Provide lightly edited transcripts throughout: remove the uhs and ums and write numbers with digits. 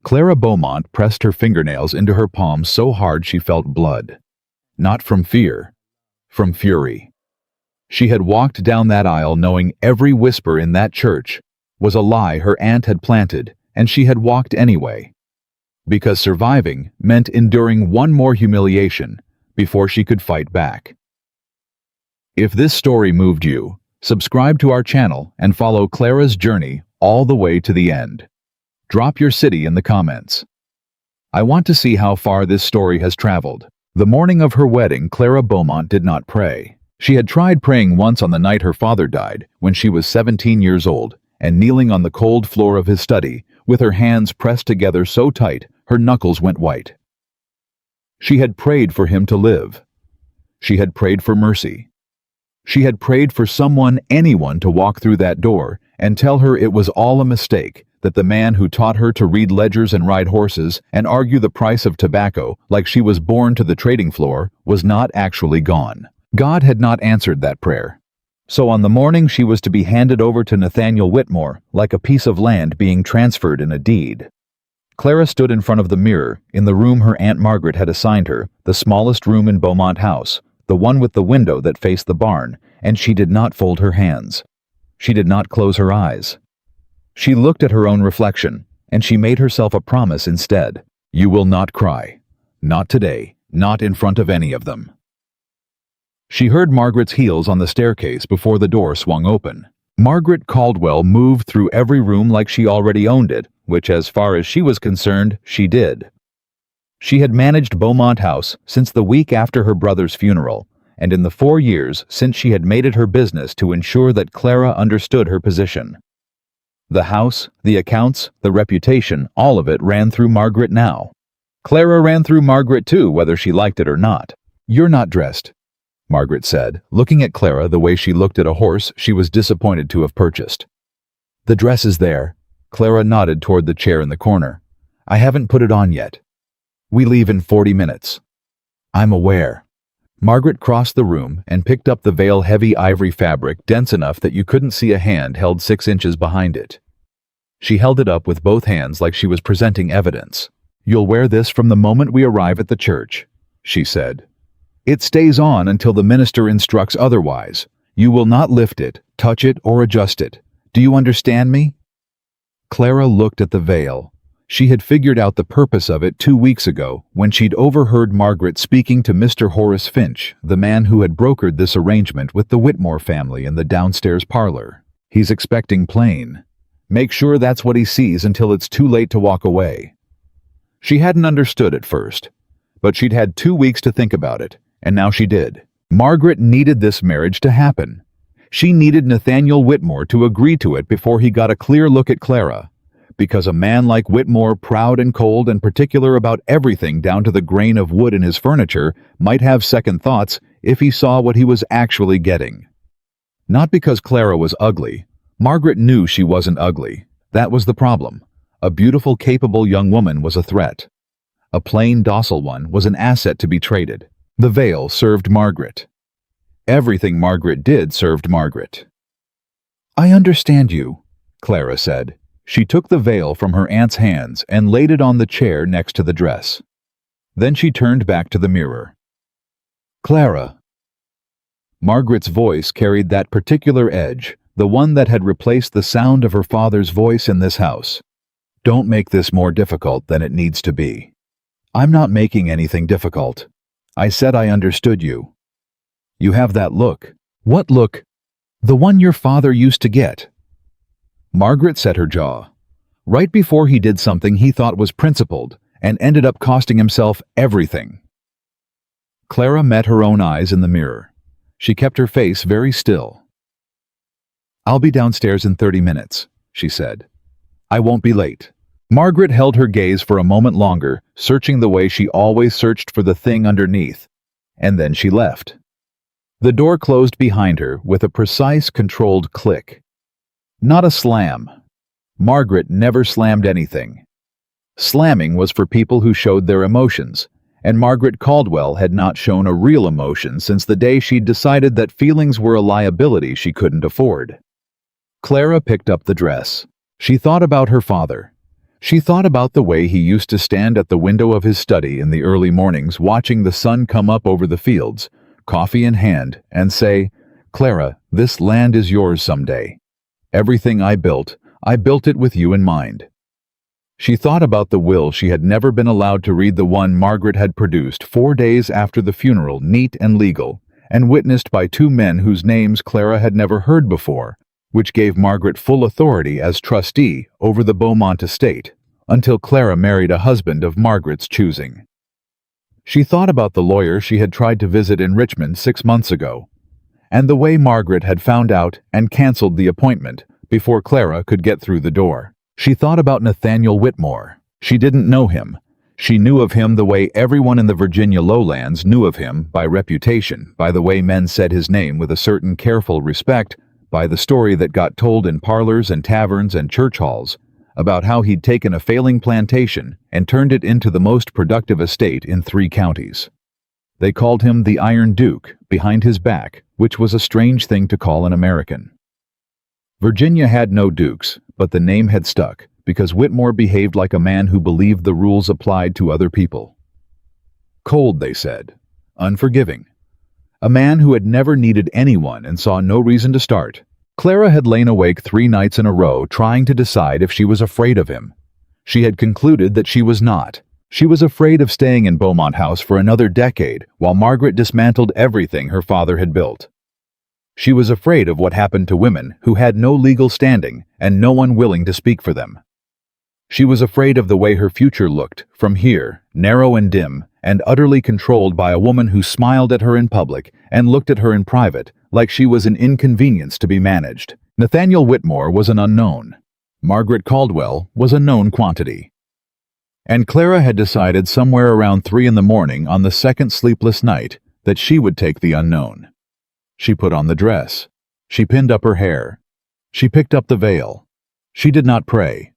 Clara Beaumont pressed her fingernails into her palms so hard she felt blood. Not from fear, from fury. She had walked down that aisle knowing every whisper in that church was a lie her aunt had planted, and she had walked anyway. Because surviving meant enduring one more humiliation before she could fight back. If this story moved you, subscribe to our channel and follow Clara's journey all the way to the end. Drop your city in the comments. I want to see how far this story has traveled. The morning of her wedding, Clara Beaumont did not pray. She had tried praying once on the night her father died, when she was 17 years old, and kneeling on the cold floor of his study, with her hands pressed together so tight her knuckles went white. She had prayed for him to live. She had prayed for mercy. She had prayed for anyone to walk through that door and tell her it was all a mistake, that the man who taught her to read ledgers and ride horses and argue the price of tobacco like she was born to the trading floor was not actually gone. God had not answered that prayer. So on the morning she was to be handed over to Nathaniel Whitmore like a piece of land being transferred in a deed. Clara stood in front of the mirror in the room her Aunt Margaret had assigned her, the smallest room in Beaumont House, the one with the window that faced the barn, and she did not fold her hands. She did not close her eyes. She looked at her own reflection, and she made herself a promise instead. You will not cry. Not today, not in front of any of them. She heard Margaret's heels on the staircase before the door swung open. Margaret Caldwell moved through every room like she already owned it, which as far as she was concerned, she did. She had managed Beaumont House since the week after her brother's funeral, and in the 4 years since she had made it her business to ensure that Clara understood her position. The house, the accounts, the reputation, all of it ran through Margaret now. Clara ran through Margaret too, whether she liked it or not. You're not dressed, Margaret said, looking at Clara the way she looked at a horse she was disappointed to have purchased. The dress is there. Clara nodded toward the chair in the corner. I haven't put it on yet. We leave in 40 minutes. I'm aware. Margaret crossed the room and picked up the veil, heavy ivory fabric dense enough that you couldn't see a hand held 6 inches behind it. She held it up with both hands like she was presenting evidence. You'll wear this from the moment we arrive at the church, she said. It stays on until the minister instructs otherwise. You will not lift it, touch it, or adjust it. Do you understand me? Clara looked at the veil. She had figured out the purpose of it 2 weeks ago when she'd overheard Margaret speaking to Mr. Horace Finch, the man who had brokered this arrangement with the Whitmore family in the downstairs parlor. He's expecting plain. Make sure that's what he sees until it's too late to walk away. She hadn't understood at first, but she'd had 2 weeks to think about it, and now she did. Margaret needed this marriage to happen. She needed Nathaniel Whitmore to agree to it before he got a clear look at Clara. Because a man like Whitmore, proud and cold and particular about everything down to the grain of wood in his furniture, might have second thoughts if he saw what he was actually getting. Not because Clara was ugly. Margaret knew she wasn't ugly. That was the problem. A beautiful, capable young woman was a threat. A plain, docile one was an asset to be traded. The veil served Margaret. Everything Margaret did served Margaret. I understand you, Clara said. She took the veil from her aunt's hands and laid it on the chair next to the dress. Then she turned back to the mirror. Clara. Margaret's voice carried that particular edge, the one that had replaced the sound of her father's voice in this house. Don't make this more difficult than it needs to be. I'm not making anything difficult. I said I understood you. You have that look. What look? The one your father used to get. Margaret set her jaw. Right before he did something he thought was principled and ended up costing himself everything. Clara met her own eyes in the mirror. She kept her face very still. I'll be downstairs in 30 minutes, she said. I won't be late. Margaret held her gaze for a moment longer, searching the way she always searched for the thing underneath, and then she left. The door closed behind her with a precise, controlled click. Not a slam. Margaret never slammed anything. Slamming was for people who showed their emotions, and Margaret Caldwell had not shown a real emotion since the day she'd decided that feelings were a liability she couldn't afford. Clara picked up the dress. She thought about her father. She thought about the way he used to stand at the window of his study in the early mornings watching the sun come up over the fields, coffee in hand, and say, "Clara, this land is yours someday. Everything I built it with you in mind." She thought about the will she had never been allowed to read, the one Margaret had produced 4 days after the funeral, neat and legal, and witnessed by 2 men whose names Clara had never heard before, which gave Margaret full authority as trustee over the Beaumont estate, until Clara married a husband of Margaret's choosing. She thought about the lawyer she had tried to visit in Richmond 6 months ago, and the way Margaret had found out and cancelled the appointment before Clara could get through the door. She thought about Nathaniel Whitmore. She didn't know him. She knew of him the way everyone in the Virginia lowlands knew of him, by reputation, by the way men said his name with a certain careful respect, by the story that got told in parlors and taverns and church halls, about how he'd taken a failing plantation and turned it into the most productive estate in 3 counties. They called him the Iron Duke behind his back, which was a strange thing to call an American. Virginia had no dukes, but the name had stuck because Whitmore behaved like a man who believed the rules applied to other people. Cold, they said. Unforgiving. A man who had never needed anyone and saw no reason to start. Clara had lain awake 3 nights in a row trying to decide if she was afraid of him. She had concluded that she was not. She was afraid of staying in Beaumont House for another decade while Margaret dismantled everything her father had built. She was afraid of what happened to women who had no legal standing and no one willing to speak for them. She was afraid of the way her future looked from here, narrow and dim, and utterly controlled by a woman who smiled at her in public and looked at her in private like she was an inconvenience to be managed. Nathaniel Whitmore was an unknown. Margaret Caldwell was a known quantity. And Clara had decided somewhere around 3 in the morning on the second sleepless night that she would take the unknown. She put on the dress. She pinned up her hair. She picked up the veil. She did not pray.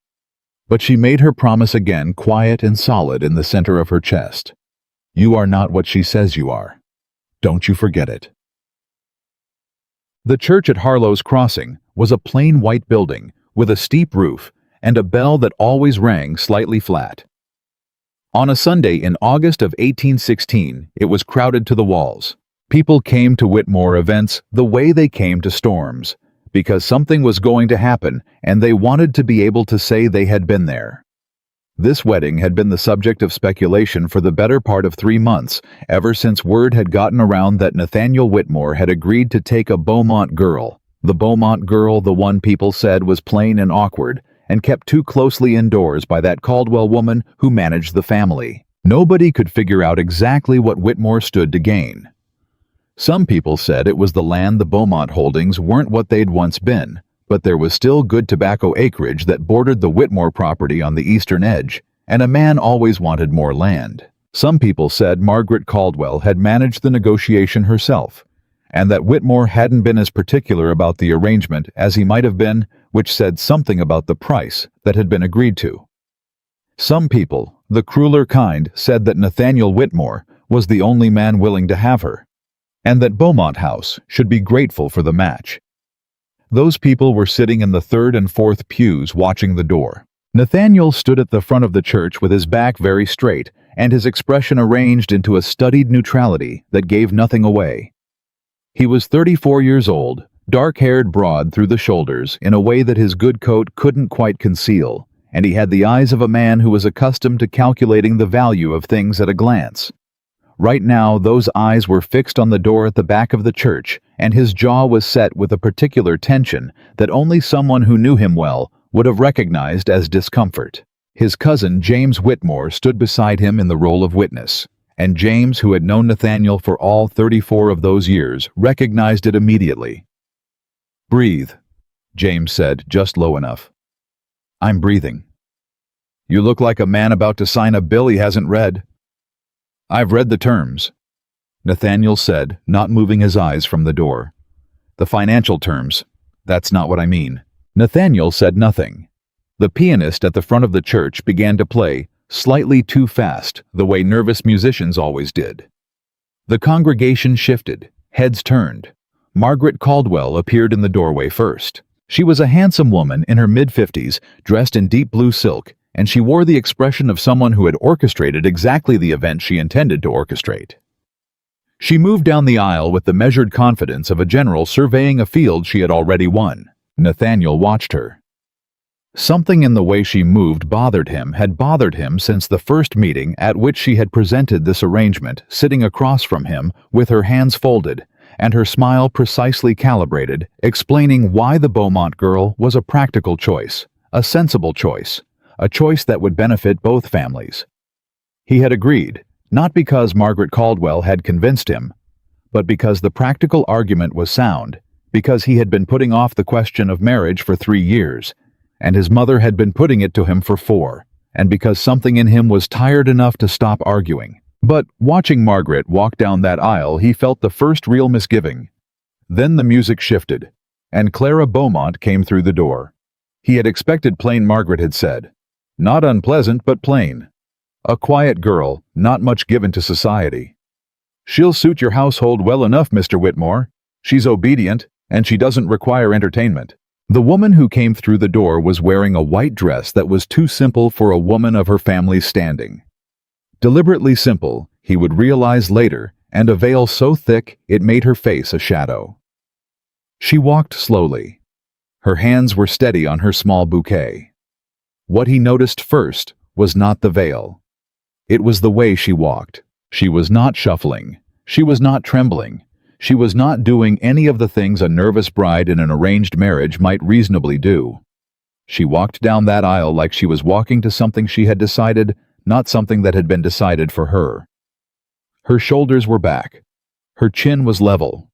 But she made her promise again, quiet and solid in the center of her chest. You are not what she says you are. Don't you forget it. The church at Harlow's Crossing was a plain white building with a steep roof and a bell that always rang slightly flat. On a Sunday in August of 1816, it was crowded to the walls. People came to Whitmore events the way they came to storms, because something was going to happen and they wanted to be able to say they had been there. This wedding had been the subject of speculation for the better part of 3 months, ever since word had gotten around that Nathaniel Whitmore had agreed to take a Beaumont girl. The Beaumont girl, the one people said was plain and awkward, and kept too closely indoors by that Caldwell woman who managed the family. Nobody could figure out exactly what Whitmore stood to gain. Some people said it was the land the Beaumont holdings weren't what they'd once been, but there was still good tobacco acreage that bordered the Whitmore property on the eastern edge, and a man always wanted more land. Some people said Margaret Caldwell had managed the negotiation herself, and that Whitmore hadn't been as particular about the arrangement as he might have been, which said something about the price that had been agreed to. Some people, the crueler kind, said that Nathaniel Whitmore was the only man willing to have her, and that Beaumont House should be grateful for the match. Those people were sitting in the 3rd and 4th pews watching the door. Nathaniel stood at the front of the church with his back very straight and his expression arranged into a studied neutrality that gave nothing away. He was 34 years old, dark-haired, broad through the shoulders in a way that his good coat couldn't quite conceal, and he had the eyes of a man who was accustomed to calculating the value of things at a glance. Right now, those eyes were fixed on the door at the back of the church, and his jaw was set with a particular tension that only someone who knew him well would have recognized as discomfort. His cousin, James Whitmore, stood beside him in the role of witness, and James, who had known Nathaniel for all 34 of those years, recognized it immediately. "Breathe," James said, just low enough. "I'm breathing." "You look like a man about to sign a bill he hasn't read." "I've read the terms," Nathaniel said, not moving his eyes from the door. "The financial terms. That's not what I mean." Nathaniel said nothing. The pianist at the front of the church began to play, slightly too fast, the way nervous musicians always did. The congregation shifted, heads turned. Margaret Caldwell appeared in the doorway first. She was a handsome woman in her mid-50s, dressed in deep blue silk, and she wore the expression of someone who had orchestrated exactly the event she intended to orchestrate. She moved down the aisle with the measured confidence of a general surveying a field she had already won. Nathaniel watched her. Something in the way she moved had bothered him since the first meeting at which she had presented this arrangement, sitting across from him with her hands folded and her smile precisely calibrated, explaining why the Beaumont girl was a practical choice, a sensible choice, a choice that would benefit both families. He had agreed, not because Margaret Caldwell had convinced him, but because the practical argument was sound, because he had been putting off the question of marriage for 3 years, and his mother had been putting it to him for 4, and because something in him was tired enough to stop arguing. But watching Margaret walk down that aisle, he felt the first real misgiving. Then the music shifted, and Clara Beaumont came through the door. He had expected plain, Margaret had said. Not unpleasant, but plain. A quiet girl, not much given to society. She'll suit your household well enough, Mr. Whitmore. She's obedient, and she doesn't require entertainment. The woman who came through the door was wearing a white dress that was too simple for a woman of her family's standing. Deliberately simple, he would realize later, and a veil so thick it made her face a shadow. She walked slowly. Her hands were steady on her small bouquet. What he noticed first was not the veil. It was the way she walked. She was not shuffling. She was not trembling. She was not doing any of the things a nervous bride in an arranged marriage might reasonably do. She walked down that aisle like she was walking to something she had decided, not something that had been decided for her. Her shoulders were back. Her chin was level.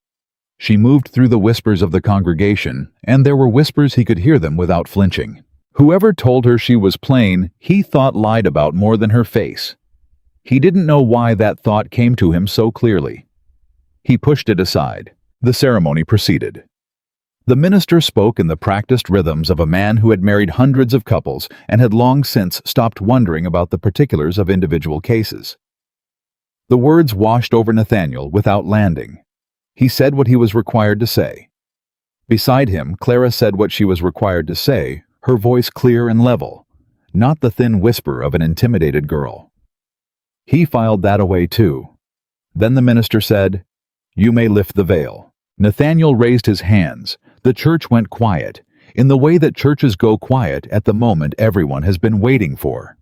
She moved through the whispers of the congregation, and there were whispers he could hear them without flinching. Whoever told her she was plain, he thought lied about more than her face. He didn't know why that thought came to him so clearly. He pushed it aside. The ceremony proceeded. The minister spoke in the practiced rhythms of a man who had married hundreds of couples and had long since stopped wondering about the particulars of individual cases. The words washed over Nathaniel without landing. He said what he was required to say. Beside him, Clara said what she was required to say, her voice clear and level, not the thin whisper of an intimidated girl. He filed that away too. Then the minister said, "You may lift the veil." Nathaniel raised his hands. The church went quiet, in the way that churches go quiet at the moment everyone has been waiting for.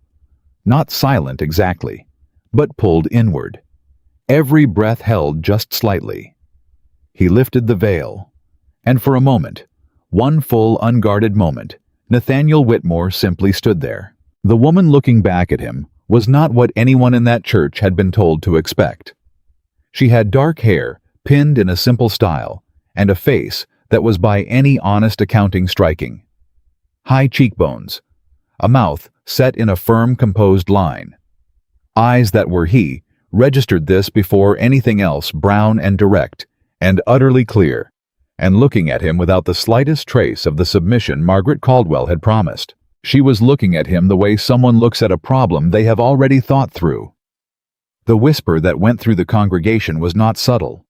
Not silent exactly, but pulled inward. Every breath held just slightly. He lifted the veil, and for a moment, one full unguarded moment, Nathaniel Whitmore simply stood there. The woman looking back at him was not what anyone in that church had been told to expect. She had dark hair, pinned in a simple style, and a face that was by any honest accounting striking. High cheekbones, a mouth set in a firm, composed line. Eyes that were he registered this before anything else, brown and direct, and utterly clear, and looking at him without the slightest trace of the submission Margaret Caldwell had promised. She was looking at him the way someone looks at a problem they have already thought through. The whisper that went through the congregation was not subtle.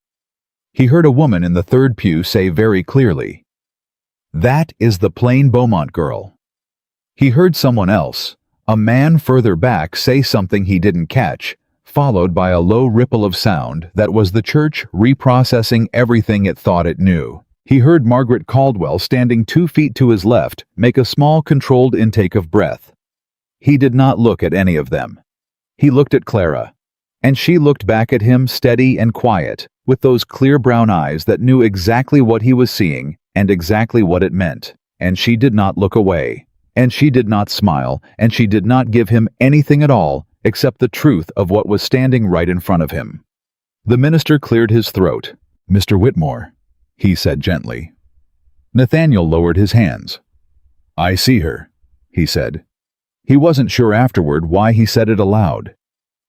He heard a woman in the third pew say very clearly, "That is the plain Beaumont girl." He heard someone else, a man further back, say something he didn't catch, followed by a low ripple of sound that was the church reprocessing everything it thought it knew. He heard Margaret Caldwell, standing 2 feet to his left, make a small controlled intake of breath. He did not look at any of them. He looked at Clara, and she looked back at him, steady and quiet, with those clear brown eyes that knew exactly what he was seeing and exactly what it meant. And she did not look away, and she did not smile, and she did not give him anything at all except the truth of what was standing right in front of him. The minister cleared his throat. "Mr. Whitmore," he said gently. Nathaniel lowered his hands. "I see her," he said. He wasn't sure afterward why he said it aloud.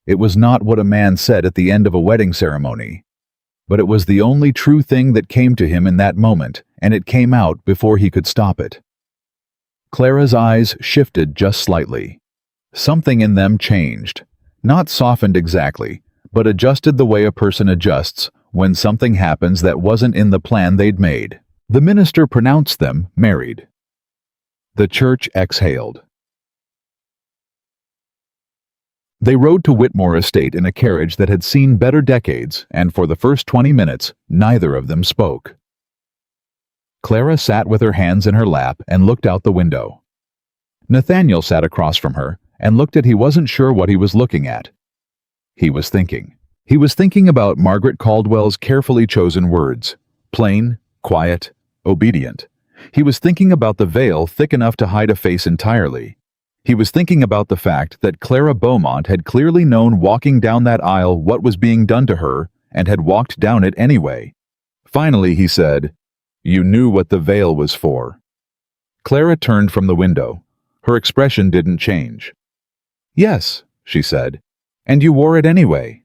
It was not what a man said at the end of a wedding ceremony, but it was the only true thing that came to him in that moment, and it came out before he could stop it. Clara's eyes shifted just slightly. Something in them changed, not softened exactly, but adjusted the way a person adjusts when something happens that wasn't in the plan they'd made. The minister pronounced them married. The church exhaled. They rode to Whitmore Estate in a carriage that had seen better decades, and for the first 20 minutes, neither of them spoke. Clara sat with her hands in her lap and looked out the window. Nathaniel sat across from her and looked at he wasn't sure what he was looking at. He was thinking. He was thinking about Margaret Caldwell's carefully chosen words. Plain, quiet, obedient. He was thinking about the veil thick enough to hide a face entirely. He was thinking about the fact that Clara Beaumont had clearly known walking down that aisle what was being done to her and had walked down it anyway. Finally, he said, "You knew what the veil was for." Clara turned from the window. Her expression didn't change. "Yes," she said, "and you wore it anyway."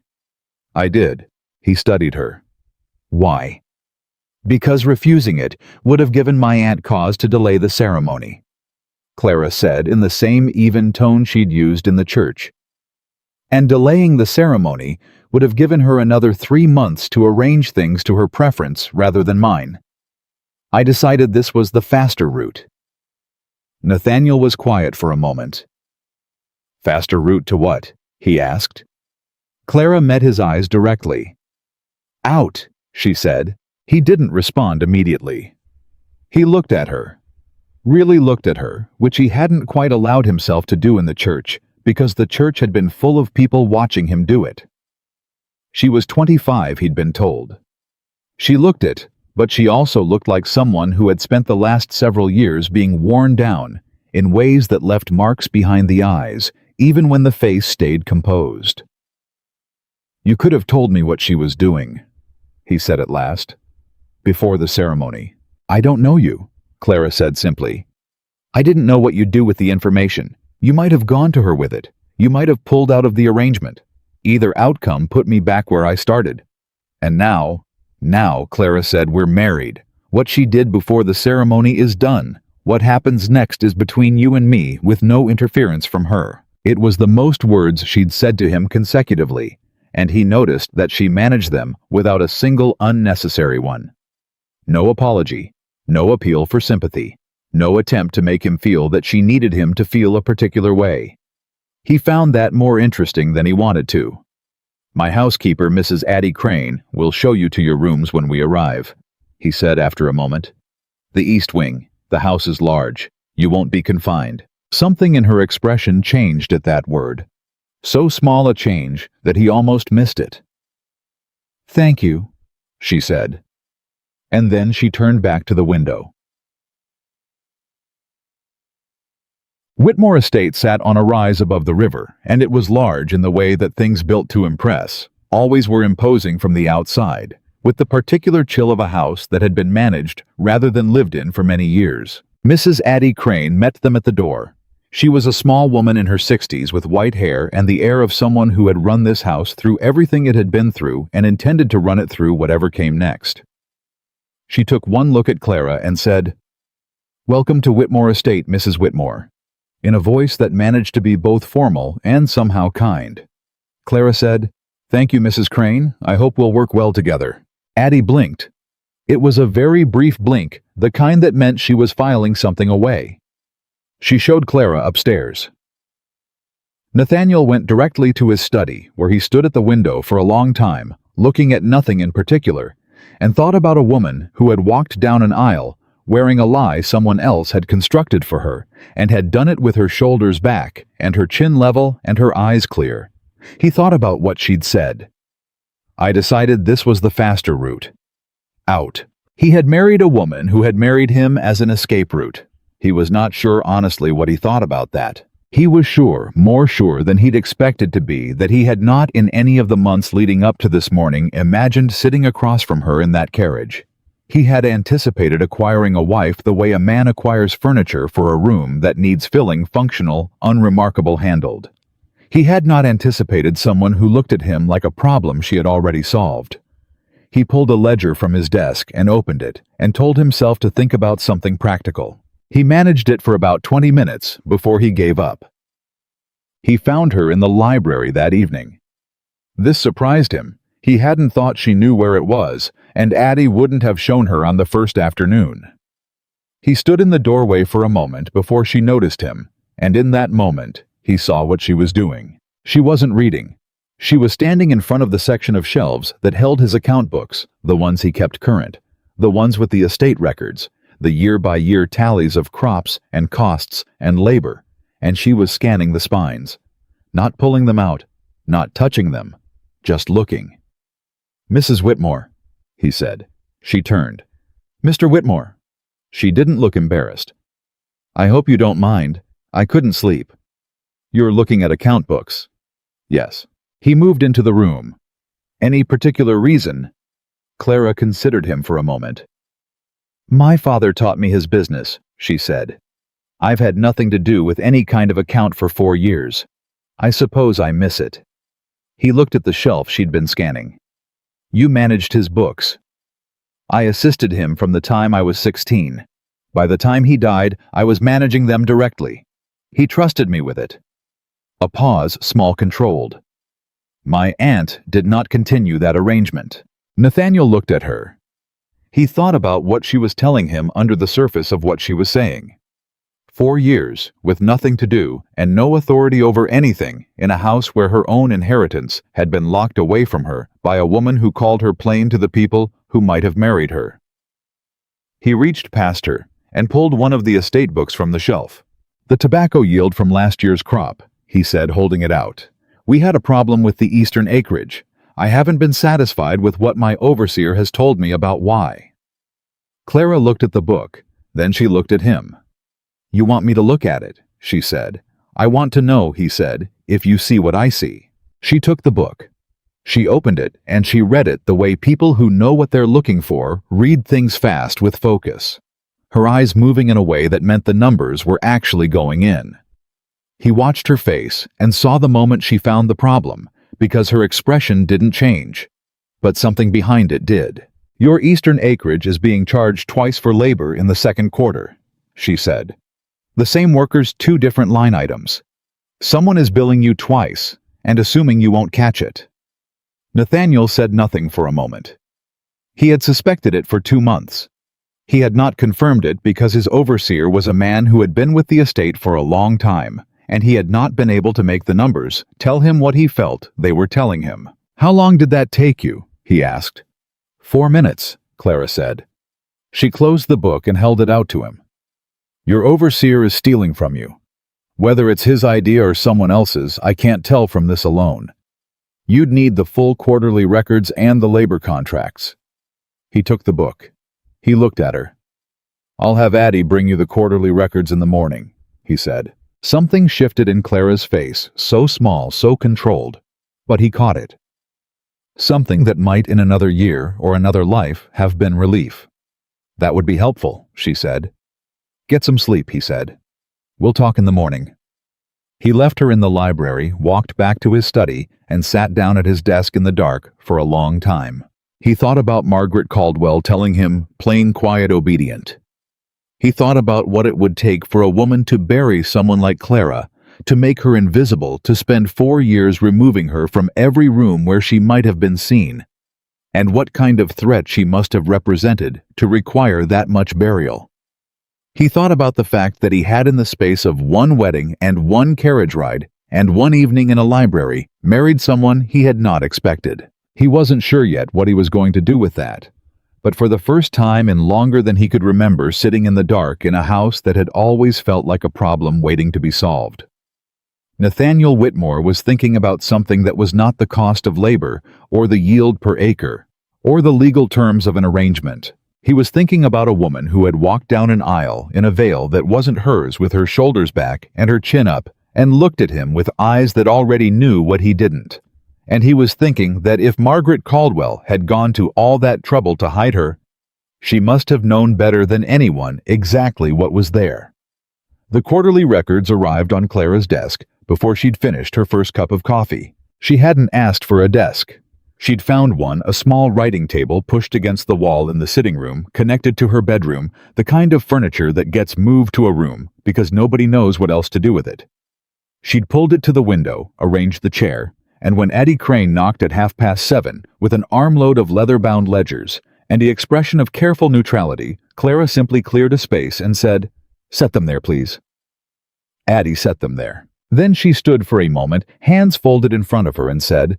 "I did." He studied her. "Why?" "Because refusing it would have given my aunt cause to delay the ceremony," Clara said in the same even tone she'd used in the church. "And delaying the ceremony would have given her another 3 months to arrange things to her preference rather than mine. I decided this was the faster route." Nathaniel was quiet for a moment. "Faster route to what?" he asked. Clara met his eyes directly. "Out," she said. He didn't respond immediately. He looked at her. Really looked at her, which he hadn't quite allowed himself to do in the church, because the church had been full of people watching him do it. She was 25, he'd been told. She looked it, but she also looked like someone who had spent the last several years being worn down in ways that left marks behind the eyes, even when the face stayed composed. "You could have told me what she was doing," he said at last. "Before the ceremony." "I don't know you," Clara said simply. "I didn't know what you'd do with the information. You might have gone to her with it. You might have pulled out of the arrangement. Either outcome put me back where I started. And now, Clara said, we're married. What she did before the ceremony is done. What happens next is between you and me, with no interference from her." It was the most words she'd said to him consecutively, and he noticed that she managed them without a single unnecessary one. No apology, no appeal for sympathy, no attempt to make him feel that she needed him to feel a particular way. He found that more interesting than he wanted to. "My housekeeper, Mrs. Addie Crane, will show you to your rooms when we arrive," he said after a moment. "The east wing. The house is large. You won't be confined." Something in her expression changed at that word. So small a change that he almost missed it. "Thank you," she said. And then she turned back to the window. Whitmore Estate sat on a rise above the river, and it was large in the way that things built to impress always were imposing from the outside, with the particular chill of a house that had been managed rather than lived in for many years. Mrs. Addie Crane met them at the door. She was a small woman in her 60s with white hair and the air of someone who had run this house through everything it had been through and intended to run it through whatever came next. She took one look at Clara and said, "Welcome to Whitmore Estate, Mrs. Whitmore," in a voice that managed to be both formal and somehow kind. Clara said, "Thank you, Mrs. Crane. I hope we'll work well together." Addie blinked. It was a very brief blink, the kind that meant she was filing something away. She showed Clara upstairs. Nathaniel went directly to his study, where he stood at the window for a long time, looking at nothing in particular, and thought about a woman who had walked down an aisle, wearing a lie someone else had constructed for her, and had done it with her shoulders back, and her chin level, and her eyes clear. He thought about what she'd said. "I decided this was the faster route. Out." He had married a woman who had married him as an escape route. He was not sure honestly what he thought about that. He was sure, more sure than he'd expected to be, that he had not in any of the months leading up to this morning imagined sitting across from her in that carriage. He had anticipated acquiring a wife the way a man acquires furniture for a room that needs filling functional, unremarkable handled. He had not anticipated someone who looked at him like a problem she had already solved. He pulled a ledger from his desk and opened it and told himself to think about something practical. He managed it for about 20 minutes before he gave up. He found her in the library that evening. This surprised him. He hadn't thought she knew where it was, and Addie wouldn't have shown her on the first afternoon. He stood in the doorway for a moment before she noticed him, and in that moment, he saw what she was doing. She wasn't reading. She was standing in front of the section of shelves that held his account books, the ones he kept current, the ones with the estate records, the year-by-year tallies of crops and costs and labor, and she was scanning the spines. Not pulling them out, not touching them, just looking. "Mrs. Whitmore," he said. She turned. "Mr. Whitmore." She didn't look embarrassed. "I hope you don't mind. I couldn't sleep." "You're looking at account books?" "Yes." He moved into the room. "Any particular reason?" Clara considered him for a moment. "My father taught me his business," she said. "I've had nothing to do with any kind of account for 4 years. I suppose I miss it." He looked at the shelf she'd been scanning. "You managed his books." "I assisted him from the time I was 16. By the time he died, I was managing them directly. He trusted me with it." A pause, Small controlled. "My aunt did not continue that arrangement." Nathaniel looked at her. He thought about what she was telling him under the surface of what she was saying. 4 years, with nothing to do and no authority over anything, in a house where her own inheritance had been locked away from her by a woman who called her plain to the people who might have married her. He reached past her and pulled one of the estate books from the shelf. "The tobacco yield from last year's crop," he said, holding it out. "We had a problem with the eastern acreage. I haven't been satisfied with what my overseer has told me about why." Clara looked at the book, then she looked at him. "You want me to look at it," she said. "I want to know," he said, "if you see what I see." She took the book. She opened it and she read it the way people who know what they're looking for read things fast with focus. Her eyes moving in a way that meant the numbers were actually going in. He watched her face and saw the moment she found the problem, because her expression didn't change. But something behind it did. "Your eastern acreage is being charged twice for labor in the second quarter," she said. "The same workers, 2 different line items. Someone is billing you twice, and assuming you won't catch it." Nathaniel said nothing for a moment. He had suspected it for 2 months. He had not confirmed it because his overseer was a man who had been with the estate for a long time, and he had not been able to make the numbers tell him what he felt they were telling him. "How long did that take you?" he asked. 4 minutes, Clara said. She closed the book and held it out to him. "Your overseer is stealing from you. Whether it's his idea or someone else's, I can't tell from this alone. You'd need the full quarterly records and the labor contracts." He took the book. He looked at her. "I'll have Addie bring you the quarterly records in the morning," he said. Something shifted in Clara's face, so small, so controlled, but he caught it. Something that might in another year or another life have been relief. "That would be helpful," she said. "Get some sleep," he said. "We'll talk in the morning." He left her in the library, walked back to his study, and sat down at his desk in the dark for a long time. He thought about Margaret Caldwell telling him, "Plain, quiet, obedient." He thought about what it would take for a woman to bury someone like Clara, to make her invisible, to spend 4 years removing her from every room where she might have been seen, and what kind of threat she must have represented to require that much burial. He thought about the fact that he had, in the space of 1 wedding and 1 carriage ride and 1 evening in a library, married someone he had not expected. He wasn't sure yet what he was going to do with that. But for the first time in longer than he could remember, sitting in the dark in a house that had always felt like a problem waiting to be solved. Nathaniel Whitmore was thinking about something that was not the cost of labor, or the yield per acre, or the legal terms of an arrangement. He was thinking about a woman who had walked down an aisle in a veil that wasn't hers, with her shoulders back and her chin up, and looked at him with eyes that already knew what he didn't. And he was thinking that if Margaret Caldwell had gone to all that trouble to hide her, she must have known better than anyone exactly what was there. The quarterly records arrived on Clara's desk before she'd finished her first cup of coffee. She hadn't asked for a desk. She'd found one, a small writing table pushed against the wall in the sitting room, connected to her bedroom, the kind of furniture that gets moved to a room because nobody knows what else to do with it. She'd pulled it to the window, arranged the chair, and when Addie Crane knocked at 7:30 with an armload of leather-bound ledgers and the expression of careful neutrality, Clara simply cleared a space and said, "Set them there, please." Addie set them there. Then she stood for a moment, hands folded in front of her, and said,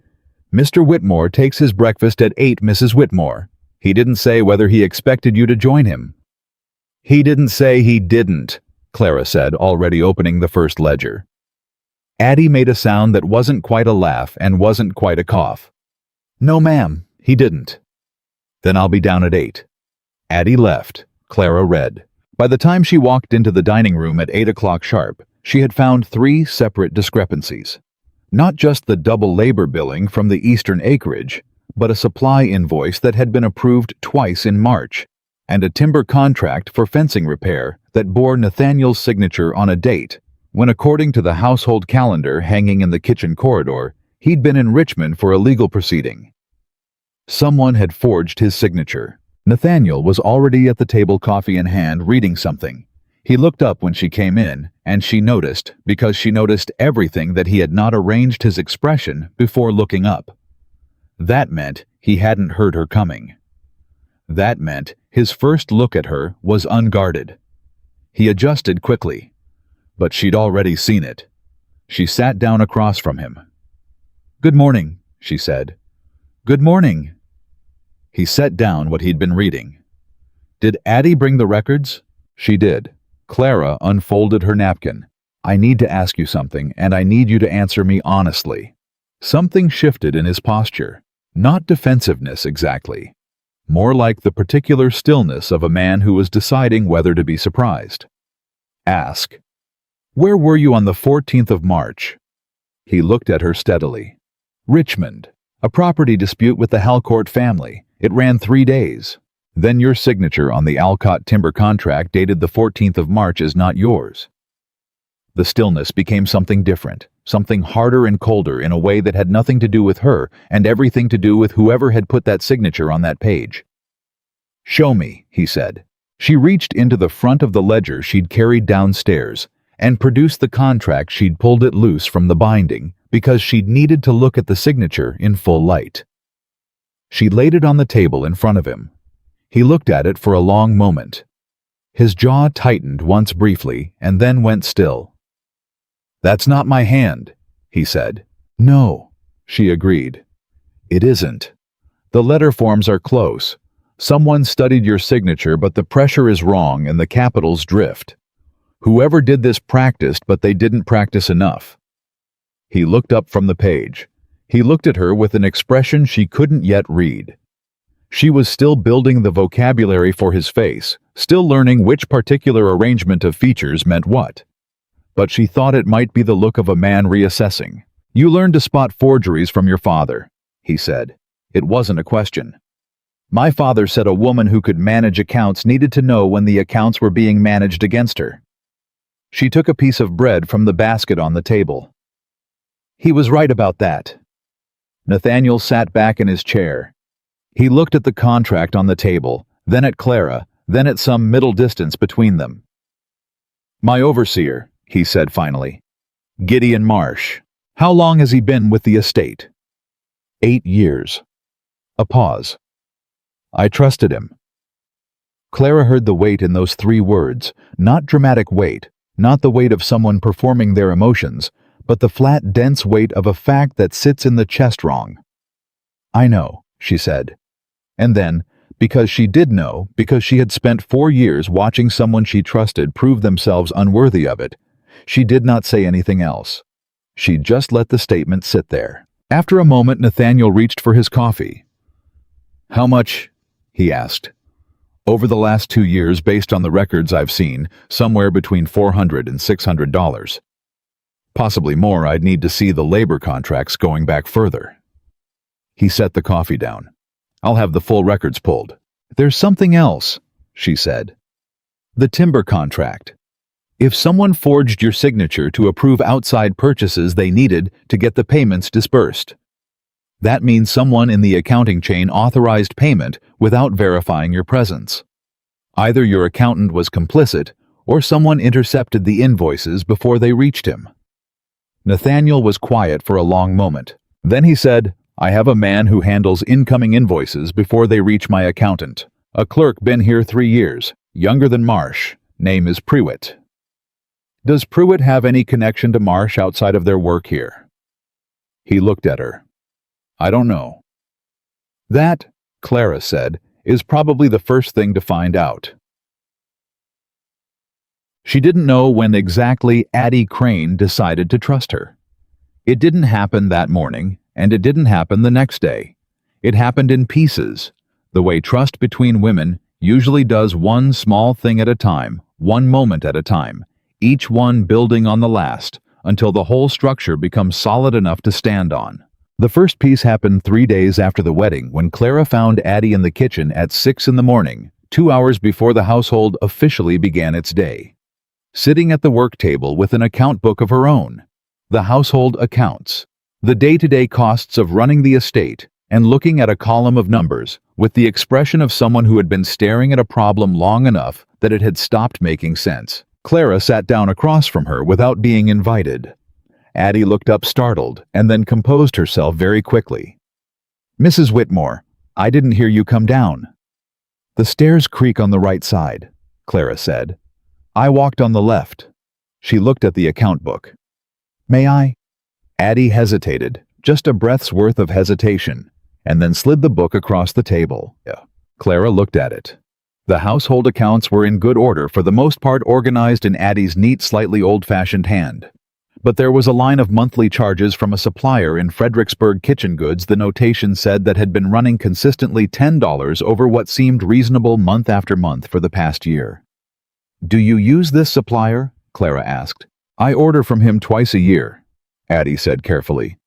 "Mr. Whitmore takes his breakfast at 8, Mrs. Whitmore. He didn't say whether he expected you to join him." "He didn't say he didn't," Clara said, already opening the first ledger. Addie made a sound that wasn't quite a laugh and wasn't quite a cough. "No, ma'am, he didn't." "Then I'll be down at 8. Addie left. Clara read. By the time she walked into the dining room at 8 o'clock sharp, she had found 3 separate discrepancies. Not just the double labor billing from the Eastern acreage, but a supply invoice that had been approved twice in March, and a timber contract for fencing repair that bore Nathaniel's signature on a date, when according to the household calendar hanging in the kitchen corridor, he'd been in Richmond for a legal proceeding. Someone had forged his signature. Nathaniel was already at the table, coffee in hand, reading something. He looked up when she came in, and she noticed, because she noticed everything, that he had not arranged his expression before looking up. That meant he hadn't heard her coming. That meant his first look at her was unguarded. He adjusted quickly, but she'd already seen it. She sat down across from him. "Good morning," she said. "Good morning." He set down what he'd been reading. "Did Addie bring the records?" "She did." Clara unfolded her napkin. "I need to ask you something, and I need you to answer me honestly." Something shifted in his posture. Not defensiveness exactly. More like the particular stillness of a man who was deciding whether to be surprised. "Ask. Where were you on the 14th of March? He looked at her steadily. "Richmond. A property dispute with the Halcourt family. It ran 3 days. Then your signature on the Alcott timber contract dated the 14th of March is not yours." The stillness became something different, something harder and colder in a way that had nothing to do with her and everything to do with whoever had put that signature on that page. "Show me," he said. She reached into the front of the ledger she'd carried downstairs and produced the contract. She'd pulled it loose from the binding because she'd needed to look at the signature in full light. She laid it on the table in front of him. He looked at it for a long moment. His jaw tightened once briefly and then went still. "That's not my hand," he said. "No," she agreed. "It isn't. The letter forms are close. Someone studied your signature, but the pressure is wrong and the capitals drift. Whoever did this practiced, but they didn't practice enough." He looked up from the page. He looked at her with an expression she couldn't yet read. She was still building the vocabulary for his face, still learning which particular arrangement of features meant what. But she thought it might be the look of a man reassessing. "You learned to spot forgeries from your father," he said. It wasn't a question. "My father said a woman who could manage accounts needed to know when the accounts were being managed against her." She took a piece of bread from the basket on the table. "He was right about that." Nathaniel sat back in his chair. He looked at the contract on the table, then at Clara, then at some middle distance between them. "My overseer," he said finally. "Gideon Marsh. How long has he been with the estate?" 8 years. A pause. "I trusted him." Clara heard the weight in those 3 words, not dramatic weight, not the weight of someone performing their emotions, but the flat, dense weight of a fact that sits in the chest wrong. "I know," she said. And then, because she did know, because she had spent 4 years watching someone she trusted prove themselves unworthy of it, she did not say anything else. She just let the statement sit there. After a moment, Nathaniel reached for his coffee. "How much?" he asked. "Over the last 2 years, based on the records I've seen, somewhere between $400 and $600. Possibly more. I'd need to see the labor contracts going back further." He set the coffee down. "I'll have the full records pulled." "There's something else," she said. "The timber contract. If someone forged your signature to approve outside purchases they needed to get the payments disbursed, that means someone in the accounting chain authorized payment without verifying your presence. Either your accountant was complicit, or someone intercepted the invoices before they reached him." Nathaniel was quiet for a long moment. Then he said, "I have a man who handles incoming invoices before they reach my accountant. A clerk, been here 3 years, younger than Marsh. Name is Prewitt." Does Pruitt have any connection to Marsh outside of their work here? He looked at her. I don't know. That, Clara said, is probably the first thing to find out. She didn't know when exactly Addie Crane decided to trust her. It didn't happen that morning, and it didn't happen the next day. It happened in pieces, the way trust between women usually does, one small thing at a time, one moment at a time, each one building on the last, until the whole structure becomes solid enough to stand on. The first piece happened 3 days after the wedding, when Clara found Addie in the kitchen at 6 in the morning, 2 hours before the household officially began its day. Sitting at the work table with an account book of her own. The household accounts. The day-to-day costs of running the estate, and looking at a column of numbers, with the expression of someone who had been staring at a problem long enough that it had stopped making sense. Clara sat down across from her without being invited. Addie looked up startled, and then composed herself very quickly. Mrs. Whitmore, I didn't hear you come down. The stairs creak on the right side, Clara said. I walked on the left. She looked at the account book. May I? Addie hesitated, just a breath's worth of hesitation, and then slid the book across the table. Clara looked at it. The household accounts were in good order, for the most part organized in Addie's neat, slightly old-fashioned hand. But there was a line of monthly charges from a supplier in Fredericksburg kitchen goods the notation said that had been running consistently $10 over what seemed reasonable month after month for the past year. Do you use this supplier? Clara asked. I order from him twice a year, Addie said carefully.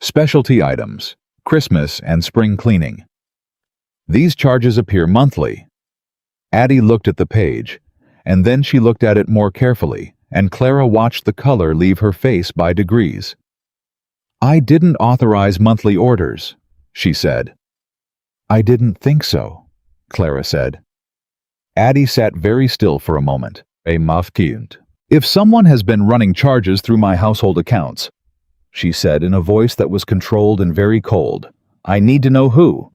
Specialty items, Christmas and spring cleaning. These charges appear monthly. Addie looked at the page, and then she looked at it more carefully, and Clara watched the color leave her face by degrees. I didn't authorize monthly orders, she said. I didn't think so, Clara said. Addie sat very still for a moment. If someone has been running charges through my household accounts, she said in a voice that was controlled and very cold, I need to know who.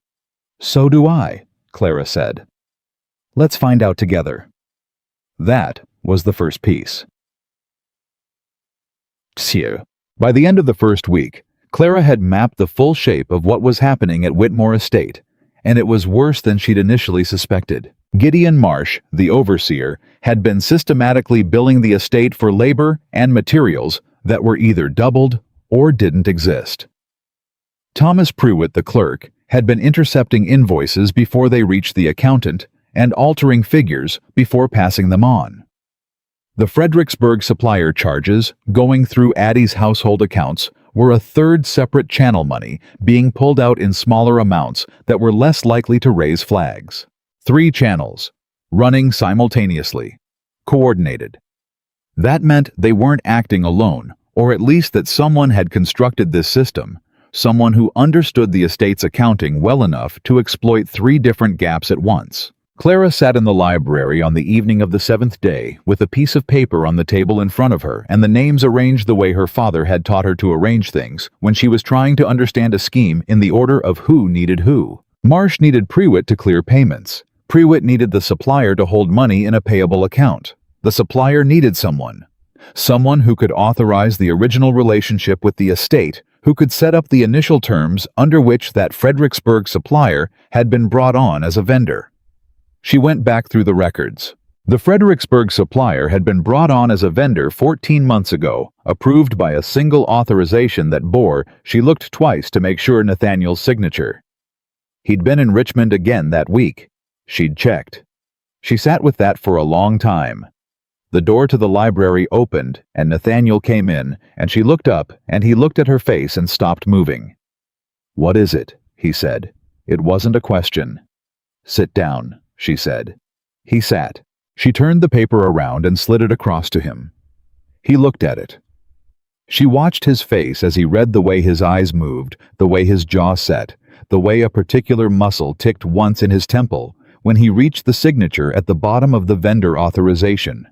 So do I, Clara said. Let's find out together. That was the first piece. By the end of the first week, Clara had mapped the full shape of what was happening at Whitmore Estate, and it was worse than she'd initially suspected. Gideon Marsh, the overseer, had been systematically billing the estate for labor and materials that were either doubled or didn't exist. Thomas Pruitt, the clerk, had been intercepting invoices before they reached the accountant and altering figures before passing them on. The Fredericksburg supplier charges going through Addie's household accounts were a third separate channel money being pulled out in smaller amounts that were less likely to raise flags. 3 channels, running simultaneously, coordinated. That meant they weren't acting alone, or at least that someone had constructed this system, someone who understood the estate's accounting well enough to exploit 3 different gaps at once. Clara sat in the library on the evening of the 7th day with a piece of paper on the table in front of her and the names arranged the way her father had taught her to arrange things when she was trying to understand a scheme in the order of who needed who. Marsh needed Pruitt to clear payments. Pruitt needed the supplier to hold money in a payable account. The supplier needed someone who could authorize the original relationship with the estate, who could set up the initial terms under which that Fredericksburg supplier had been brought on as a vendor. She went back through the records. The Fredericksburg supplier had been brought on as a vendor 14 months ago, approved by a single authorization that bore, she looked twice to make sure, Nathaniel's signature. He'd been in Richmond again that week. She'd checked. She sat with that for a long time. The door to the library opened, and Nathaniel came in, and she looked up, and he looked at her face and stopped moving. What is it? He said. It wasn't a question. Sit down, she said. He sat. She turned the paper around and slid it across to him. He looked at it. She watched his face as he read, the way his eyes moved, the way his jaw set, the way a particular muscle ticked once in his temple, when he reached the signature at the bottom of the vendor authorization.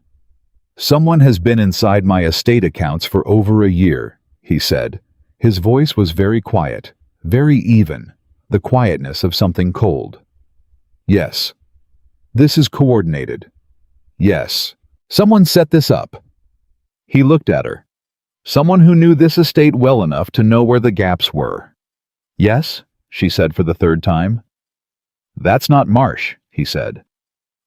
Someone has been inside my estate accounts for over a year, he said. His voice was very quiet, very even, the quietness of something cold. Yes. This is coordinated. Yes. Someone set this up. He looked at her. Someone who knew this estate well enough to know where the gaps were. Yes, she said for the third time. That's not Marsh, he said.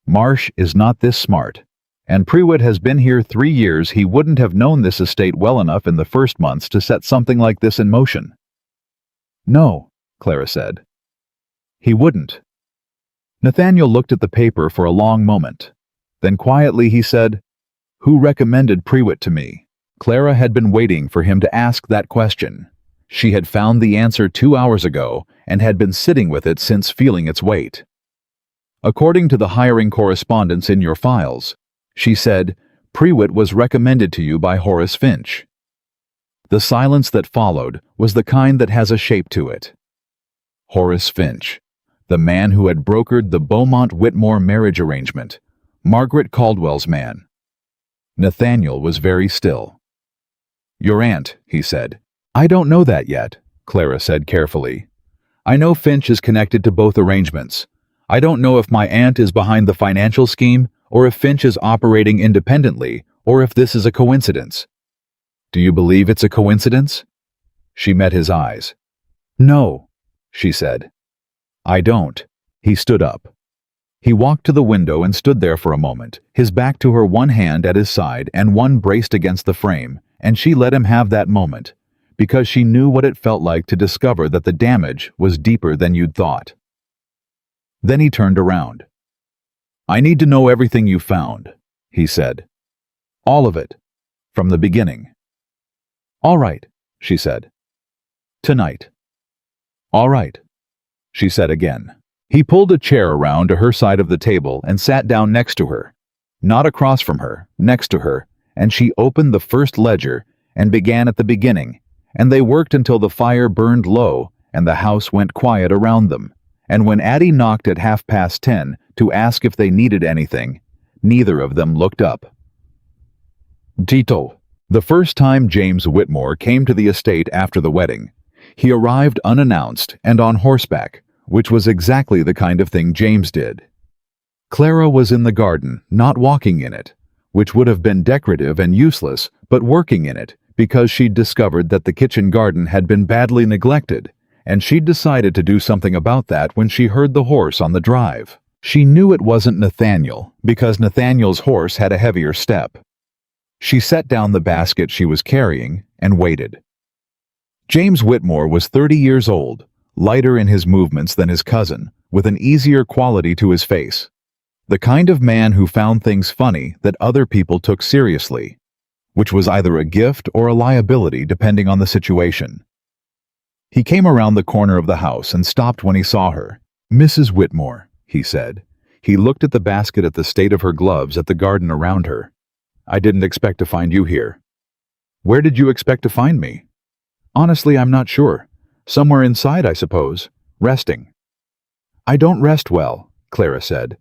Marsh is not this smart. And Prewitt has been here 3 years. He wouldn't have known this estate well enough in the first months to set something like this in motion. No, Clara said. He wouldn't. Nathaniel looked at the paper for a long moment. Then quietly he said, "Who recommended Prewitt to me?" Clara had been waiting for him to ask that question. She had found the answer 2 hours ago and had been sitting with it since, feeling its weight. According to the hiring correspondence in your files, she said, Prewitt was recommended to you by Horace Finch. The silence that followed was the kind that has a shape to it. Horace Finch, the man who had brokered the Beaumont-Whitmore marriage arrangement, Margaret Caldwell's man. Nathaniel was very still. Your aunt, he said. I don't know that yet, Clara said carefully. I know Finch is connected to both arrangements. I don't know if my aunt is behind the financial scheme, or if Finch is operating independently, or if this is a coincidence. Do you believe it's a coincidence? She met his eyes. No, she said. I don't. He stood up. He walked to the window and stood there for a moment, his back to her, one hand at his side and one braced against the frame, and she let him have that moment, because she knew what it felt like to discover that the damage was deeper than you'd thought. Then he turned around. I need to know everything you found, he said. All of it, from the beginning. All right, she said. Tonight. All right, she said again. He pulled a chair around to her side of the table and sat down next to her, not across from her, next to her, and she opened the first ledger and began at the beginning, and they worked until the fire burned low and the house went quiet around them, and when Addie knocked at 10:30 to ask if they needed anything, neither of them looked up. Tito. The first time James Whitmore came to the estate after the wedding, he arrived unannounced and on horseback, which was exactly the kind of thing James did. Clara was in the garden, not walking in it, which would have been decorative and useless, but working in it, because she'd discovered that the kitchen garden had been badly neglected, and she'd decided to do something about that when she heard the horse on the drive. She knew it wasn't Nathaniel, because Nathaniel's horse had a heavier step. She set down the basket she was carrying and waited. James Whitmore was 30 years old, lighter in his movements than his cousin, with an easier quality to his face. The kind of man who found things funny that other people took seriously, which was either a gift or a liability depending on the situation. He came around the corner of the house and stopped when he saw her. Mrs. Whitmore, he said. He looked at the basket, at the state of her gloves, at the garden around her. I didn't expect to find you here. Where did you expect to find me? Honestly, I'm not sure. Somewhere inside, I suppose. Resting. I don't rest well, Clara said.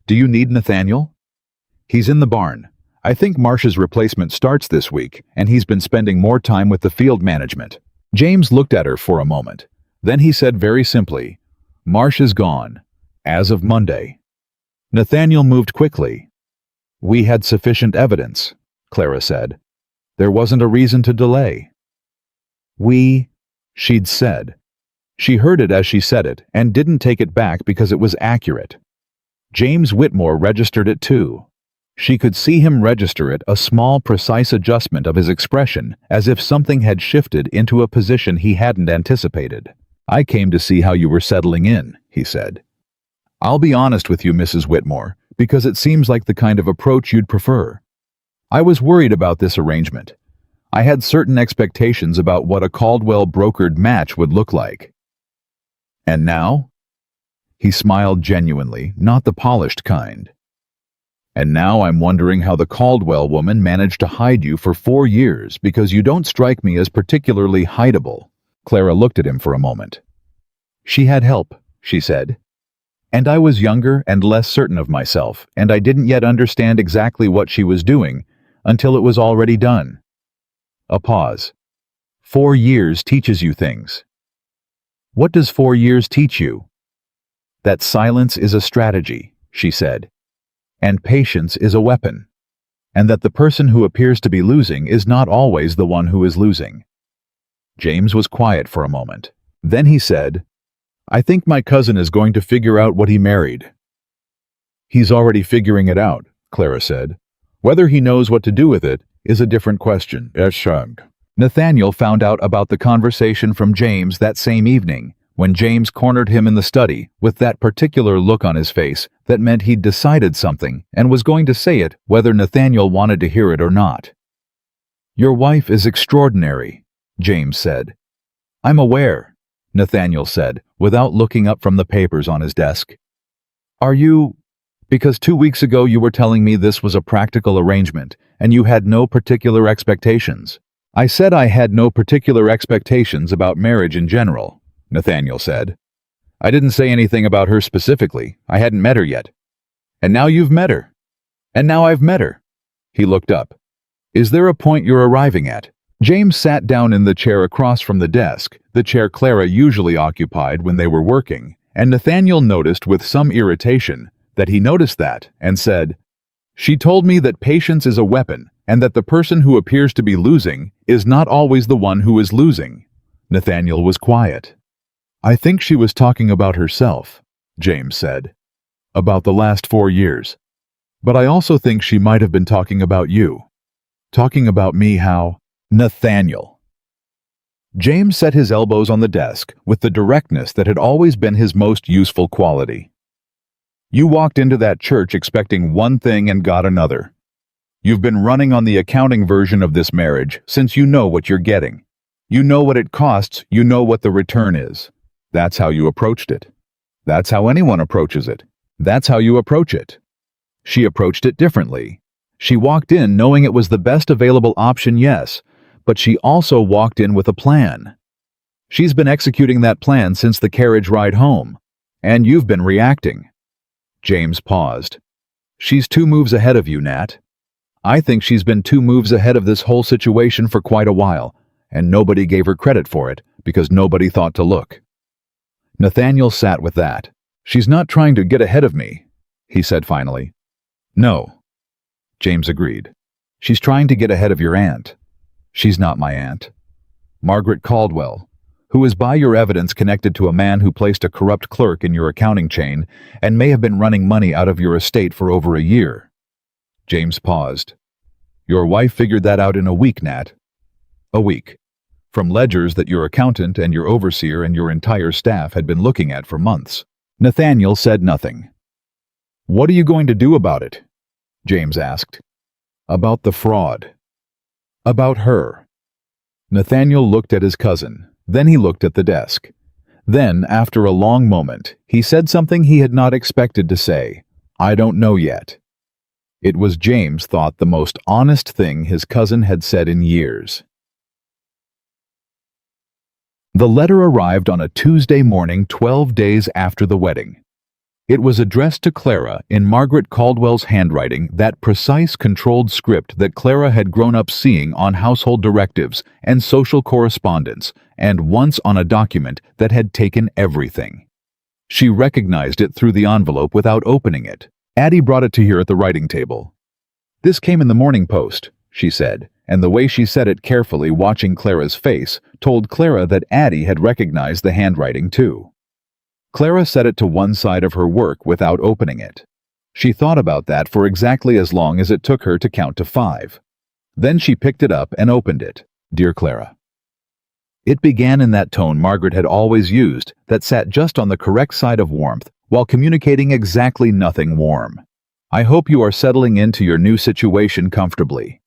Do you need Nathaniel? He's in the barn. I think Marsh's replacement starts this week, and he's been spending more time with the field management. James looked at her for a moment. Then he said very simply, Marsh is gone, as of Monday. Nathaniel moved quickly. We had sufficient evidence, Clara said. There wasn't a reason to delay. She'd said. She heard it as she said it and didn't take it back because it was accurate. James Whitmore registered it too. She could see him register it, a small, precise adjustment of his expression, as if something had shifted into a position he hadn't anticipated. I came to see how you were settling in, he said. I'll be honest with you, Mrs. Whitmore, because it seems like the kind of approach you'd prefer. I was worried about this arrangement. I had certain expectations about what a Caldwell brokered match would look like. And now? He smiled genuinely, not the polished kind. And now I'm wondering how the Caldwell woman managed to hide you for 4 years, because you don't strike me as particularly hideable. Clara looked at him for a moment. She had help, she said. And I was younger and less certain of myself, and I didn't yet understand exactly what she was doing until it was already done. A pause. 4 years teaches you things. What does 4 years teach you? That silence is a strategy, she said, and patience is a weapon. and that the person who appears to be losing is not always the one who is losing. James was quiet for a moment. Then he said, "I think my cousin is going to figure out what he married." "He's already figuring it out," Clara said. "Whether he knows what to do with it is a different question." Nathaniel found out about the conversation from James that same evening, when James cornered him in the study with that particular look on his face that meant he'd decided something and was going to say it whether Nathaniel wanted to hear it or not. "Your wife is extraordinary," James said. "I'm aware," Nathaniel said, without looking up from the papers on his desk. "Are you... Because 2 weeks ago you were telling me this was a practical arrangement, and you had no particular expectations." "I said I had no particular expectations about marriage in general," Nathaniel said. "I didn't say anything about her specifically. I hadn't met her yet. And now you've met her. And now I've met her." He looked up. "Is there a point you're arriving at?" James sat down in the chair across from the desk, the chair Clara usually occupied when they were working, and Nathaniel noticed with some irritation that he noticed that, and said, "She told me that patience is a weapon, and that the person who appears to be losing is not always the one who is losing." Nathaniel was quiet. "I think she was talking about herself," James said. "About the last 4 years. But I also think she might have been talking about you. Talking about me how—" "Nathaniel." James set his elbows on the desk with the directness that had always been his most useful quality. "You walked into that church expecting one thing and got another. You've been running on the accounting version of this marriage since you know what you're getting. You know what it costs, you know what the return is. That's how you approached it. That's how anyone approaches it. That's how you approach it." She approached it differently. She walked in knowing it was the best available option, yes, but she also walked in with a plan. She's been executing that plan since the carriage ride home, and you've been reacting. James paused. "She's 2 moves ahead of you, Nat. I think she's been 2 moves ahead of this whole situation for quite a while, and nobody gave her credit for it because nobody thought to look." Nathaniel sat with that. "She's not trying to get ahead of me," he said finally. "No," James agreed. "She's trying to get ahead of your aunt. She's not my aunt. Margaret Caldwell, who is by your evidence connected to a man who placed a corrupt clerk in your accounting chain and may have been running money out of your estate for over a year." James paused. "Your wife figured that out in a week, Nat. A week. From ledgers that your accountant and your overseer and your entire staff had been looking at for months." Nathaniel said nothing. "What are you going to do about it?" James asked. "About the fraud. About her." Nathaniel looked at his cousin. Then he looked at the desk. Then, after a long moment, he said something he had not expected to say. "I don't know yet." It was, James thought, the most honest thing his cousin had said in years. The letter arrived on a Tuesday morning 12 days after the wedding. It was addressed to Clara in Margaret Caldwell's handwriting, that precise, controlled script that Clara had grown up seeing on household directives and social correspondence, and once on a document that had taken everything. She recognized it through the envelope without opening it. Addie brought it to her at the writing table. "This came in the Morning Post," she said, and the way she said it, carefully watching Clara's face, told Clara that Addie had recognized the handwriting too. Clara set it to one side of her work without opening it. She thought about that for exactly as long as it took her to count to 5. Then she picked it up and opened it. "Dear Clara." It began in that tone Margaret had always used, that sat just on the correct side of warmth while communicating exactly nothing warm. "I hope you are settling into your new situation comfortably.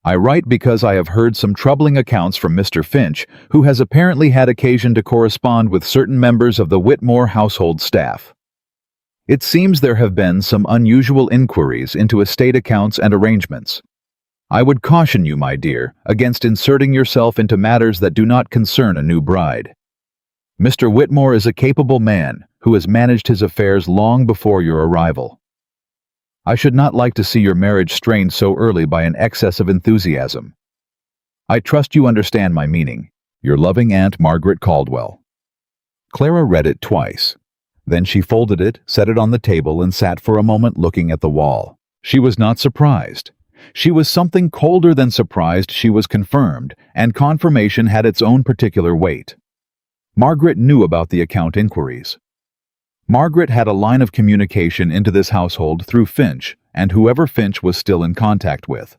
I write because I have heard some troubling accounts from Mr. Finch, who has apparently had occasion to correspond with certain members of the Whitmore household staff. It seems there have been some unusual inquiries into estate accounts and arrangements. I would caution you, my dear, against inserting yourself into matters that do not concern a new bride. Mr. Whitmore is a capable man who has managed his affairs long before your arrival. I should not like to see your marriage strained so early by an excess of enthusiasm. I trust you understand my meaning. Your loving Aunt Margaret Caldwell." Clara read it twice. Then she folded it, set it on the table, and sat for a moment looking at the wall. She was not surprised. She was something colder than surprised she was confirmed, and confirmation had its own particular weight. Margaret knew about the account inquiries. Margaret had a line of communication into this household through Finch and whoever Finch was still in contact with.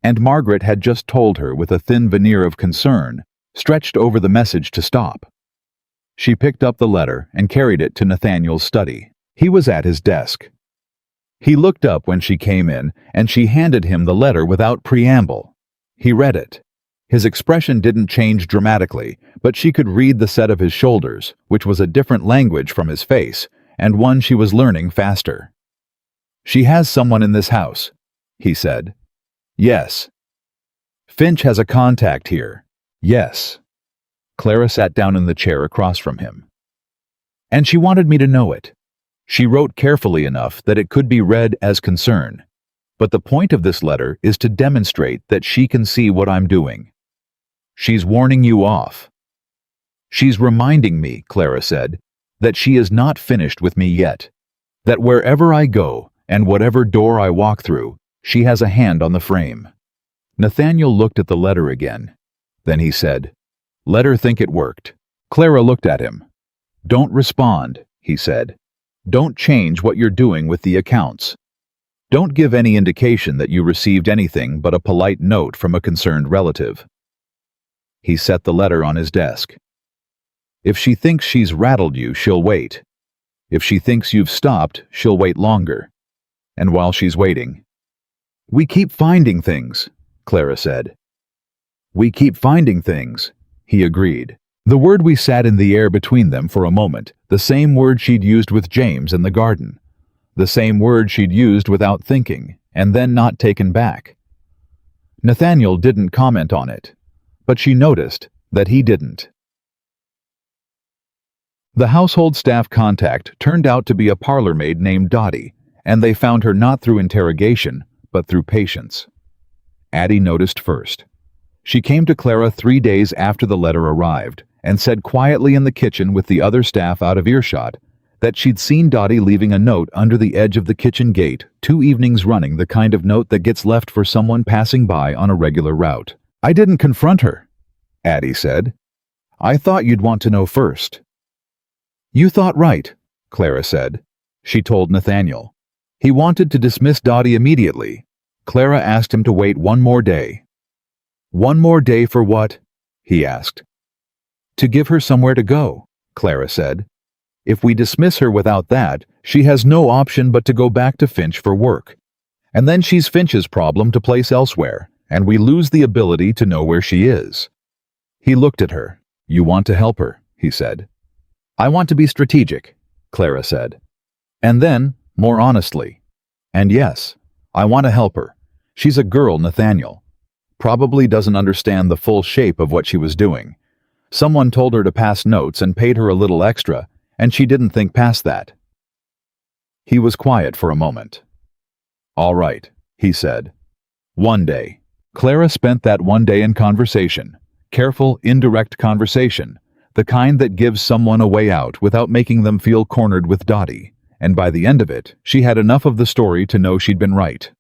And Margaret had just told her with a thin veneer of concern, stretched over the message to stop. She picked up the letter and carried it to Nathaniel's study. He was at his desk. He looked up when she came in, and she handed him the letter without preamble. He read it. His expression didn't change dramatically, but she could read the set of his shoulders, which was a different language from his face, and one she was learning faster. "She has someone in this house," he said. "Yes." "Finch has a contact here." "Yes." Clara sat down in the chair across from him. "And she wanted me to know it. She wrote carefully enough that it could be read as concern. But the point of this letter is to demonstrate that she can see what I'm doing. She's warning you off." "She's reminding me," Clara said, "that she is not finished with me yet. That wherever I go and whatever door I walk through, she has a hand on the frame." Nathaniel looked at the letter again. Then he said, "Let her think it worked." Clara looked at him. "Don't respond," he said. "Don't change what you're doing with the accounts. Don't give any indication that you received anything but a polite note from a concerned relative." He set the letter on his desk. "If she thinks she's rattled you, she'll wait. If she thinks you've stopped, she'll wait longer. And while she's waiting—" "We keep finding things," Clara said. "We keep finding things," he agreed. The word we sat in the air between them for a moment, the same word she'd used with James in the garden. The same word she'd used without thinking, and then not taken back. Nathaniel didn't comment on it, but she noticed that he didn't. The household staff contact turned out to be a parlor maid named Dottie, and they found her not through interrogation, but through patience. Addie noticed first. She came to Clara 3 days after the letter arrived, and said quietly in the kitchen with the other staff out of earshot that she'd seen Dottie leaving a note under the edge of the kitchen gate 2 evenings running, the kind of note that gets left for someone passing by on a regular route. "I didn't confront her," Addie said. "I thought you'd want to know first." "You thought right," Clara said. She told Nathaniel. He wanted to dismiss Dottie immediately. Clara asked him to wait 1 more day. "1 more day for what?" he asked. "To give her somewhere to go," Clara said. "If we dismiss her without that, she has no option but to go back to Finch for work. And then she's Finch's problem to place elsewhere, and we lose the ability to know where she is." He looked at her. "You want to help her," he said. "I want to be strategic," Clara said. And then, more honestly, "And yes, I want to help her. She's a girl, Nathaniel. Probably doesn't understand the full shape of what she was doing. Someone told her to pass notes and paid her a little extra, and she didn't think past that." He was quiet for a moment. "All right," he said. 1 day. Clara spent that 1 day in conversation. Careful, indirect conversation. The kind that gives someone a way out without making them feel cornered with Dottie. And by the end of it, she had enough of the story to know she'd been right.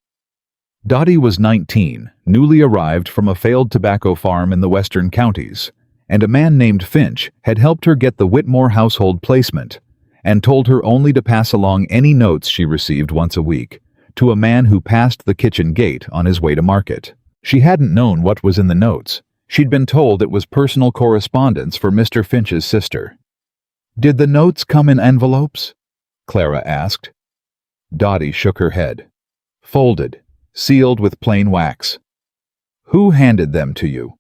Dottie was 19, newly arrived from a failed tobacco farm in the western counties, and a man named Finch had helped her get the Whitmore household placement, and told her only to pass along any notes she received once a week, to a man who passed the kitchen gate on his way to market. She hadn't known what was in the notes. She'd been told it was personal correspondence for Mr. Finch's sister. "Did the notes come in envelopes?" Clara asked. Dottie shook her head. "Folded, sealed with plain wax." "Who handed them to you?"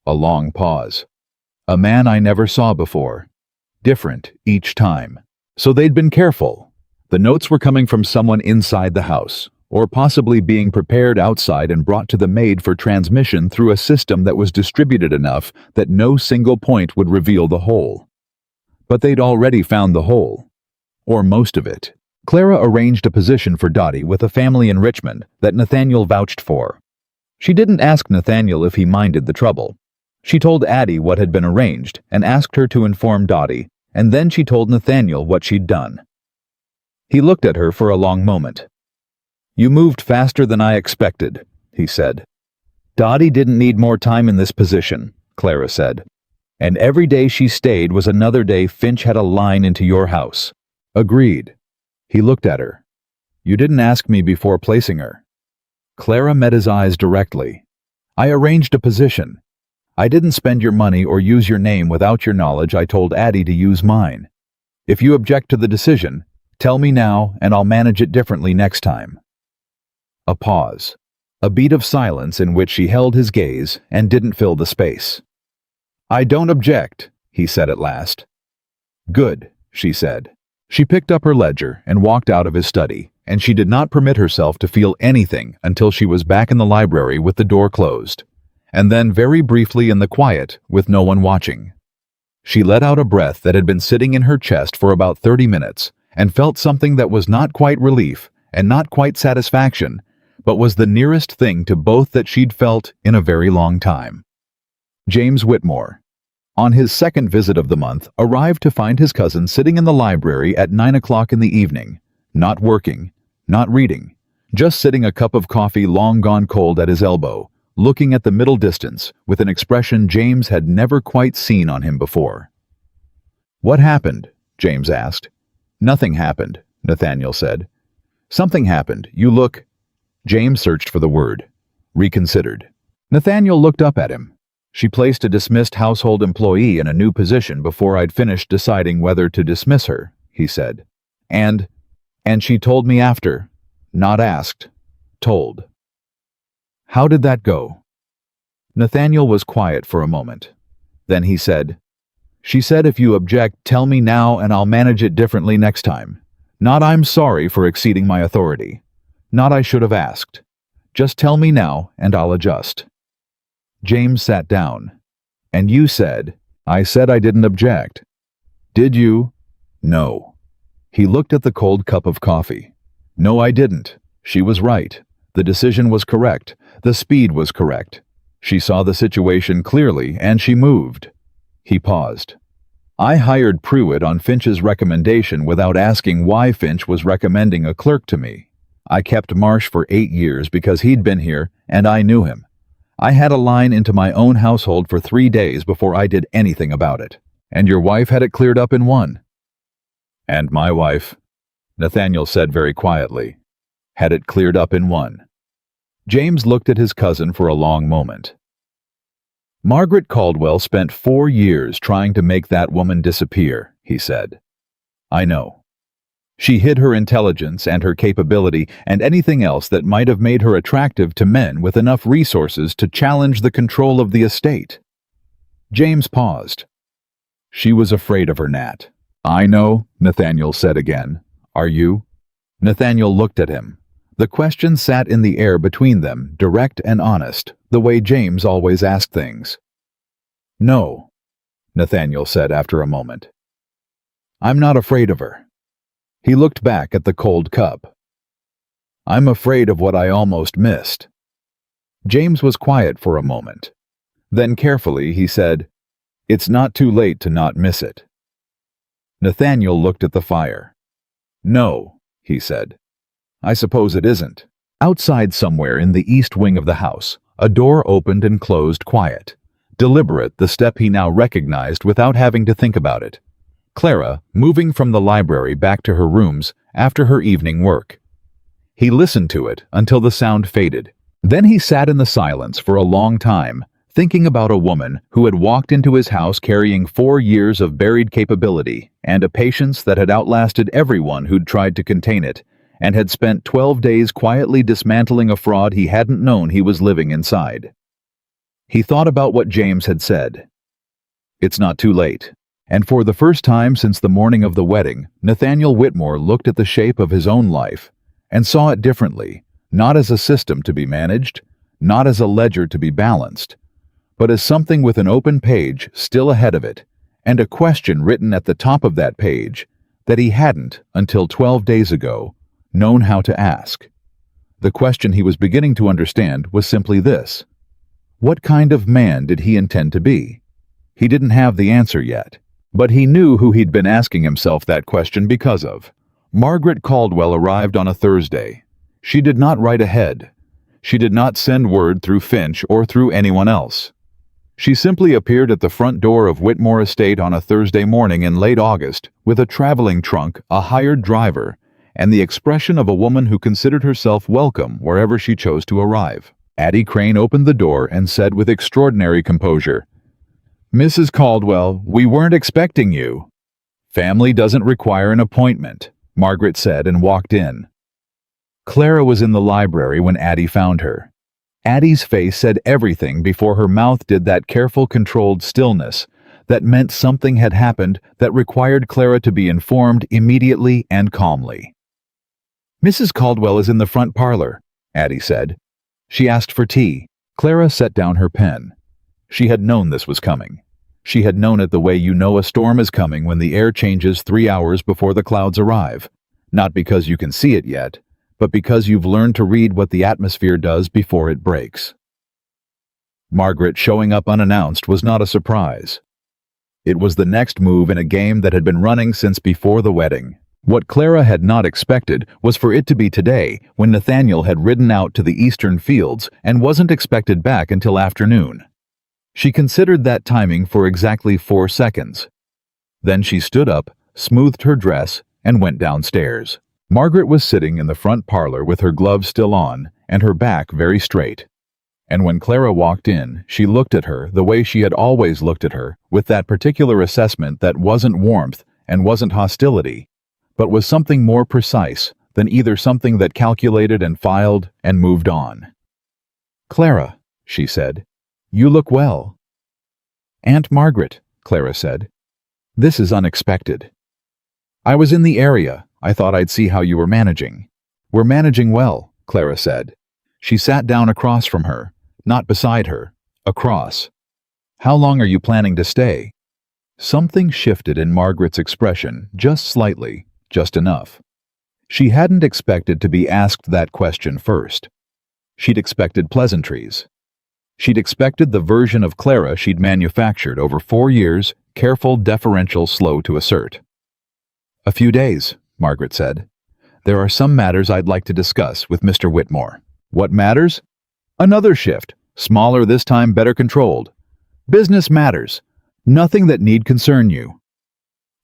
A long pause. "A man I never saw before. Different each time." So they'd been careful. The notes were coming from someone inside the house, or possibly being prepared outside and brought to the maid for transmission through a system that was distributed enough that no single point would reveal the whole. But they'd already found the whole, or most of it. Clara arranged a position for Dottie with a family in Richmond that Nathaniel vouched for. She didn't ask Nathaniel if he minded the trouble. She told Addie what had been arranged and asked her to inform Dottie, and then she told Nathaniel what she'd done. He looked at her for a long moment. "You moved faster than I expected," he said. Dottie didn't need more time in this position, Clara said. And every day she stayed was another day Finch had a line into your house. Agreed. He looked at her. You didn't ask me before placing her. Clara met his eyes directly. I arranged a position. I didn't spend your money or use your name without your knowledge. I told Addie to use mine. If you object to the decision, tell me now and I'll manage it differently next time. A pause. A beat of silence in which she held his gaze and didn't fill the space. I don't object, he said at last. Good, she said. She picked up her ledger and walked out of his study, and she did not permit herself to feel anything until she was back in the library with the door closed, and then very briefly in the quiet with no one watching. She let out a breath that had been sitting in her chest for about 30 minutes and felt something that was not quite relief and not quite satisfaction, but was the nearest thing to both that she'd felt in a very long time. James Whitmore, on his second visit of the month, arrived to find his cousin sitting in the library at 9 o'clock in the evening, not working, not reading, just sitting a cup of coffee long gone cold at his elbow, looking at the middle distance with an expression James had never quite seen on him before. What happened? James asked. Nothing happened, Nathaniel said. Something happened. You look... James searched for the word. Reconsidered. Nathaniel looked up at him. She placed a dismissed household employee in a new position before I'd finished deciding whether to dismiss her, he said. And she told me after. Not asked. Told. How did that go? Nathaniel was quiet for a moment. Then he said, She said if you object, tell me now and I'll manage it differently next time. Not I'm sorry for exceeding my authority. Not I should have asked. Just tell me now and I'll adjust. James sat down. And you said, I said I didn't object. Did you? No. He looked at the cold cup of coffee. No, I didn't. She was right. The decision was correct. The speed was correct. She saw the situation clearly and she moved. He paused. I hired Pruitt on Finch's recommendation without asking why Finch was recommending a clerk to me. I kept Marsh for 8 years because he'd been here and I knew him. I had a line into my own household for 3 days before I did anything about it. And your wife had it cleared up in 1. And my wife, Nathaniel said very quietly, had it cleared up in 1. James looked at his cousin for a long moment. Margaret Caldwell spent 4 years trying to make that woman disappear, he said. I know. She hid her intelligence and her capability and anything else that might have made her attractive to men with enough resources to challenge the control of the estate. James paused. She was afraid of her, Nat. I know, Nathaniel said again. Are you? Nathaniel looked at him. The question sat in the air between them, direct and honest, the way James always asked things. No, Nathaniel said after a moment. I'm not afraid of her. He looked back at the cold cup. I'm afraid of what I almost missed. James was quiet for a moment. Then carefully he said, It's not too late to not miss it. Nathaniel looked at the fire. No, he said. I suppose it isn't. Outside somewhere in the east wing of the house, a door opened and closed quiet. Deliberate, the step he now recognized without having to think about it. Clara, moving from the library back to her rooms after her evening work. He listened to it until the sound faded. Then he sat in the silence for a long time, thinking about a woman who had walked into his house carrying 4 years of buried capability and a patience that had outlasted everyone who'd tried to contain it, and had spent 12 days quietly dismantling a fraud he hadn't known he was living inside. He thought about what James had said. It's not too late. And for the first time since the morning of the wedding, Nathaniel Whitmore looked at the shape of his own life and saw it differently, not as a system to be managed, not as a ledger to be balanced, but as something with an open page still ahead of it, and a question written at the top of that page that he hadn't, until 12 days ago, known how to ask. The question he was beginning to understand was simply this: what kind of man did he intend to be? He didn't have the answer yet. But he knew who he'd been asking himself that question because of. Margaret Caldwell arrived on a Thursday. She did not write ahead. She did not send word through Finch or through anyone else. She simply appeared at the front door of Whitmore Estate on a Thursday morning in late August with a traveling trunk, a hired driver, and the expression of a woman who considered herself welcome wherever she chose to arrive. Addie Crane opened the door and said with extraordinary composure, "Mrs. Caldwell, we weren't expecting you." "Family doesn't require an appointment," Margaret said and walked in. Clara was in the library when Addie found her. Addie's face said everything before her mouth did that careful, controlled stillness that meant something had happened that required Clara to be informed immediately and calmly. "Mrs. Caldwell is in the front parlor," Addie said. "She asked for tea." Clara set down her pen. She had known this was coming. She had known it the way you know a storm is coming when the air changes 3 hours before the clouds arrive, not because you can see it yet, but because you've learned to read what the atmosphere does before it breaks. Margaret showing up unannounced was not a surprise. It was the next move in a game that had been running since before the wedding. What Clara had not expected was for it to be today when Nathaniel had ridden out to the eastern fields and wasn't expected back until afternoon. She considered that timing for exactly 4 seconds. Then she stood up, smoothed her dress, and went downstairs. Margaret was sitting in the front parlor with her gloves still on and her back very straight. And when Clara walked in, she looked at her the way she had always looked at her, with that particular assessment that wasn't warmth and wasn't hostility, but was something more precise than either something that calculated and filed and moved on. "Clara," she said, "you look well." "Aunt Margaret," Clara said, "this is unexpected. I was in the area. I thought I'd see how you were managing." "We're managing well," Clara said. She sat down across from her, not beside her, across. "How long are you planning to stay?" Something shifted in Margaret's expression, just slightly, just enough. She hadn't expected to be asked that question first. She'd expected pleasantries. She'd expected the version of Clara she'd manufactured over 4 years, careful, deferential, slow to assert. "A few days," Margaret said. "There are some matters I'd like to discuss with Mr. Whitmore." "What matters?" "Another shift. Smaller this time, better controlled. Business matters. Nothing that need concern you."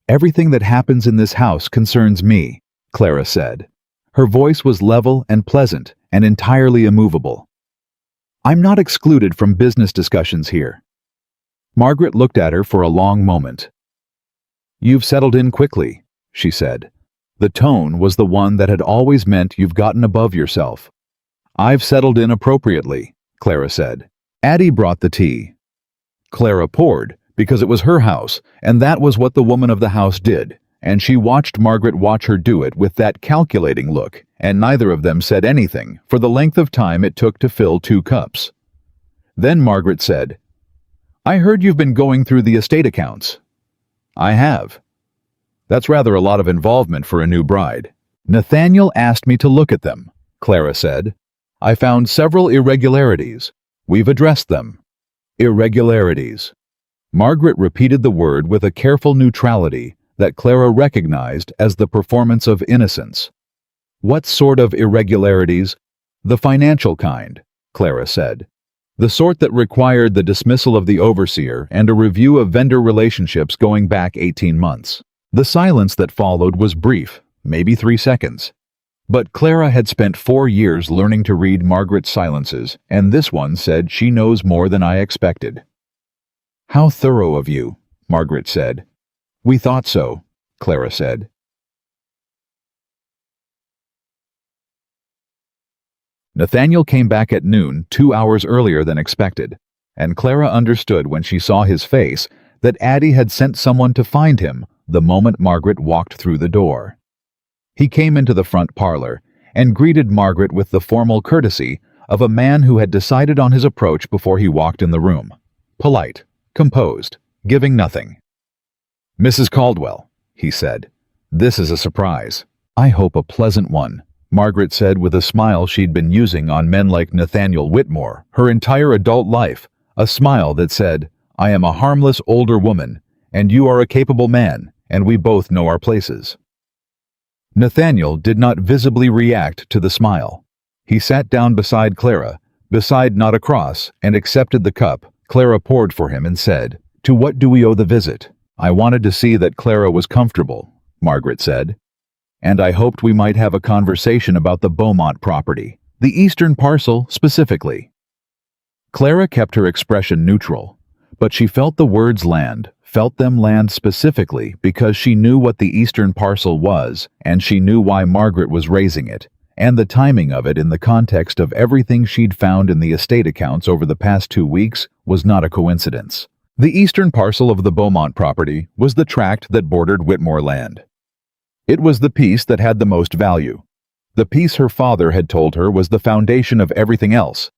"Everything that happens in this house concerns me," Clara said. Her voice was level and pleasant and entirely immovable. "I'm not excluded from business discussions here." Margaret looked at her for a long moment. "You've settled in quickly," she said. The tone was the one that had always meant you've gotten above yourself. "I've settled in appropriately," Clara said. Addie brought the tea. Clara poured, because it was her house, and that was what the woman of the house did, and she watched Margaret watch her do it with that calculating look, and neither of them said anything for the length of time it took to fill 2 cups. Then Margaret said, "I heard you've been going through the estate accounts." "I have." "That's rather a lot of involvement for a new bride." "Nathaniel asked me to look at them," Clara said. "I found several irregularities. We've addressed them." Irregularities. Margaret repeated the word with a careful neutrality that Clara recognized as the performance of innocence. "What sort of irregularities?" "The financial kind," Clara said. "The sort that required the dismissal of the overseer and a review of vendor relationships going back 18 months. The silence that followed was brief, maybe 3 seconds. But Clara had spent 4 years learning to read Margaret's silences, and this one said she knows more than I expected. "How thorough of you," Margaret said. "We thought so," Clara said. Nathaniel came back at noon, 2 hours earlier than expected, and Clara understood when she saw his face that Addie had sent someone to find him the moment Margaret walked through the door. He came into the front parlor and greeted Margaret with the formal courtesy of a man who had decided on his approach before he walked in the room. Polite, composed, giving nothing. "Mrs. Caldwell," he said, "this is a surprise." "I hope a pleasant one," Margaret said with a smile she'd been using on men like Nathaniel Whitmore her entire adult life, a smile that said, "I am a harmless older woman, and you are a capable man, and we both know our places." Nathaniel did not visibly react to the smile. He sat down beside Clara, beside not across, and accepted the cup Clara poured for him and said, "To what do we owe the visit?" "I wanted to see that Clara was comfortable," Margaret said. "And I hoped we might have a conversation about the Beaumont property, the eastern parcel specifically." Clara kept her expression neutral, but she felt the words land, felt them land specifically because she knew what the eastern parcel was, and she knew why Margaret was raising it, and the timing of it in the context of everything she'd found in the estate accounts over the past 2 weeks was not a coincidence. The eastern parcel of the Beaumont property was the tract that bordered Whitmore land. It was the piece that had the most value. The piece her father had told her was the foundation of everything else.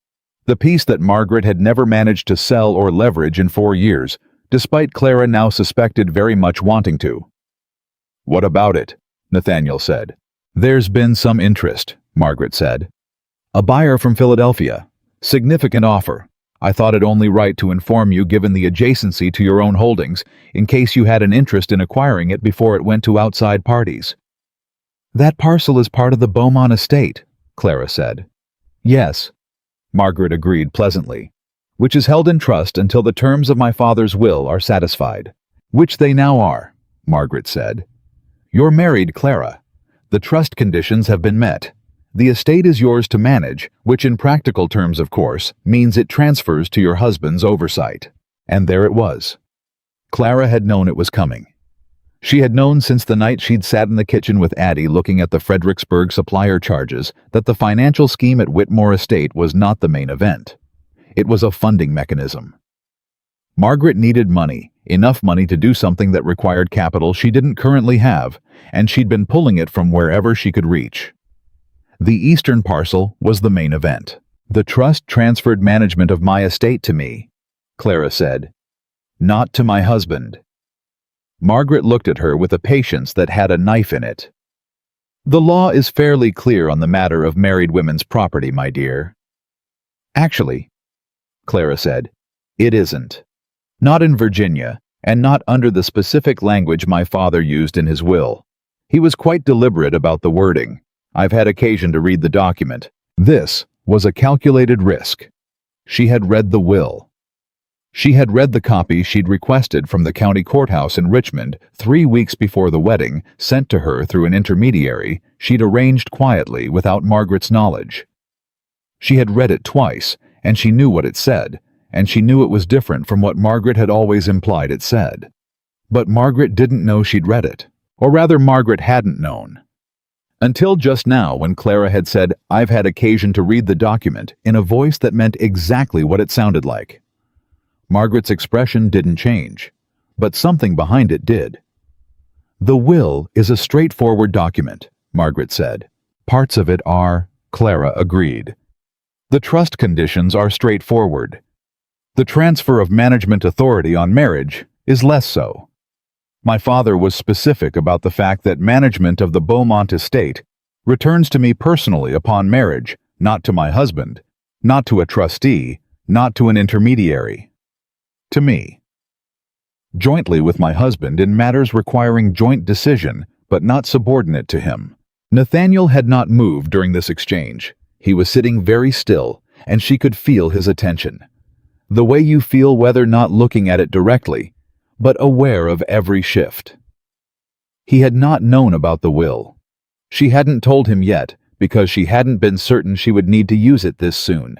The piece that Margaret had never managed to sell or leverage in 4 years, despite Clara now suspected very much wanting to. "What about it?" Nathaniel said. "There's been some interest," Margaret said. "A buyer from Philadelphia. Significant offer. I thought it only right to inform you given the adjacency to your own holdings, in case you had an interest in acquiring it before it went to outside parties." "That parcel is part of the Beaumont estate," Clara said. "Yes," Margaret agreed pleasantly, "which is held in trust until the terms of my father's will are satisfied." "Which they now are," Margaret said. "You're married, Clara. The trust conditions have been met. The estate is yours to manage, which in practical terms, of course, means it transfers to your husband's oversight." And there it was. Clara had known it was coming. She had known since the night she'd sat in the kitchen with Addie looking at the Fredericksburg supplier charges that the financial scheme at Whitmore Estate was not the main event. It was a funding mechanism. Margaret needed money, enough money to do something that required capital she didn't currently have, and she'd been pulling it from wherever she could reach. The eastern parcel was the main event. "The trust transferred management of my estate to me," Clara said. "Not to my husband." Margaret looked at her with a patience that had a knife in it. "The law is fairly clear on the matter of married women's property, my dear." "Actually," Clara said, "it isn't. Not in Virginia, and not under the specific language my father used in his will. He was quite deliberate about the wording. I've had occasion to read the document. This was a calculated risk." She had read the will. She had read the copy she'd requested from the county courthouse in Richmond 3 weeks before the wedding, sent to her through an intermediary she'd arranged quietly without Margaret's knowledge. She had read it twice, and she knew what it said, and she knew it was different from what Margaret had always implied it said. But Margaret didn't know she'd read it, or rather Margaret hadn't known. Until just now when Clara had said, "I've had occasion to read the document," in a voice that meant exactly what it sounded like. Margaret's expression didn't change, but something behind it did. "The will is a straightforward document," Margaret said. "Parts of it are," Clara agreed. "The trust conditions are straightforward. The transfer of management authority on marriage is less so. My father was specific about the fact that management of the Beaumont estate returns to me personally upon marriage, not to my husband, not to a trustee, not to an intermediary. To me. Jointly with my husband in matters requiring joint decision, but not subordinate to him." Nathaniel had not moved during this exchange. He was sitting very still, and she could feel his attention. The way you feel whether not looking at it directly, but aware of every shift. He had not known about the will. She hadn't told him yet, because she hadn't been certain she would need to use it this soon.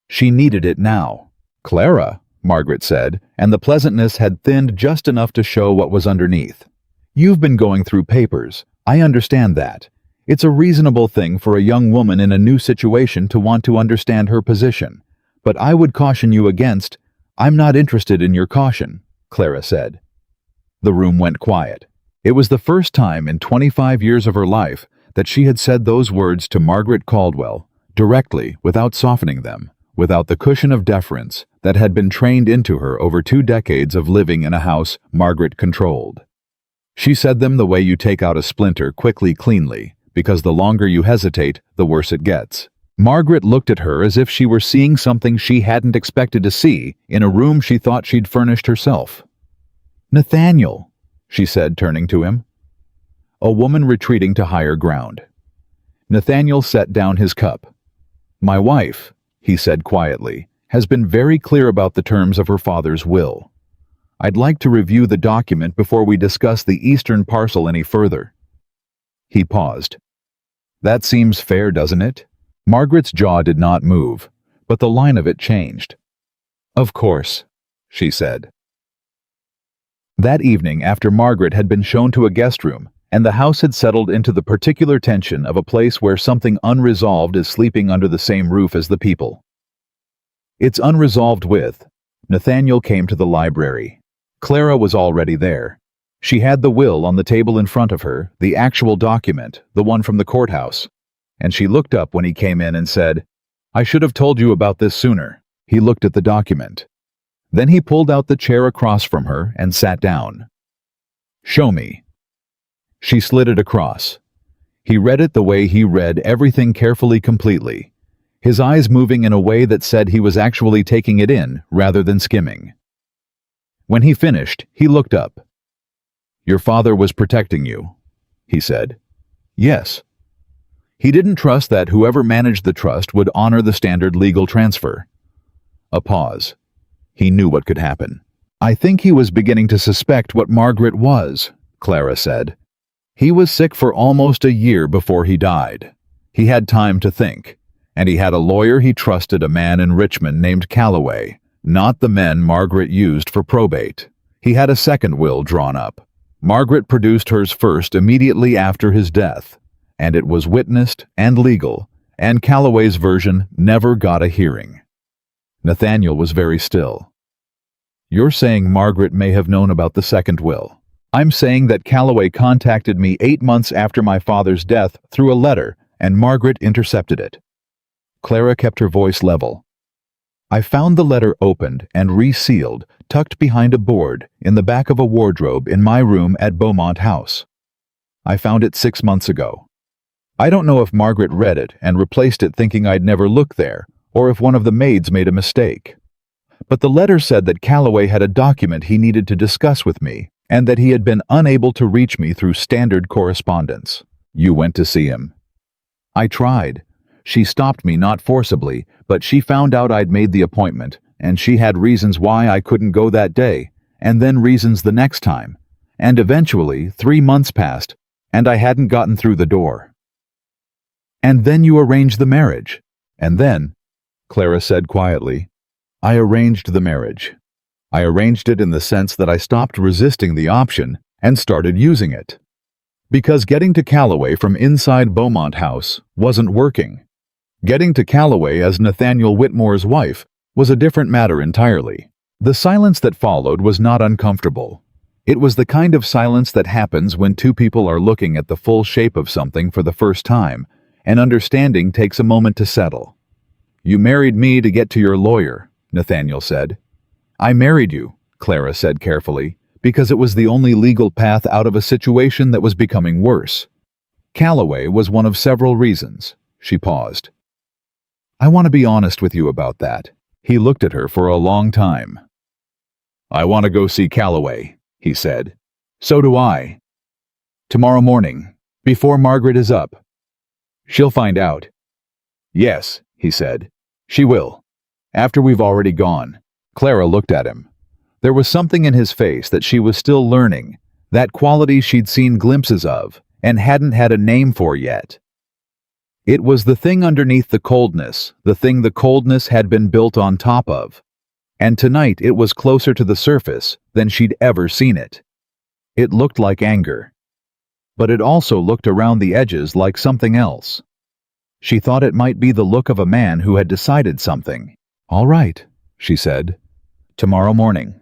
She needed it now. "Clara," Margaret said, and the pleasantness had thinned just enough to show what was underneath. "You've been going through papers. I understand that. It's a reasonable thing for a young woman in a new situation to want to understand her position. But I would caution you against—" "I'm not interested in your caution," Clara said. The room went quiet. It was the first time in 25 years of her life that she had said those words to Margaret Caldwell, directly, without softening them, without the cushion of deference that had been trained into her over 2 decades of living in a house Margaret controlled. She said them the way you take out a splinter quickly, cleanly, because the longer you hesitate, the worse it gets. Margaret looked at her as if she were seeing something she hadn't expected to see in a room she thought she'd furnished herself. "Nathaniel," she said, turning to him. A woman retreating to higher ground. Nathaniel set down his cup, My wife, he said quietly, has been very clear about the terms of her father's will. I'd like to review the document before we discuss the eastern parcel any further. He paused. That seems fair, doesn't it? Margaret's jaw did not move, but the line of it changed. Of course, she said. That evening, after Margaret had been shown to a guest room, and the house had settled into the particular tension of a place where something unresolved is sleeping under the same roof as the people. It's unresolved with. Nathaniel came to the library. Clara was already there. She had the will on the table in front of her, the actual document, the one from the courthouse. And she looked up when he came in and said, I should have told you about this sooner. He looked at the document. Then he pulled out the chair across from her and sat down. Show me. She slid it across. He read it the way he read everything carefully, completely, his eyes moving in a way that said he was actually taking it in rather than skimming. When he finished, he looked up. Your father was protecting you, he said. Yes. He didn't trust that whoever managed the trust would honor the standard legal transfer. A pause. He knew what could happen. I think he was beginning to suspect what Margaret was, Clara said. He was sick for almost a year before he died. He had time to think, and he had a lawyer he trusted, a man in Richmond named Calloway, not the men Margaret used for probate. He had a second will drawn up. Margaret produced hers first immediately after his death, and it was witnessed and legal, and Calloway's version never got a hearing. Nathaniel was very still. You're saying Margaret may have known about the second will. I'm saying that Calloway contacted me 8 months after my father's death through a letter, and Margaret intercepted it. Clara kept her voice level. I found the letter opened and resealed, tucked behind a board in the back of a wardrobe in my room at Beaumont House. I found it 6 months ago. I don't know if Margaret read it and replaced it thinking I'd never look there, or if one of the maids made a mistake. But the letter said that Calloway had a document he needed to discuss with me, and that he had been unable to reach me through standard correspondence. You went to see him. I tried. She stopped me, not forcibly, but she found out I'd made the appointment, and she had reasons why I couldn't go that day, and then reasons the next time. And eventually, 3 months passed, and I hadn't gotten through the door. And then you arranged the marriage. And then, Clara said quietly, I arranged the marriage. I arranged it in the sense that I stopped resisting the option and started using it. Because getting to Calloway from inside Beaumont House wasn't working. Getting to Calloway as Nathaniel Whitmore's wife was a different matter entirely. The silence that followed was not uncomfortable. It was the kind of silence that happens when two people are looking at the full shape of something for the first time, and understanding takes a moment to settle. You married me to get to your lawyer, Nathaniel said. I married you, Clara said carefully, because it was the only legal path out of a situation that was becoming worse. Calloway was one of several reasons. She paused. I want to be honest with you about that. He looked at her for a long time. I want to go see Calloway, he said. So do I. Tomorrow morning, before Margaret is up. She'll find out. Yes, he said. She will. After we've already gone. Clara looked at him. There was something in his face that she was still learning, that quality she'd seen glimpses of and hadn't had a name for yet. It was the thing underneath the coldness, the thing the coldness had been built on top of. And tonight it was closer to the surface than she'd ever seen it. It looked like anger. But it also looked around the edges like something else. She thought it might be the look of a man who had decided something. All right, she said. Tomorrow morning.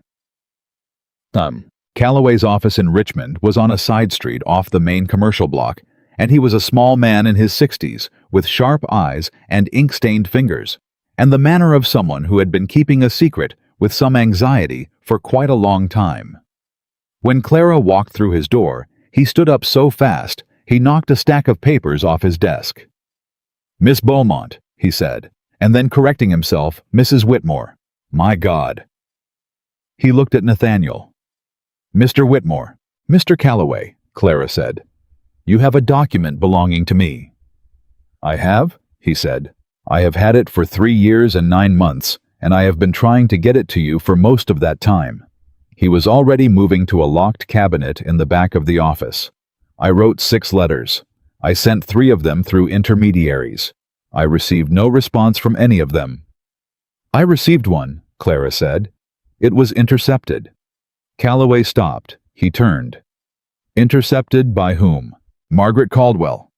Calloway's office in Richmond was on a side street off the main commercial block, and he was a small man in his 60s, with sharp eyes and ink-stained fingers, and the manner of someone who had been keeping a secret with some anxiety for quite a long time. When Clara walked through his door, he stood up so fast he knocked a stack of papers off his desk. Miss Beaumont, he said, and then correcting himself, Mrs. Whitmore. My God. He looked at Nathaniel. Mr. Whitmore. Mr. Calloway, Clara said. You have a document belonging to me. I have, he said. I have had it for 3 years and 9 months, and I have been trying to get it to you for most of that time." He was already moving to a locked cabinet in the back of the office. "I wrote 6 letters. I sent 3 of them through intermediaries. I received no response from any of them." "I received one," Clara said. "It was intercepted." Calloway stopped. He turned. "Intercepted by whom?" "Margaret Caldwell."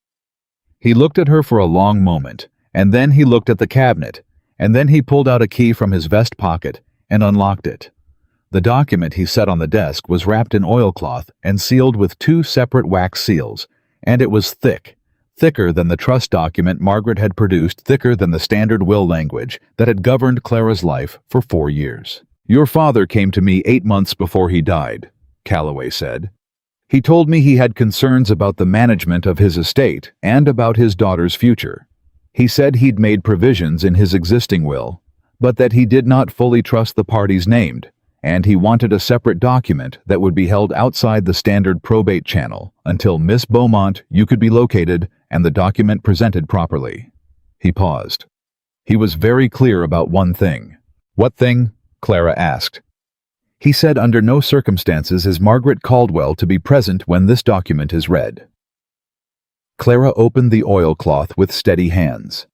He looked at her for a long moment, and then he looked at the cabinet, and then he pulled out a key from his vest pocket and unlocked it. The document he set on the desk was wrapped in oilcloth and sealed with 2 separate wax seals, and it was thick, thicker than the trust document Margaret had produced, thicker than the standard will language that had governed Clara's life for 4 years. "Your father came to me 8 months before he died," Calloway said. "He told me he had concerns about the management of his estate and about his daughter's future. He said he'd made provisions in his existing will, but that he did not fully trust the parties named, and he wanted a separate document that would be held outside the standard probate channel until Miss Beaumont, you could be located, and the document presented properly." He paused. He was very clear about one thing. "What thing?" Clara asked. "He said under no circumstances is Margaret Caldwell to be present when this document is read." Clara opened the oilcloth with steady hands.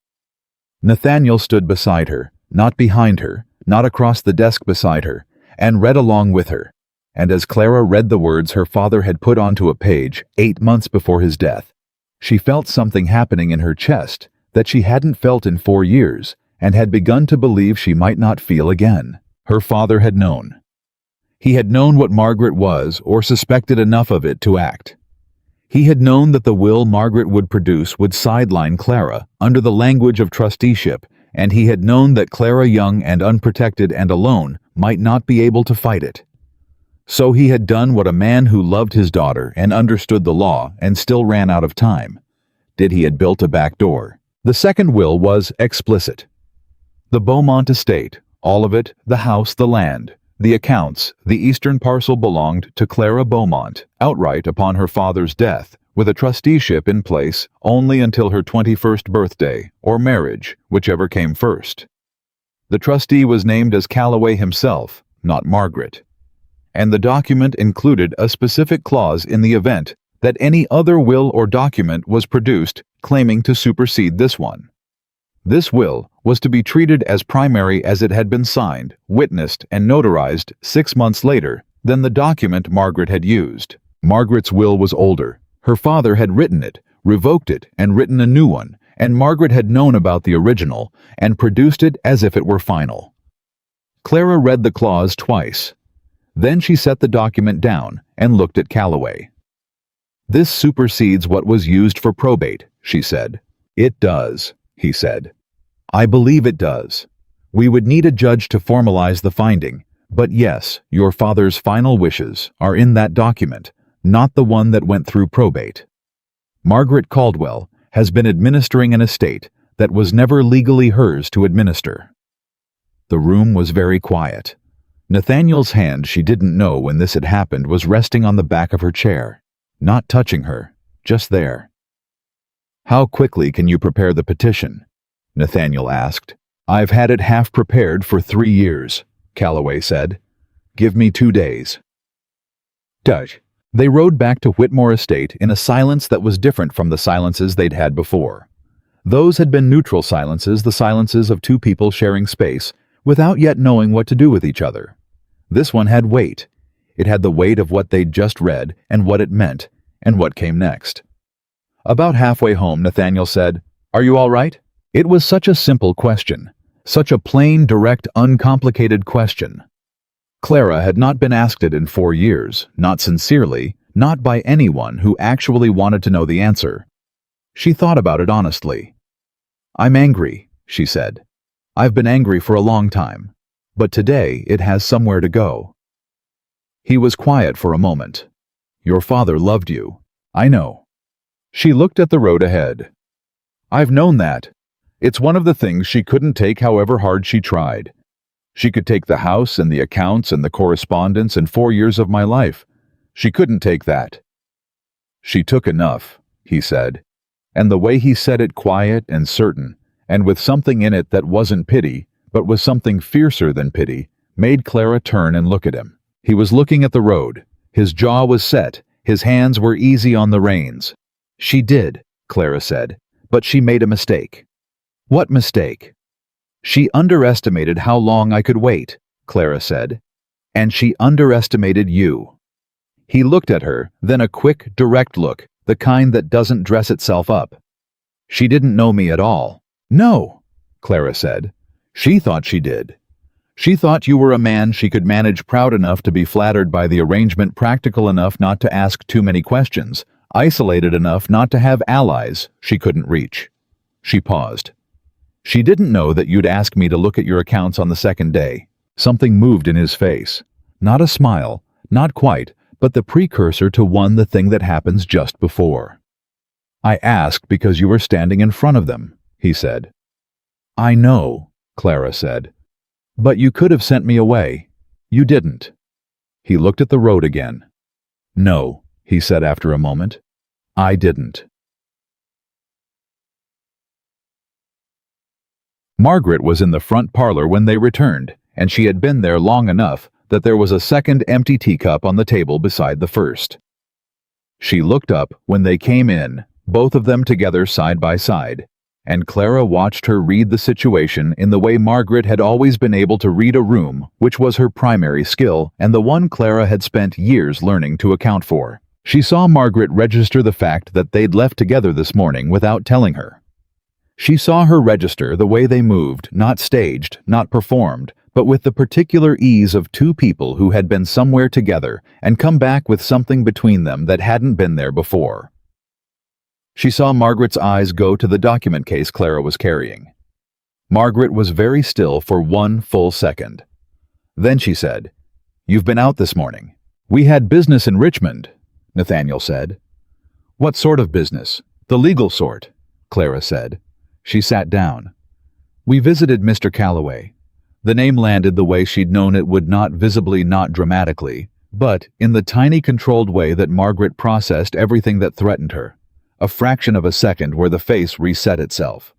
Nathaniel stood beside her, not behind her, not across the desk beside her, and read along with her. And as Clara read the words her father had put onto a page 8 months before his death, she felt something happening in her chest that she hadn't felt in 4 years and had begun to believe she might not feel again. Her father had known. He had known what Margaret was, or suspected enough of it to act. He had known that the will Margaret would produce would sideline Clara under the language of trusteeship, and he had known that Clara, young and unprotected and alone, might not be able to fight it. So he had done what a man who loved his daughter and understood the law and still ran out of time did. He had built a back door. The second will was explicit. The Beaumont estate, all of it, the house, the land, the accounts, the eastern parcel belonged to Clara Beaumont, outright upon her father's death, with a trusteeship in place only until her 21st birthday, or marriage, whichever came first. The trustee was named as Calloway himself, not Margaret. And the document included a specific clause in the event that any other will or document was produced claiming to supersede this one. This will was to be treated as primary as it had been signed, witnessed, and notarized 6 months later than the document Margaret had used. Margaret's will was older. Her father had written it, revoked it, and written a new one, and Margaret had known about the original and produced it as if it were final. Clara read the clause twice. Then she set the document down and looked at Calloway. "This supersedes what was used for probate," she said. "It does," he said. "I believe it does. We would need a judge to formalize the finding, but yes, your father's final wishes are in that document, not the one that went through probate. Margaret Caldwell has been administering an estate that was never legally hers to administer." The room was very quiet. Nathaniel's hand, she didn't know when this had happened, was resting on the back of her chair, not touching her, just there. "How quickly can you prepare the petition?" Nathaniel asked. "I've had it half prepared for 3 years, Calloway said. "Give me 2 days. "Dutch." They rode back to Whitmore Estate in a silence that was different from the silences they'd had before. Those had been neutral silences, the silences of 2 people sharing space, without yet knowing what to do with each other. This one had weight. It had the weight of what they'd just read and what it meant, and what came next. About halfway home, Nathaniel said, "Are you all right?" It was such a simple question, such a plain, direct, uncomplicated question. Clara had not been asked it in 4 years, not sincerely, not by anyone who actually wanted to know the answer. She thought about it honestly. "I'm angry," she said. "I've been angry for a long time, but today it has somewhere to go." He was quiet for a moment. "Your father loved you. I know." She looked at the road ahead. "I've known that. It's one of the things she couldn't take however hard she tried. She could take the house and the accounts and the correspondence and 4 years of my life. She couldn't take that." "She took enough," he said, and the way he said it quiet and certain, and with something in it that wasn't pity, but was something fiercer than pity, made Clara turn and look at him. He was looking at the road. His jaw was set, his hands were easy on the reins. "She did," Clara said, "but she made a mistake." "What mistake?" "She underestimated how long I could wait," Clara said. "And she underestimated you." He looked at her, then a quick, direct look, the kind that doesn't dress itself up. "She didn't know me at all." "No," Clara said. "She thought she did. She thought you were a man she could manage, proud enough to be flattered by the arrangement, practical enough not to ask too many questions, isolated enough not to have allies she couldn't reach." She paused. "She didn't know that you'd ask me to look at your accounts on the second day." Something moved in his face. Not a smile, not quite, but the precursor to the thing that happens just before. "I asked because you were standing in front of them," he said. "I know," Clara said. "But you could have sent me away. You didn't." He looked at the road again. "No," he said after a moment. "I didn't." Margaret was in the front parlor when they returned, and she had been there long enough that there was a second empty teacup on the table beside the first. She looked up when they came in, both of them together side by side, and Clara watched her read the situation in the way Margaret had always been able to read a room, which was her primary skill and the one Clara had spent years learning to account for. She saw Margaret register the fact that they'd left together this morning without telling her. She saw her register the way they moved, not staged, not performed, but with the particular ease of two people who had been somewhere together and come back with something between them that hadn't been there before. She saw Margaret's eyes go to the document case Clara was carrying. Margaret was very still for one full second. Then she said, "You've been out this morning." "We had business in Richmond," Nathaniel said. "What sort of business?" "The legal sort," Clara said. She sat down. "We visited Mr. Calloway." The name landed the way she'd known it would, not visibly, not dramatically, but in the tiny controlled way that Margaret processed everything that threatened her. A fraction of a second where the face reset itself.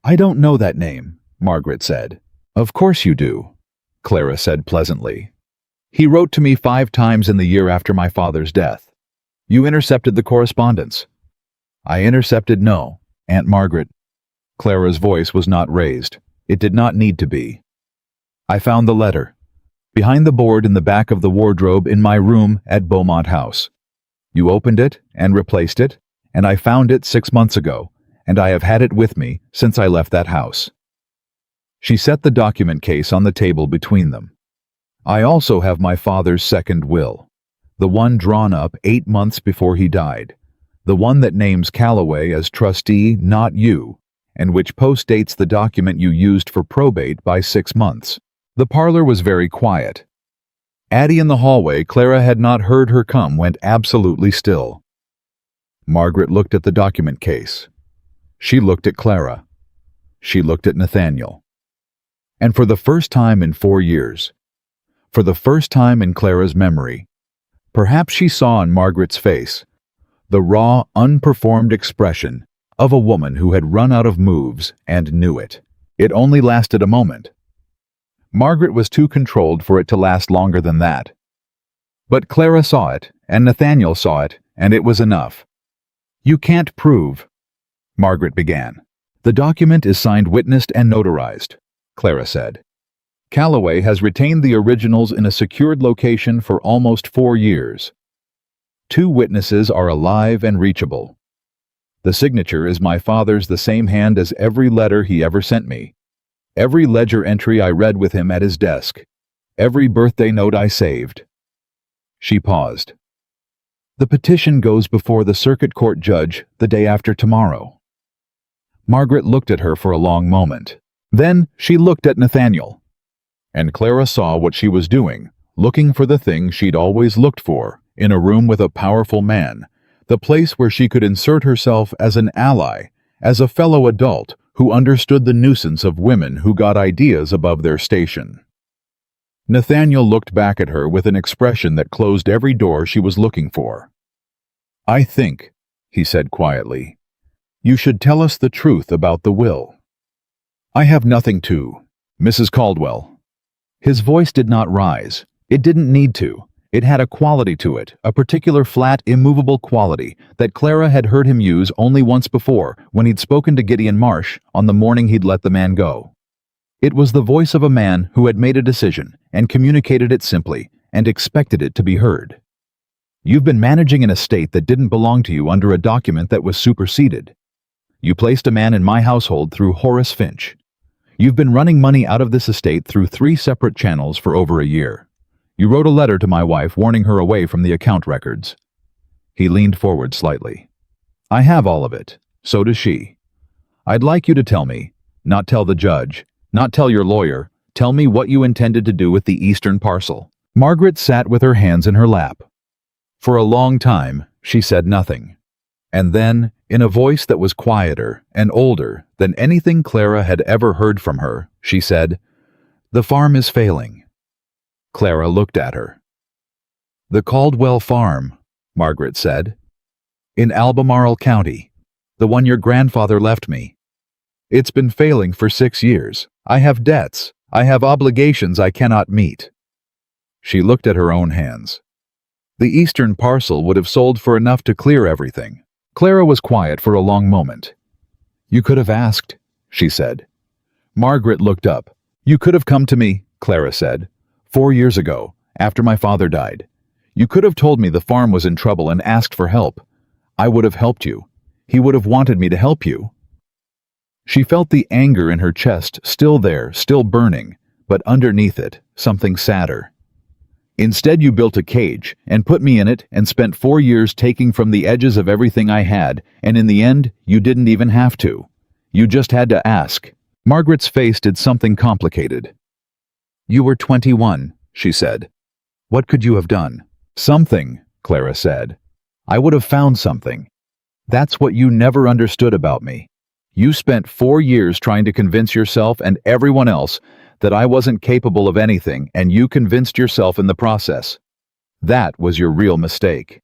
"I don't know that name," Margaret said. "Of course you do," Clara said pleasantly. "He wrote to me 5 times in the year after my father's death." "You intercepted the correspondence." "I intercepted no, Aunt Margaret." Clara's voice was not raised. It did not need to be. "I found the letter. Behind the board in the back of the wardrobe in my room at Beaumont House. You opened it and replaced it, and I found it 6 months ago, and I have had it with me since I left that house." She set the document case on the table between them. "I also have my father's second will, the one drawn up 8 months before he died, the one that names Calloway as trustee, not you, and which postdates the document you used for probate by 6 months. The parlor was very quiet. Addie in the hallway, Clara had not heard her come, went absolutely still. Margaret looked at the document case. She looked at Clara. She looked at Nathaniel. And for the first time in 4 years, for the first time in Clara's memory, perhaps she saw on Margaret's face the raw, unperformed expression of a woman who had run out of moves and knew it. It only lasted a moment. Margaret was too controlled for it to last longer than that. But Clara saw it, and Nathaniel saw it, and it was enough. "You can't prove," Margaret began. "The document is signed, witnessed, and notarized," Clara said. "Calloway has retained the originals in a secured location for almost 4 years. 2 witnesses are alive and reachable. The signature is my father's, the same hand as every letter he ever sent me, every ledger entry I read with him at his desk, every birthday note I saved." She paused. "The petition goes before the circuit court judge the day after tomorrow." Margaret looked at her for a long moment. Then she looked at Nathaniel. And Clara saw what she was doing, looking for the thing she'd always looked for in a room with a powerful man, the place where she could insert herself as an ally, as a fellow adult who understood the nuisance of women who got ideas above their station. Nathaniel looked back at her with an expression that closed every door she was looking for. "I think," he said quietly, "you should tell us the truth about the will." I have nothing to. Mrs. Caldwell. His voice did not rise. It didn't need to. It had a quality to it, a particular flat, immovable quality that Clara had heard him use only once before when he'd spoken to Gideon Marsh on the morning he'd let the man go. It was the voice of a man who had made a decision and communicated it simply and expected it to be heard. You've been managing an estate that didn't belong to you under a document that was superseded. You placed a man in my household through Horace Finch. You've been running money out of this estate through 3 separate channels for over a year. You wrote a letter to my wife warning her away from the account records. He leaned forward slightly. I have all of it. So does she. I'd like you to tell me, not tell the judge, not tell your lawyer, tell me what you intended to do with the eastern parcel. Margaret sat with her hands in her lap. For a long time, she said nothing. And then, in a voice that was quieter and older than anything Clara had ever heard from her, she said, "The farm is failing." Clara looked at her. "The Caldwell farm," Margaret said. "In Albemarle County, the one your grandfather left me. It's been failing for 6 years. I have debts. I have obligations I cannot meet." She looked at her own hands. The eastern parcel would have sold for enough to clear everything. Clara was quiet for a long moment. "You could have asked," she said. Margaret looked up. "You could have come to me," Clara said, 4 years ago, after my father died. You could have told me the farm was in trouble and asked for help. I would have helped you. He would have wanted me to help you." She felt the anger in her chest still there, still burning, but underneath it, something sadder. "Instead you built a cage and put me in it and spent 4 years taking from the edges of everything I had, and in the end, you didn't even have to. You just had to ask." Margaret's face did something complicated. "You were 21, she said. "What could you have done?" "Something," Clara said. "I would have found something. That's what you never understood about me. You spent 4 years trying to convince yourself and everyone else that I wasn't capable of anything, and you convinced yourself in the process. That was your real mistake."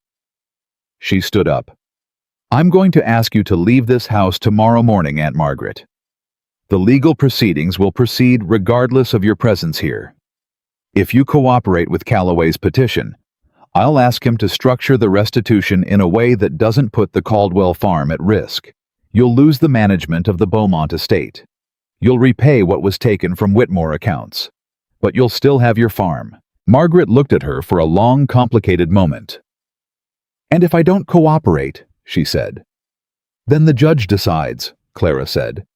She stood up. "I'm going to ask you to leave this house tomorrow morning, Aunt Margaret. The legal proceedings will proceed regardless of your presence here. If you cooperate with Calloway's petition, I'll ask him to structure the restitution in a way that doesn't put the Caldwell farm at risk. You'll lose the management of the Beaumont estate. You'll repay what was taken from Whitmore accounts. But you'll still have your farm." Margaret looked at her for a long, complicated moment. "And if I don't cooperate," she said. "Then the judge decides," Clara said.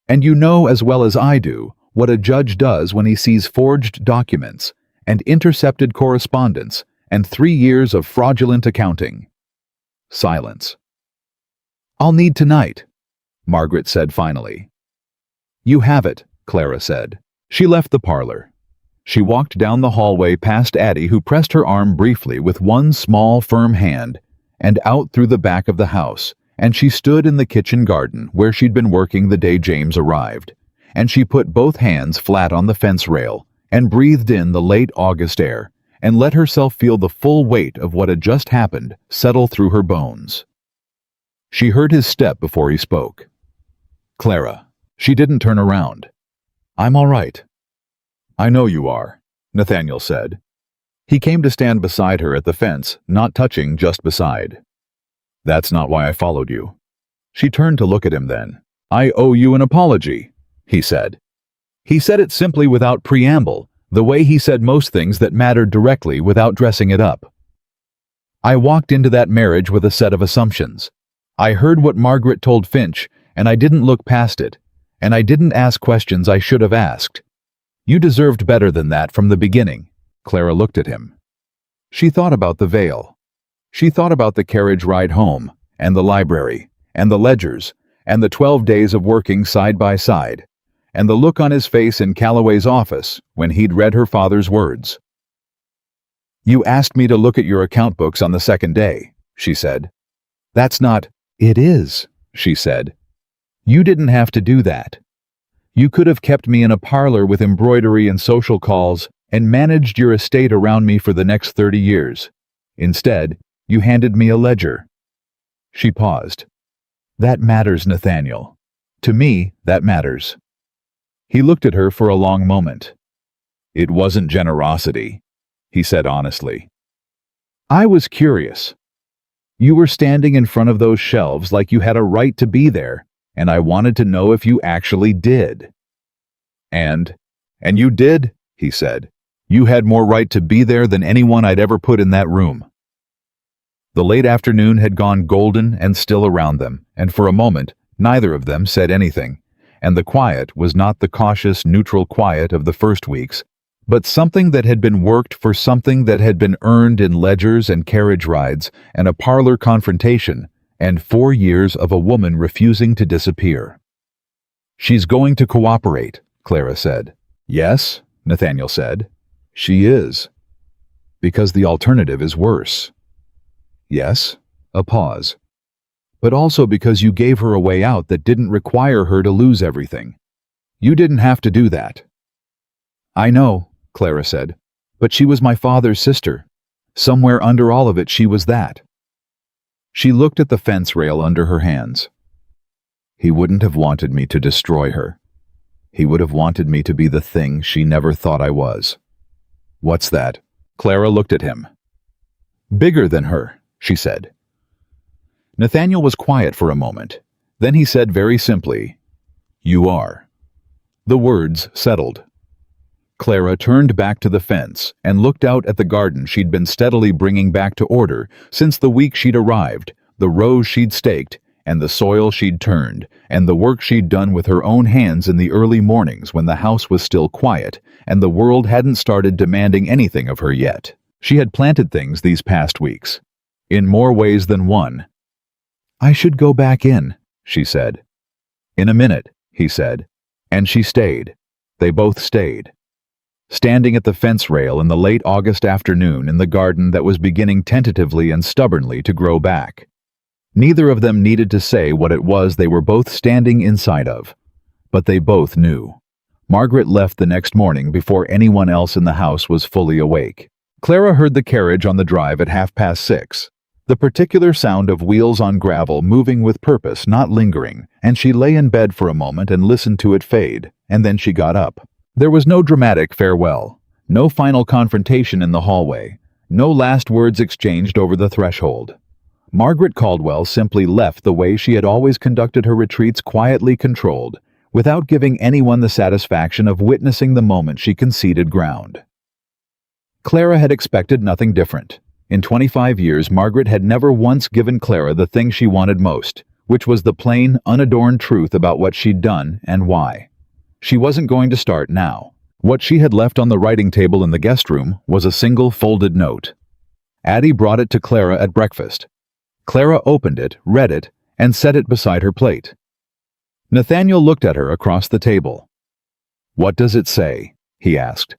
"And you know as well as I do what a judge does when he sees forged documents and intercepted correspondence and 3 years of fraudulent accounting." Silence. "I'll need tonight," Margaret said finally. "You have it," Clara said. She left the parlor. She walked down the hallway past Addie, who pressed her arm briefly with one small, firm hand, and out through the back of the house, and she stood in the kitchen garden where she'd been working the day James arrived, and she put both hands flat on the fence rail and breathed in the late August air and let herself feel the full weight of what had just happened settle through her bones. She heard his step before he spoke. "Clara." She didn't turn around. "I'm all right." "I know you are," Nathaniel said. He came to stand beside her at the fence, not touching, just beside. "That's not why I followed you." She turned to look at him then. "I owe you an apology," he said. He said it simply without preamble, the way he said most things that mattered directly without dressing it up. "I walked into that marriage with a set of assumptions. I heard what Margaret told Finch, and I didn't look past it, and I didn't ask questions I should have asked. You deserved better than that from the beginning." Clara looked at him. She thought about the veil. She thought about the carriage ride home, and the library, and the ledgers, and the 12 days of working side by side, and the look on his face in Calloway's office when he'd read her father's words. "You asked me to look at your account books on the second day," she said. "That's not—" "It is," she said. "You didn't have to do that. You could have kept me in a parlor with embroidery and social calls and managed your estate around me for the next 30 years. Instead, you handed me a ledger." She paused. "That matters, Nathaniel. To me, that matters." He looked at her for a long moment. "It wasn't generosity," he said honestly. "I was curious. You were standing in front of those shelves like you had a right to be there, and I wanted to know if you actually did." And you did," he said. "You had more right to be there than anyone I'd ever put in that room." The late afternoon had gone golden and still around them, and for a moment, neither of them said anything, and the quiet was not the cautious, neutral quiet of the first weeks, but something that had been worked for, something that had been earned in ledgers and carriage rides and a parlor confrontation and 4 years of a woman refusing to disappear. "She's going to cooperate," Clara said. "Yes," Nathaniel said. "She is. Because the alternative is worse." "Yes," a pause. "But also because you gave her a way out that didn't require her to lose everything. You didn't have to do that." "I know," Clara said, "but she was my father's sister. Somewhere under all of it she was that." She looked at the fence rail under her hands. "He wouldn't have wanted me to destroy her. He would have wanted me to be the thing she never thought I was." "What's that?" Clara looked at him. "Bigger than her," she said. Nathaniel was quiet for a moment. Then he said very simply, "You are." The words settled. Clara turned back to the fence and looked out at the garden she'd been steadily bringing back to order since the week she'd arrived, the rows she'd staked, and the soil she'd turned, and the work she'd done with her own hands in the early mornings when the house was still quiet and the world hadn't started demanding anything of her yet. She had planted things these past weeks, in more ways than one. "I should go back in," she said. "In a minute," he said, and she stayed. They both stayed. Standing at the fence rail in the late August afternoon in the garden that was beginning tentatively and stubbornly to grow back. Neither of them needed to say what it was they were both standing inside of, but they both knew. Margaret left the next morning before anyone else in the house was fully awake. Clara heard the carriage on the drive at 6:30, the particular sound of wheels on gravel moving with purpose, not lingering, and she lay in bed for a moment and listened to it fade, and then she got up. There was no dramatic farewell, no final confrontation in the hallway, no last words exchanged over the threshold. Margaret Caldwell simply left the way she had always conducted her retreats, quietly controlled, without giving anyone the satisfaction of witnessing the moment she conceded ground. Clara had expected nothing different. In 25 years, Margaret had never once given Clara the thing she wanted most, which was the plain, unadorned truth about what she'd done and why. She wasn't going to start now. What she had left on the writing table in the guest room was a single folded note. Addie brought it to Clara at breakfast. Clara opened it, read it, and set it beside her plate. Nathaniel looked at her across the table. "What does it say?" he asked.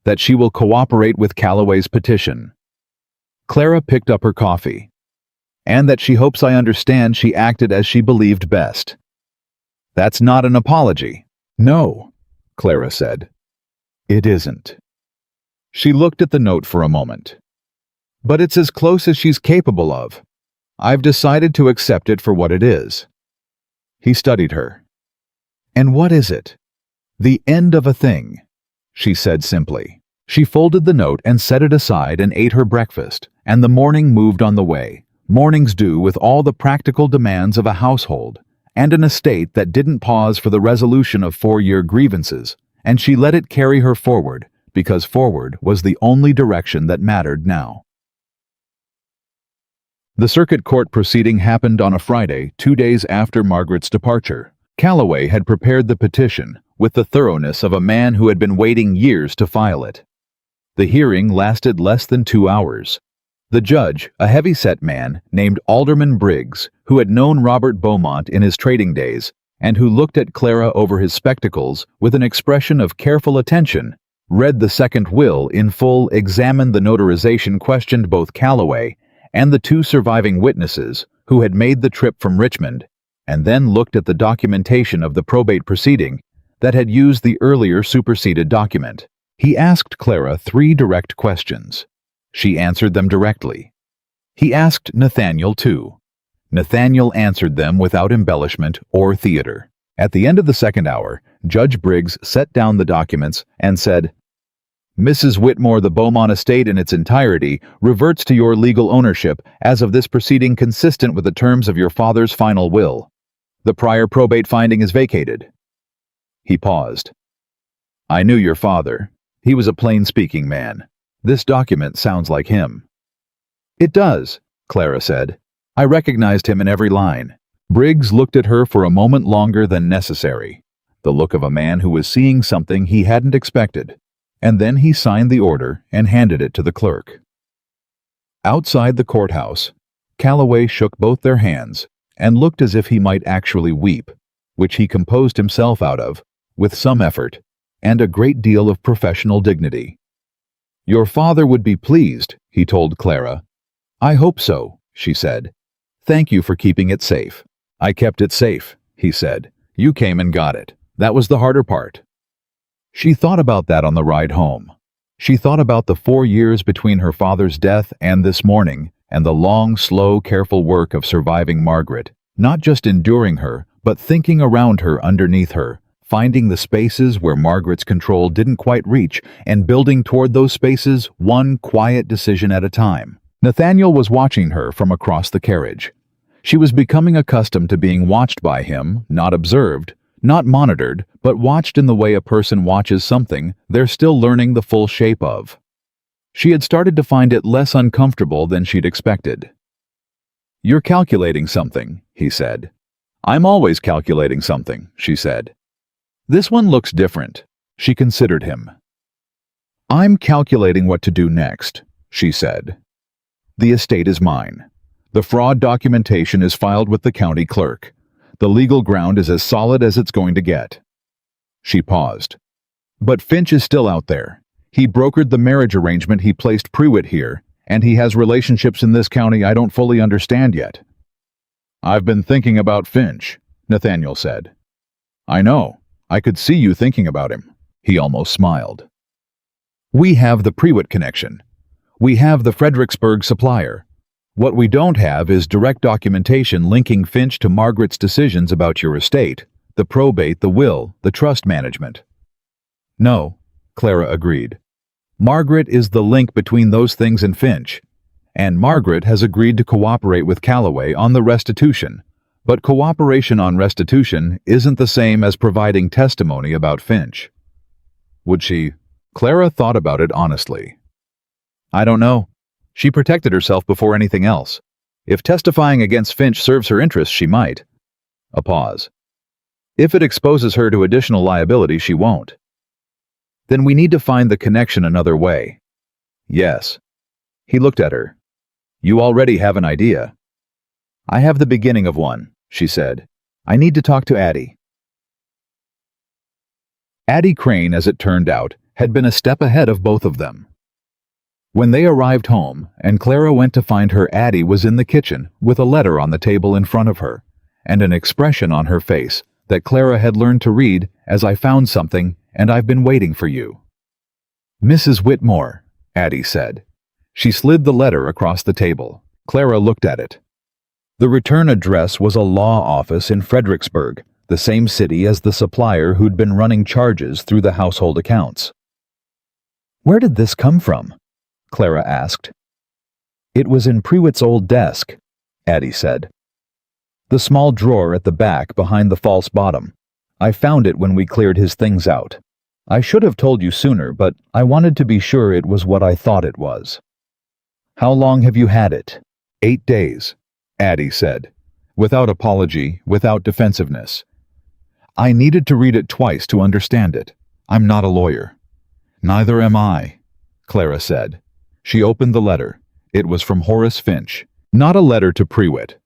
"That she will cooperate with Calloway's petition." Clara picked up her coffee. "And that she hopes I understand she acted as she believed best." "That's not an apology." "No," Clara said. "It isn't." She looked at the note for a moment. "But it's as close as she's capable of. I've decided to accept it for what it is." He studied her. "And what is it?" "The end of a thing," she said simply. She folded the note and set it aside and ate her breakfast, and the morning moved on the way. Mornings do with all the practical demands of a household, and an estate that didn't pause for the resolution of 4-year grievances, and she let it carry her forward, because forward was the only direction that mattered now. The circuit court proceeding happened on a Friday, 2 days after Margaret's departure. Calloway had prepared the petition with the thoroughness of a man who had been waiting years to file it. The hearing lasted less than 2 hours. The judge, a heavy-set man named Alderman Briggs, who had known Robert Beaumont in his trading days, and who looked at Clara over his spectacles with an expression of careful attention, read the second will in full, examined the notarization, questioned both Calloway and the 2 surviving witnesses who had made the trip from Richmond, and then looked at the documentation of the probate proceeding that had used the earlier superseded document. He asked Clara 3 direct questions. She answered them directly. He asked Nathaniel too. Nathaniel answered them without embellishment or theater. At the end of the second hour, Judge Briggs set down the documents and said, "Mrs. Whitmore, the Beaumont estate in its entirety reverts to your legal ownership as of this proceeding consistent with the terms of your father's final will. The prior probate finding is vacated." He paused. "I knew your father. He was a plain-speaking man. This document sounds like him." "It does," Clara said. "I recognized him in every line." Briggs looked at her for a moment longer than necessary, the look of a man who was seeing something he hadn't expected, and then he signed the order and handed it to the clerk. Outside the courthouse, Calloway shook both their hands and looked as if he might actually weep, which he composed himself out of, with some effort, and a great deal of professional dignity. "Your father would be pleased," he told Clara. "I hope so," she said. "Thank you for keeping it safe." "I kept it safe," he said. "You came and got it. That was the harder part." She thought about that on the ride home. She thought about the 4 years between her father's death and this morning, and the long, slow, careful work of surviving Margaret, not just enduring her, but thinking around her, underneath her, finding the spaces where Margaret's control didn't quite reach, and building toward those spaces one quiet decision at a time. Nathaniel was watching her from across the carriage. She was becoming accustomed to being watched by him, not observed, not monitored, but watched in the way a person watches something they're still learning the full shape of. She had started to find it less uncomfortable than she'd expected. "You're calculating something," he said. "I'm always calculating something," she said. "This one looks different." She considered him. "I'm calculating what to do next," she said. "The estate is mine. The fraud documentation is filed with the county clerk. The legal ground is as solid as it's going to get." She paused. "But Finch is still out there. He brokered the marriage arrangement he placed Pruitt here, and he has relationships in this county I don't fully understand yet." "I've been thinking about Finch," Nathaniel said. "I know. I could see you thinking about him." He almost smiled. "We have the Pruitt connection. We have the Fredericksburg supplier. What we don't have is direct documentation linking Finch to Margaret's decisions about your estate, the probate, the will, the trust management." "No," Clara agreed. "Margaret is the link between those things and Finch, and Margaret has agreed to cooperate with Calloway on the restitution, but cooperation on restitution isn't the same as providing testimony about Finch." "Would she?" Clara thought about it honestly. "I don't know. She protected herself before anything else. If testifying against Finch serves her interests, she might." A pause. "If it exposes her to additional liability, she won't." "Then we need to find the connection another way." "Yes." He looked at her. "You already have an idea." "I have the beginning of one," she said. "I need to talk to Addie." Addie Crane, as it turned out, had been a step ahead of both of them. When they arrived home, and Clara went to find her, Addie was in the kitchen with a letter on the table in front of her, and an expression on her face that Clara had learned to read as "I found something, and I've been waiting for you." "Mrs. Whitmore," Addie said. She slid the letter across the table. Clara looked at it. The return address was a law office in Fredericksburg, the same city as the supplier who'd been running charges through the household accounts. "Where did this come from?" Clara asked. "It was in Pruitt's old desk," Addie said. "The small drawer at the back behind the false bottom. I found it when we cleared his things out. I should have told you sooner, but I wanted to be sure it was what I thought it was." "How long have you had it?" 8 days, Addie said, without apology, without defensiveness. "I needed to read it twice to understand it. I'm not a lawyer." "Neither am I," Clara said. She opened the letter. It was from Horace Finch, not a letter to Pruitt.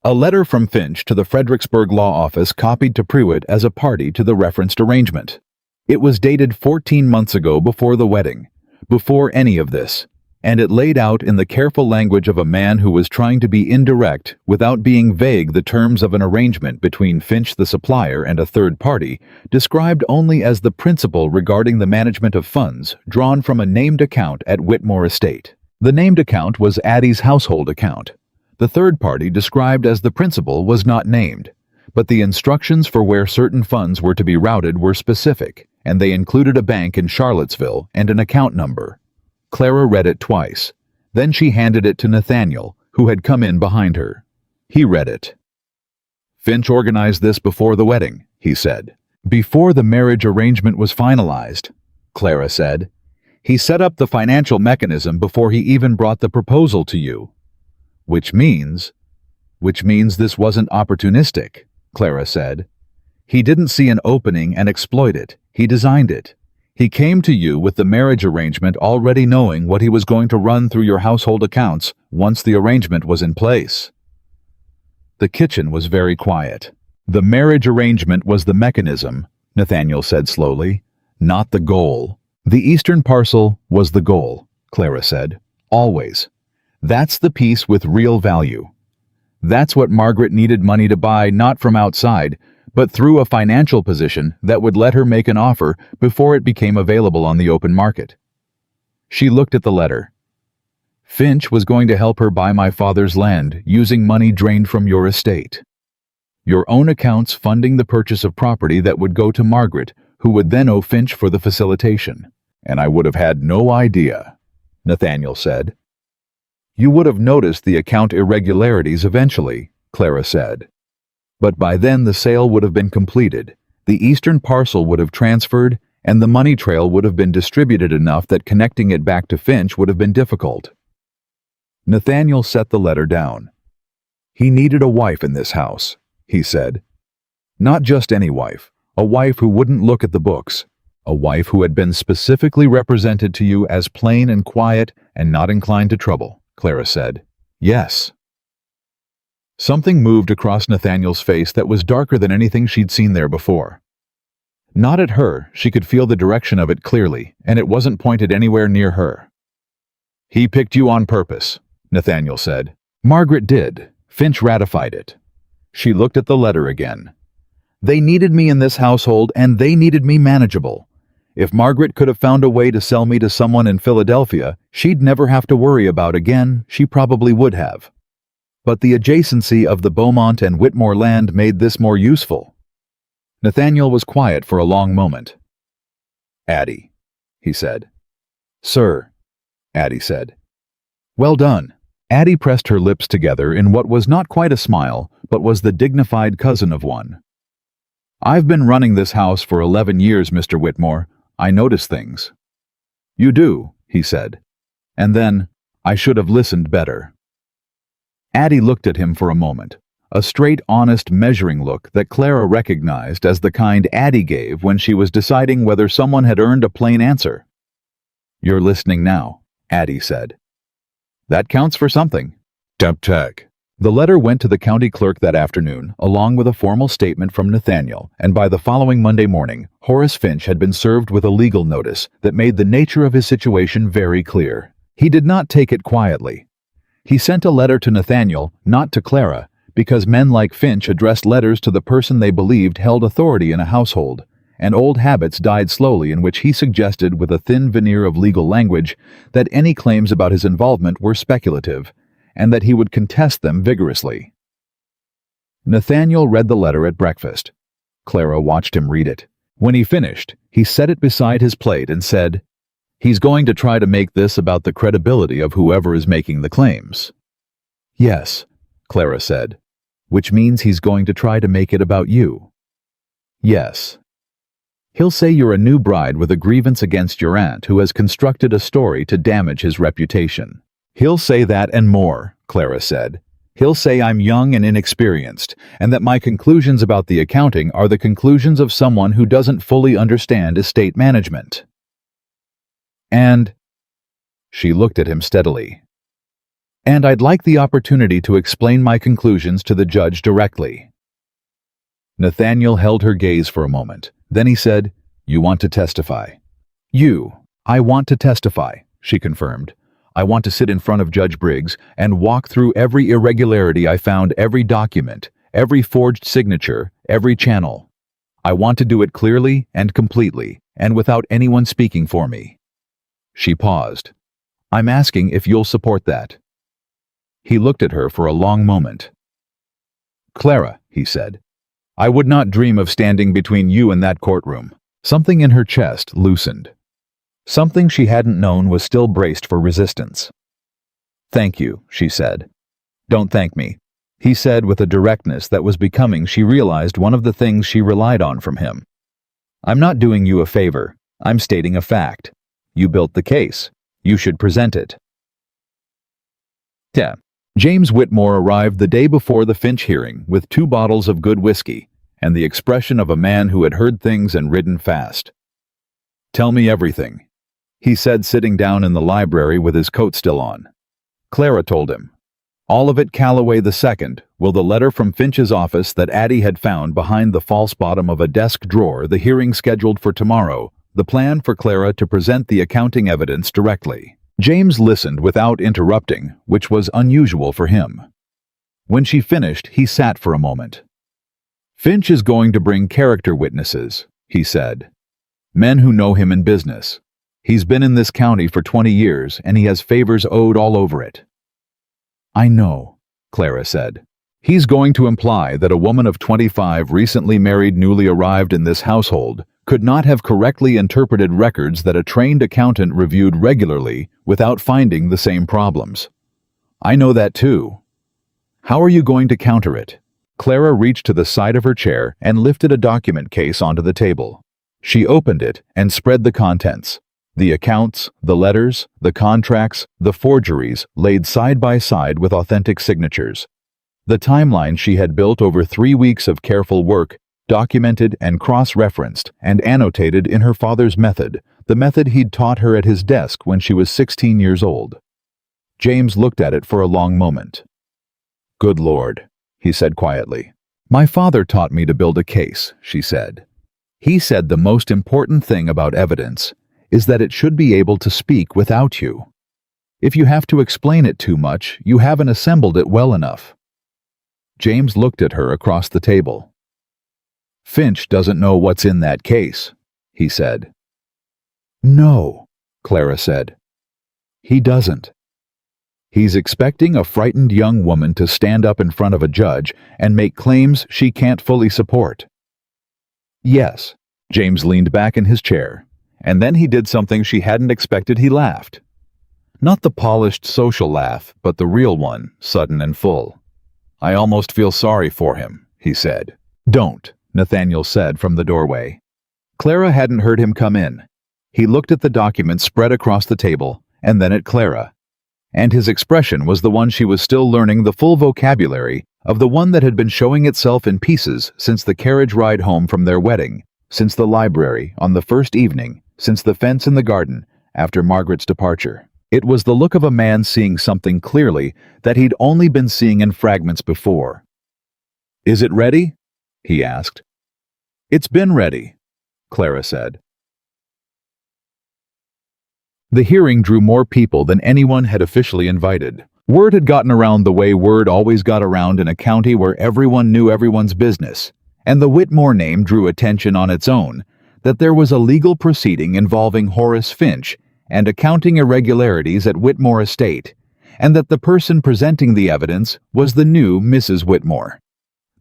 A letter from Finch to the Fredericksburg law office copied to Pruitt as a party to the referenced arrangement. It was dated 14 months ago, before the wedding, before any of this, and it laid out in the careful language of a man who was trying to be indirect without being vague the terms of an arrangement between Finch the supplier and a third party, described only as the principle regarding the management of funds drawn from a named account at Whitmore Estate. The named account was Addie's household account. The third party described as the principal was not named, But the instructions for where certain funds were to be routed were specific, and they included a bank in Charlottesville and an account number. Clara read it twice. Then she handed it to Nathaniel, who had come in behind her. He read it. "Finch organized this before the wedding," he said. "Before the marriage arrangement was finalized," Clara said. "He set up the financial mechanism before he even brought the proposal to you." Which means this wasn't opportunistic," Clara said. "He didn't see an opening and exploit it. He designed it. He came to you with the marriage arrangement already knowing what he was going to run through your household accounts once the arrangement was in place." The kitchen was very quiet. "The marriage arrangement was the mechanism," Nathaniel said slowly, "not the goal. The eastern parcel was the goal," Clara said. "Always. That's the piece with real value. That's what Margaret needed money to buy, not from outside, but through a financial position that would let her make an offer before it became available on the open market." She looked at the letter. "Finch was going to help her buy my father's land using money drained from your estate. Your own accounts funding the purchase of property that would go to Margaret, who would then owe Finch for the facilitation. And I would have had no idea," Nathaniel said. "You would have noticed the account irregularities eventually," Clara said. "But by then the sale would have been completed, the eastern parcel would have transferred, and the money trail would have been distributed enough that connecting it back to Finch would have been difficult." Nathaniel set the letter down. "He needed a wife in this house," he said. "Not just any wife, a wife who wouldn't look at the books, a wife who had been specifically represented to you as plain and quiet and not inclined to trouble," Clara said. "Yes." Something moved across Nathaniel's face that was darker than anything she'd seen there before. Not at her, she could feel the direction of it clearly, and it wasn't pointed anywhere near her. "He picked you on purpose," Nathaniel said. "Margaret did. Finch ratified it." She looked at the letter again. "They needed me in this household, and they needed me manageable. If Margaret could have found a way to sell me to someone in Philadelphia she'd never have to worry about again, she probably would have. But the adjacency of the Beaumont and Whitmore land made this more useful." Nathaniel was quiet for a long moment. "Addie," he said. "Sir," Addie said. "Well done." Addie pressed her lips together in what was not quite a smile, but was the dignified cousin of one. "I've been running this house for 11 years, Mr. Whitmore. I notice things." "You do," he said. And then, "I should have listened better." Addie looked at him for a moment, a straight, honest, measuring look that Clara recognized as the kind Addie gave when she was deciding whether someone had earned a plain answer. "You're listening now," Addie said. "That counts for something." Tap. The letter went to the county clerk that afternoon, along with a formal statement from Nathaniel, and by the following Monday morning, Horace Finch had been served with a legal notice that made the nature of his situation very clear. He did not take it quietly. He sent a letter to Nathaniel, not to Clara, because men like Finch addressed letters to the person they believed held authority in a household, and old habits died slowly in which he suggested with a thin veneer of legal language that any claims about his involvement were speculative, and that he would contest them vigorously. Nathaniel read the letter at breakfast. Clara watched him read it. When he finished, he set it beside his plate and said, "He's going to try to make this about the credibility of whoever is making the claims." "Yes," Clara said, "which means he's going to try to make it about you." "Yes. He'll say you're a new bride with a grievance against your aunt who has constructed a story to damage his reputation." "He'll say that and more," Clara said. "He'll say I'm young and inexperienced, and that my conclusions about the accounting are the conclusions of someone who doesn't fully understand estate management. And," she looked at him steadily, "and I'd like the opportunity to explain my conclusions to the judge directly." Nathaniel held her gaze for a moment. Then he said, "You want to testify?" I want to testify," she confirmed. "I want to sit in front of Judge Briggs and walk through every irregularity I found, every document, every forged signature, every channel. I want to do it clearly and completely, and without anyone speaking for me." She paused. "I'm asking if you'll support that." He looked at her for a long moment. "Clara," he said, I would not dream of standing between you and that courtroom. Something in her chest loosened. Something she hadn't known was still braced for resistance. Thank you, she said. Don't thank me, he said with a directness that was becoming. She realized one of the things she relied on from him. I'm not doing you a favor. I'm stating a fact. You built the case. You should present it. Yeah. James Whitmore arrived the day before the Finch hearing with 2 bottles of good whiskey and the expression of a man who had heard things and ridden fast. Tell me everything, he said, sitting down in the library with his coat still on. Clara told him. All of it. Calloway II. Will the letter from Finch's office that Addie had found behind the false bottom of a desk drawer, the hearing scheduled for tomorrow, the plan for Clara to present the accounting evidence directly. James listened without interrupting, which was unusual for him. When she finished, he sat for a moment. Finch is going to bring character witnesses, he said. Men who know him in business. He's been in this county for 20 years, and he has favors owed all over it. I know, Clara said. He's going to imply that a woman of 25, recently married, newly arrived in this household, could not have correctly interpreted records that a trained accountant reviewed regularly without finding the same problems. I know that too. How are you going to counter it? Clara reached to the side of her chair and lifted a document case onto the table. She opened it and spread the contents. The accounts, the letters, the contracts, the forgeries laid side by side with authentic signatures. The timeline she had built over 3 weeks of careful work, documented and cross-referenced and annotated in her father's method, the method he'd taught her at his desk when she was 16 years old. James looked at it for a long moment. Good Lord, he said quietly. My father taught me to build a case, she said. He said the most important thing about evidence is that it should be able to speak without you. If you have to explain it too much, you haven't assembled it well enough. James looked at her across the table. Finch doesn't know what's in that case, he said. No, Clara said. He doesn't. He's expecting a frightened young woman to stand up in front of a judge and make claims she can't fully support. Yes, James leaned back in his chair, and then he did something she hadn't expected. He laughed. Not the polished social laugh, but the real one, sudden and full. I almost feel sorry for him, he said. Don't, Nathaniel said from the doorway. Clara hadn't heard him come in. He looked at the document spread across the table, and then at Clara. And his expression was the one she was still learning, the full vocabulary of the one that had been showing itself in pieces since the carriage ride home from their wedding, since the library on the first evening, since the fence in the garden after Margaret's departure. It was the look of a man seeing something clearly that he'd only been seeing in fragments before. Is it ready? He asked. It's been ready, Clara said. The hearing drew more people than anyone had officially invited. Word had gotten around the way word always got around in a county where everyone knew everyone's business, and the Whitmore name drew attention on its own, that there was a legal proceeding involving Horace Finch and accounting irregularities at Whitmore Estate, and that the person presenting the evidence was the new Mrs. Whitmore.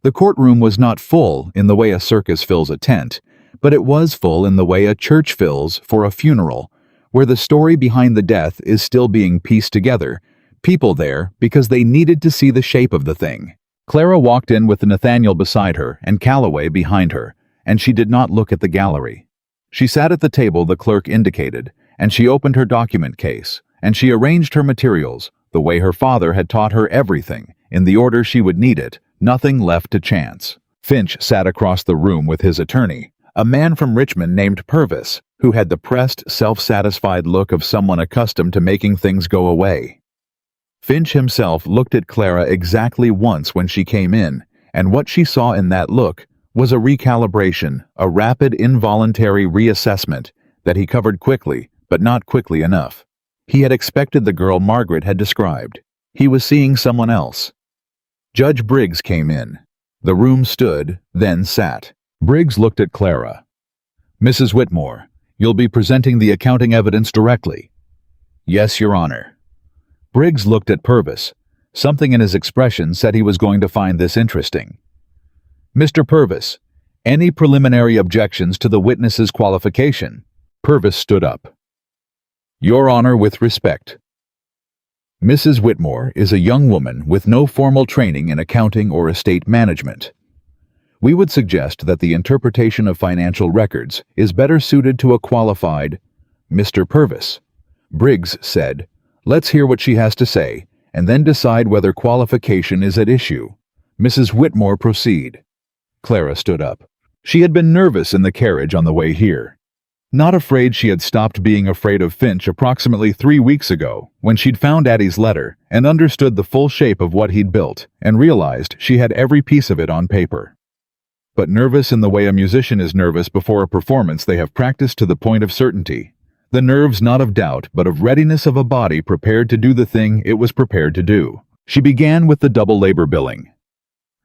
The courtroom was not full in the way a circus fills a tent, but it was full in the way a church fills for a funeral, where the story behind the death is still being pieced together. People there because they needed to see the shape of the thing. Clara walked in with Nathaniel beside her and Calloway behind her, and she did not look at the gallery. She sat at the table the clerk indicated, and she opened her document case, and she arranged her materials, the way her father had taught her everything, in the order she would need it, nothing left to chance. Finch sat across the room with his attorney, a man from Richmond named Purvis, who had the pressed, self-satisfied look of someone accustomed to making things go away. Finch himself looked at Clara exactly once when she came in, and what she saw in that look was a recalibration, a rapid, involuntary reassessment that he covered quickly, but not quickly enough. He had expected the girl Margaret had described. He was seeing someone else. Judge Briggs came in. The room stood, then sat. Briggs looked at Clara. Mrs. Whitmore, you'll be presenting the accounting evidence directly. Yes, Your Honor. Briggs looked at Purvis. Something in his expression said he was going to find this interesting. Mr. Purvis, any preliminary objections to the witness's qualification? Purvis stood up. Your Honor, with respect. Mrs. Whitmore is a young woman with no formal training in accounting or estate management. We would suggest that the interpretation of financial records is better suited to a qualified Mr. Purvis. Briggs said, let's hear what she has to say, and then decide whether qualification is at issue. Mrs. Whitmore, proceed. Clara stood up. She had been nervous in the carriage on the way here. Not afraid, she had stopped being afraid of Finch approximately 3 weeks ago, when she'd found Addie's letter and understood the full shape of what he'd built and realized she had every piece of it on paper. But nervous in the way a musician is nervous before a performance they have practiced to the point of certainty. The nerves not of doubt, but of readiness of a body prepared to do the thing it was prepared to do. She began with the double labor billing.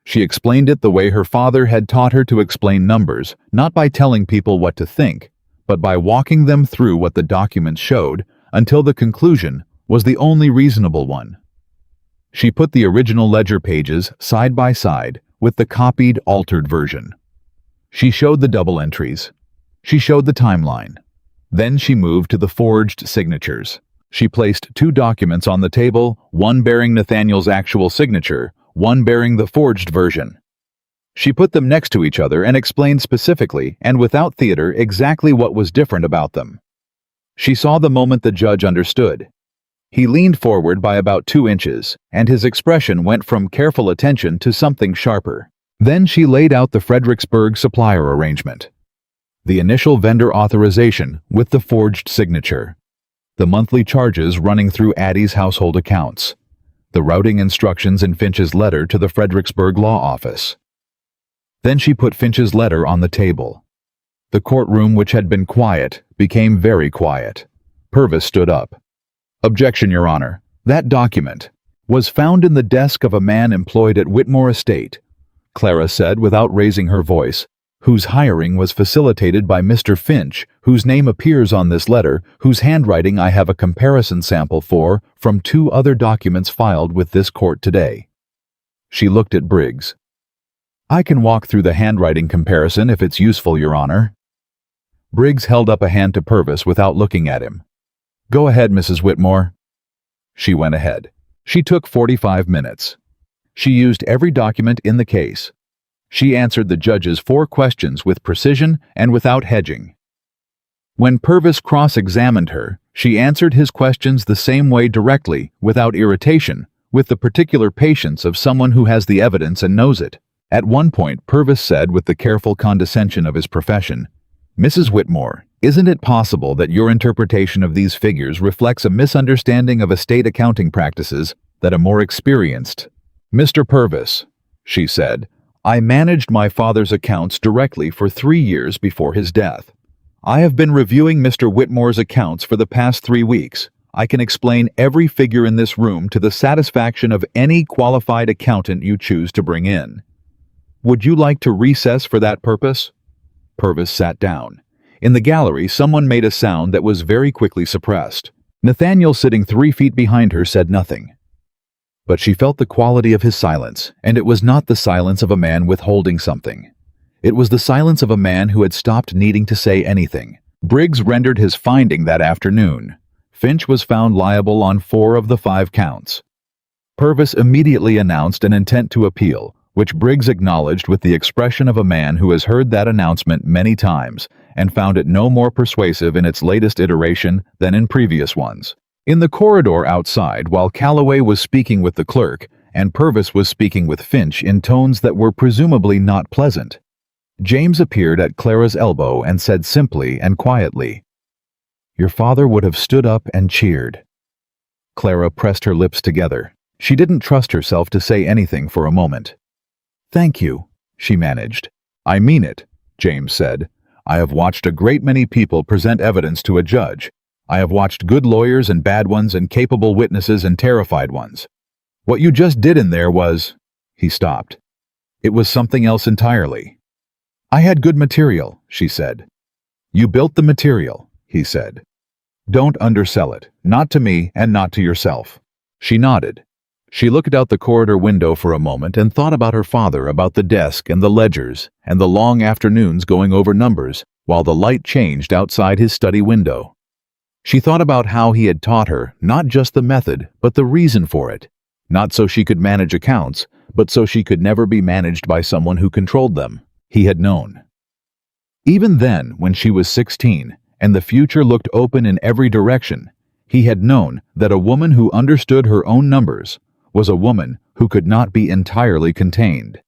She explained it the way her father had taught her to explain numbers, not by telling people what to think, but by walking them through what the documents showed until the conclusion was the only reasonable one. She put the original ledger pages side by side with the copied, altered version. She showed the double entries. She showed the timeline. Then she moved to the forged signatures. She placed 2 documents on the table, one bearing Nathaniel's actual signature, one bearing the forged version. She put them next to each other and explained specifically and without theater exactly what was different about them. She saw the moment the judge understood. He leaned forward by about 2 inches, and his expression went from careful attention to something sharper. Then she laid out the Fredericksburg supplier arrangement. The initial vendor authorization with the forged signature. The monthly charges running through Addie's household accounts. The routing instructions in Finch's letter to the Fredericksburg law office. Then she put Finch's letter on the table. The courtroom, which had been quiet, became very quiet. Purvis stood up. Objection, Your Honor. That document was found in the desk of a man employed at Whitmore Estate, Clara said without raising her voice, whose hiring was facilitated by Mr. Finch, whose name appears on this letter, whose handwriting I have a comparison sample for from 2 other documents filed with this court today. She looked at Briggs. I can walk through the handwriting comparison if it's useful, Your Honor. Briggs held up a hand to Purvis without looking at him. Go ahead, Mrs. Whitmore. She went ahead. She took 45 minutes. She used every document in the case. She answered the judge's 4 questions with precision and without hedging. When Purvis cross-examined her, she answered his questions the same way directly, without irritation, with the particular patience of someone who has the evidence and knows it. At one point, Purvis said with the careful condescension of his profession, Mrs. Whitmore, isn't it possible that your interpretation of these figures reflects a misunderstanding of estate accounting practices that a more experienced... Mr. Purvis, she said, I managed my father's accounts directly for 3 years before his death. I have been reviewing Mr. Whitmore's accounts for the past 3 weeks. I can explain every figure in this room to the satisfaction of any qualified accountant you choose to bring in. Would you like to recess for that purpose? Purvis sat down. In the gallery, someone made a sound that was very quickly suppressed. Nathaniel, sitting 3 feet behind her, said nothing. But she felt the quality of his silence, and it was not the silence of a man withholding something. It was the silence of a man who had stopped needing to say anything. Briggs rendered his finding that afternoon. Finch was found liable on 4 of the 5 counts. Purvis immediately announced an intent to appeal, which Briggs acknowledged with the expression of a man who has heard that announcement many times and found it no more persuasive in its latest iteration than in previous ones. In the corridor outside, while Calloway was speaking with the clerk, and Purvis was speaking with Finch in tones that were presumably not pleasant, James appeared at Clara's elbow and said simply and quietly, Your father would have stood up and cheered. Clara pressed her lips together. She didn't trust herself to say anything for a moment. Thank you, she managed. I mean it, James said. I have watched a great many people present evidence to a judge. I have watched good lawyers and bad ones and capable witnesses and terrified ones. What you just did in there was... He stopped. It was something else entirely. I had good material, she said. You built the material, he said. Don't undersell it, not to me and not to yourself. She nodded. She looked out the corridor window for a moment and thought about her father, about the desk and the ledgers, and the long afternoons going over numbers while the light changed outside his study window. She thought about how he had taught her not just the method, but the reason for it. Not so she could manage accounts, but so she could never be managed by someone who controlled them. He had known. Even then, when she was 16, and the future looked open in every direction, he had known that a woman who understood her own numbers was a woman who could not be entirely contained.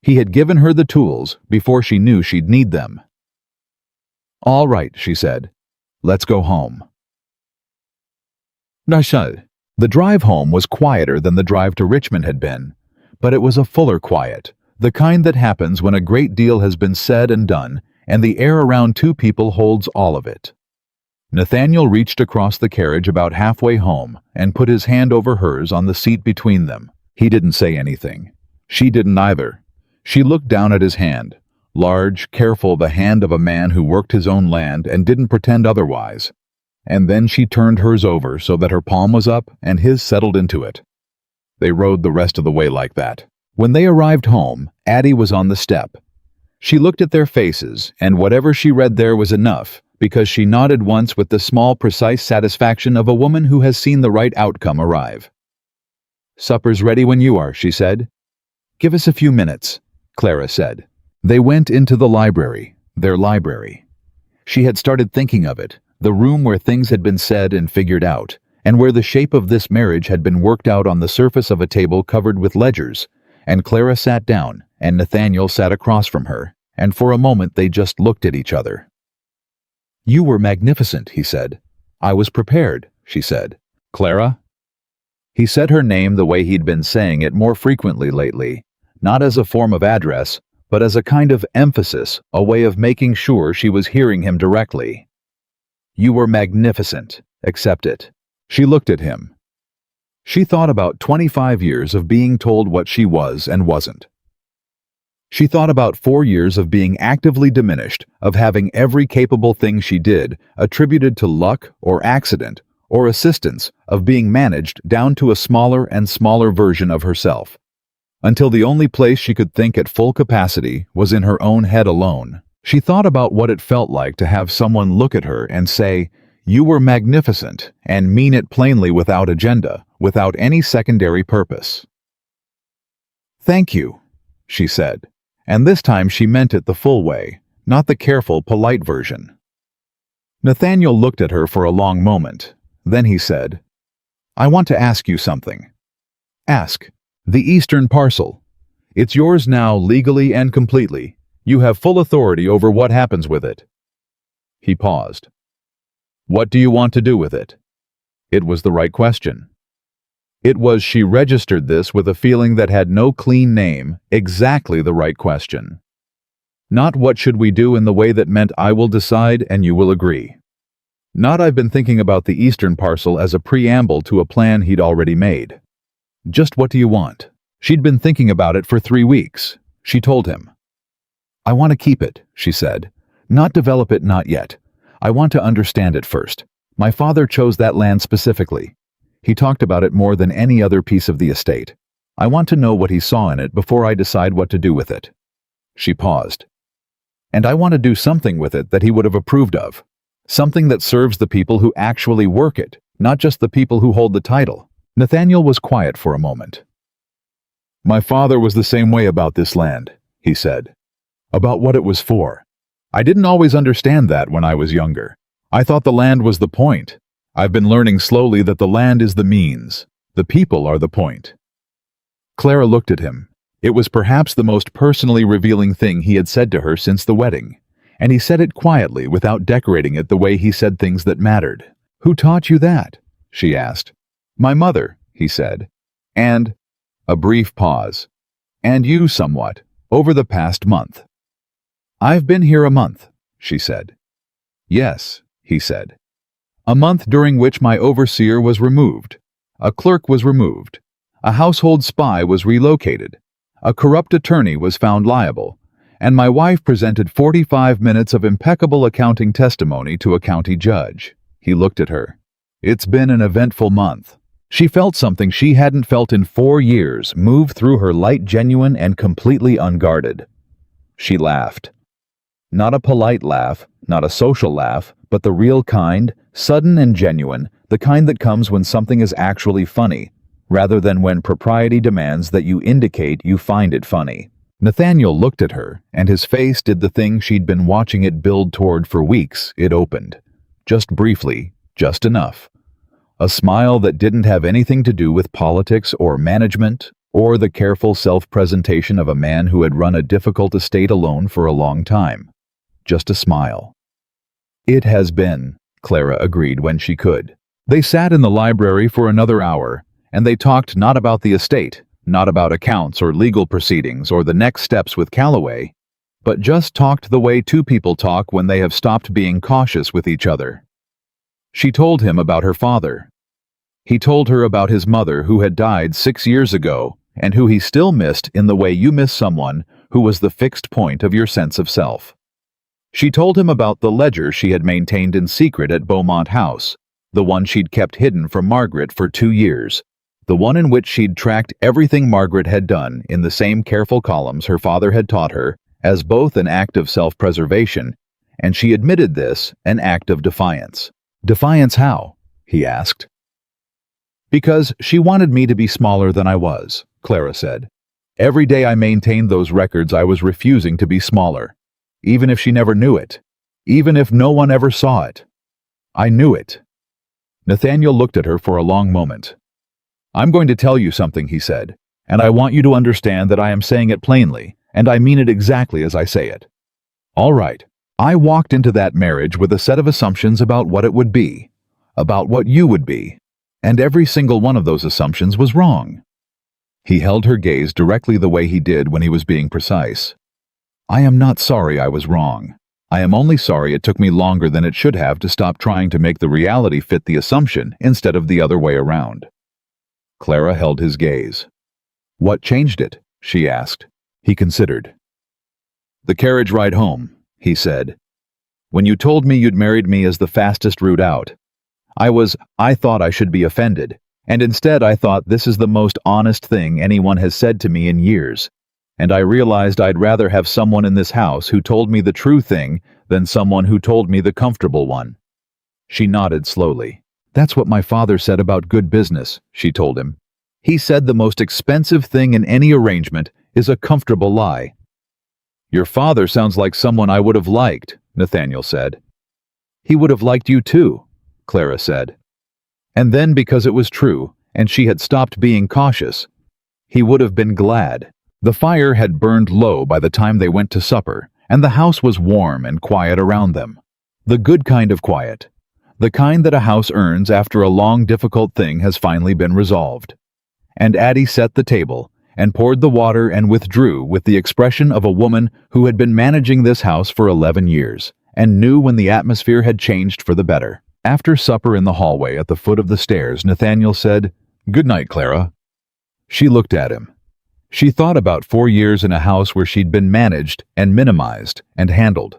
He had given her the tools before she knew she'd need them. "All right," she said. "Let's go home." Nashal. The drive home was quieter than the drive to Richmond had been, but it was a fuller quiet, the kind that happens when a great deal has been said and done, and the air around two people holds all of it. Nathaniel reached across the carriage about halfway home and put his hand over hers on the seat between them. He didn't say anything. She didn't either. She looked down at his hand, large, careful, the hand of a man who worked his own land and didn't pretend otherwise. And then she turned hers over so that her palm was up and his settled into it. They rode the rest of the way like that. When they arrived home, Addie was on the step. She looked at their faces, and whatever she read there was enough, because she nodded once with the small, precise satisfaction of a woman who has seen the right outcome arrive. "Supper's ready when you are," she said. "Give us a few minutes," Clara said. They went into the library, their library. She had started thinking of it, the room where things had been said and figured out, and where the shape of this marriage had been worked out on the surface of a table covered with ledgers, and Clara sat down, and Nathaniel sat across from her, and for a moment they just looked at each other. "You were magnificent," he said. "I was prepared," she said. "Clara?" He said her name the way he'd been saying it more frequently lately, not as a form of address, but as a kind of emphasis, a way of making sure she was hearing him directly. "You were magnificent. Accept it." She looked at him. She thought about 25 years of being told what she was and wasn't. She thought about 4 years of being actively diminished, of having every capable thing she did attributed to luck or accident or assistance, of being managed down to a smaller and smaller version of herself, until the only place she could think at full capacity was in her own head alone. She thought about what it felt like to have someone look at her and say, "You were magnificent," and mean it plainly without agenda, without any secondary purpose. "Thank you," she said, and this time she meant it the full way, not the careful, polite version. Nathaniel looked at her for a long moment. Then he said, "I want to ask you something." "Ask." "The Eastern parcel. It's yours now, legally and completely. You have full authority over what happens with it." He paused. "What do you want to do with it?" It was the right question. It was, she registered this with a feeling that had no clean name, exactly the right question. Not what should we do in the way that meant I will decide and you will agree. Not I've been thinking about the Eastern parcel as a preamble to a plan he'd already made. Just what do you want? She'd been thinking about it for 3 weeks. She told him. "I want to keep it," she said. "Not develop it, not yet. I want to understand it first. My father chose that land specifically. He talked about it more than any other piece of the estate. I want to know what he saw in it before I decide what to do with it." She paused. "And I want to do something with it that he would have approved of. Something that serves the people who actually work it, not just the people who hold the title." Nathaniel was quiet for a moment. "My father was the same way about this land," he said. "About what it was for. I didn't always understand that when I was younger. I thought the land was the point. I've been learning slowly that the land is the means. The people are the point." Clara looked at him. It was perhaps the most personally revealing thing he had said to her since the wedding, and he said it quietly without decorating it the way he said things that mattered. "Who taught you that?" she asked. "My mother," he said. "And—" a brief pause. "And you somewhat, over the past month." "I've been here a month," she said. "Yes," he said. "A month during which my overseer was removed. A clerk was removed. A household spy was relocated. A corrupt attorney was found liable. And my wife presented 45 minutes of impeccable accounting testimony to a county judge." He looked at her. "It's been an eventful month." She felt something she hadn't felt in 4 years move through her, light, genuine, and completely unguarded. She laughed. Not a polite laugh, not a social laugh, but the real kind, sudden and genuine, the kind that comes when something is actually funny, rather than when propriety demands that you indicate you find it funny. Nathaniel looked at her, and his face did the thing she'd been watching it build toward for weeks. It opened. Just briefly, just enough. A smile that didn't have anything to do with politics or management, or the careful self-presentation of a man who had run a difficult estate alone for a long time. Just a smile. "It has been," Clara agreed when she could. They sat in the library for another hour, and they talked not about the estate, not about accounts or legal proceedings or the next steps with Calloway, but just talked the way two people talk when they have stopped being cautious with each other. She told him about her father. He told her about his mother who had died 6 years ago and who he still missed in the way you miss someone who was the fixed point of your sense of self. She told him about the ledger she had maintained in secret at Beaumont House, the one she'd kept hidden from Margaret for 2 years, the one in which she'd tracked everything Margaret had done in the same careful columns her father had taught her, as both an act of self-preservation, and she admitted this, an act of defiance. "Defiance how?" he asked. "Because she wanted me to be smaller than I was," Clara said. "Every day I maintained those records I was refusing to be smaller, even if she never knew it, even if no one ever saw it. I knew it." Nathaniel looked at her for a long moment. "I'm going to tell you something," he said, "and I want you to understand that I am saying it plainly, and I mean it exactly as I say it. All right, I walked into that marriage with a set of assumptions about what it would be, about what you would be, and every single one of those assumptions was wrong." He held her gaze directly the way he did when he was being precise. "I am not sorry I was wrong. I am only sorry it took me longer than it should have to stop trying to make the reality fit the assumption instead of the other way around." Clara held his gaze. "What changed it?" she asked. He considered. "The carriage ride home," he said. "When you told me you'd married me as the fastest route out, I thought I should be offended, and instead I thought this is the most honest thing anyone has said to me in years, and I realized I'd rather have someone in this house who told me the true thing than someone who told me the comfortable one." She nodded slowly. "That's what my father said about good business," she told him. "He said the most expensive thing in any arrangement is a comfortable lie." "Your father sounds like someone I would have liked," Nathaniel said. "He would have liked you too," Clara said. And then, because it was true, and she had stopped being cautious, he would have been glad. The fire had burned low by the time they went to supper, and the house was warm and quiet around them. The good kind of quiet. The kind that a house earns after a long, difficult thing has finally been resolved. And Addie set the table, and poured the water and withdrew with the expression of a woman who had been managing this house for 11 years, and knew when the atmosphere had changed for the better. After supper in the hallway at the foot of the stairs, Nathaniel said, "Good night, Clara." She looked at him. She thought about 4 years in a house where she'd been managed and minimized and handled.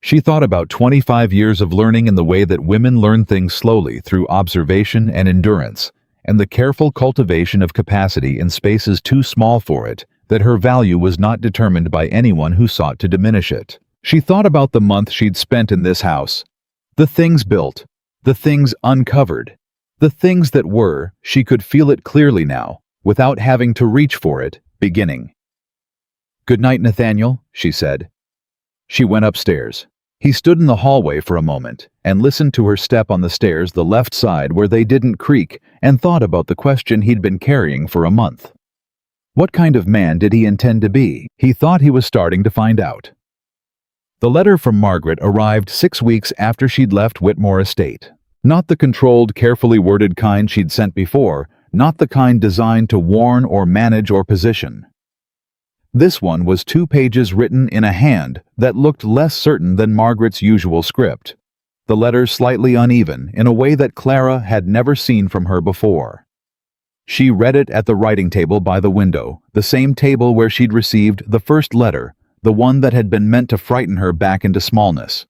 She thought about 25 years of learning in the way that women learn things slowly through observation and endurance, and the careful cultivation of capacity in spaces too small for it, that her value was not determined by anyone who sought to diminish it. She thought about the month she'd spent in this house, the things built, the things uncovered, the things that were, she could feel it clearly now, without having to reach for it, beginning. "Good night, Nathaniel," she said. She went upstairs. He stood in the hallway for a moment and listened to her step on the stairs the left side where they didn't creak, and thought about the question he'd been carrying for a month. What kind of man did he intend to be? He thought he was starting to find out. The letter from Margaret arrived 6 weeks after she'd left Whitmore Estate. Not the controlled, carefully worded kind she'd sent before, not the kind designed to warn or manage or position. This one was 2 pages written in a hand that looked less certain than Margaret's usual script, the letters slightly uneven in a way that Clara had never seen from her before. She read it at the writing table by the window, the same table where she'd received the first letter, the one that had been meant to frighten her back into smallness.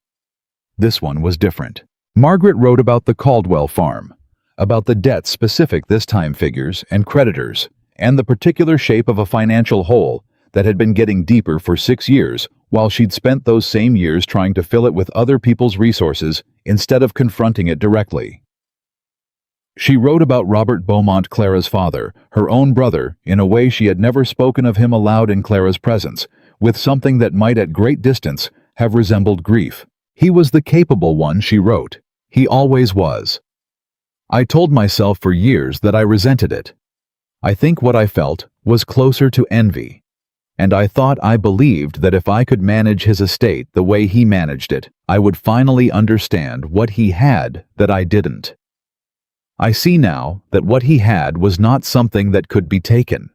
This one was different. Margaret wrote about the Caldwell farm, about the debt-specific this-time figures and creditors, and the particular shape of a financial hole that had been getting deeper for 6 years, while she'd spent those same years trying to fill it with other people's resources instead of confronting it directly. She wrote about Robert Beaumont, Clara's father, her own brother, in a way she had never spoken of him aloud in Clara's presence, with something that might at great distance have resembled grief. He was the capable one, she wrote. He always was. I told myself for years that I resented it. I think what I felt was closer to envy. And I believed that if I could manage his estate the way he managed it, I would finally understand what he had that I didn't. I see now that what he had was not something that could be taken.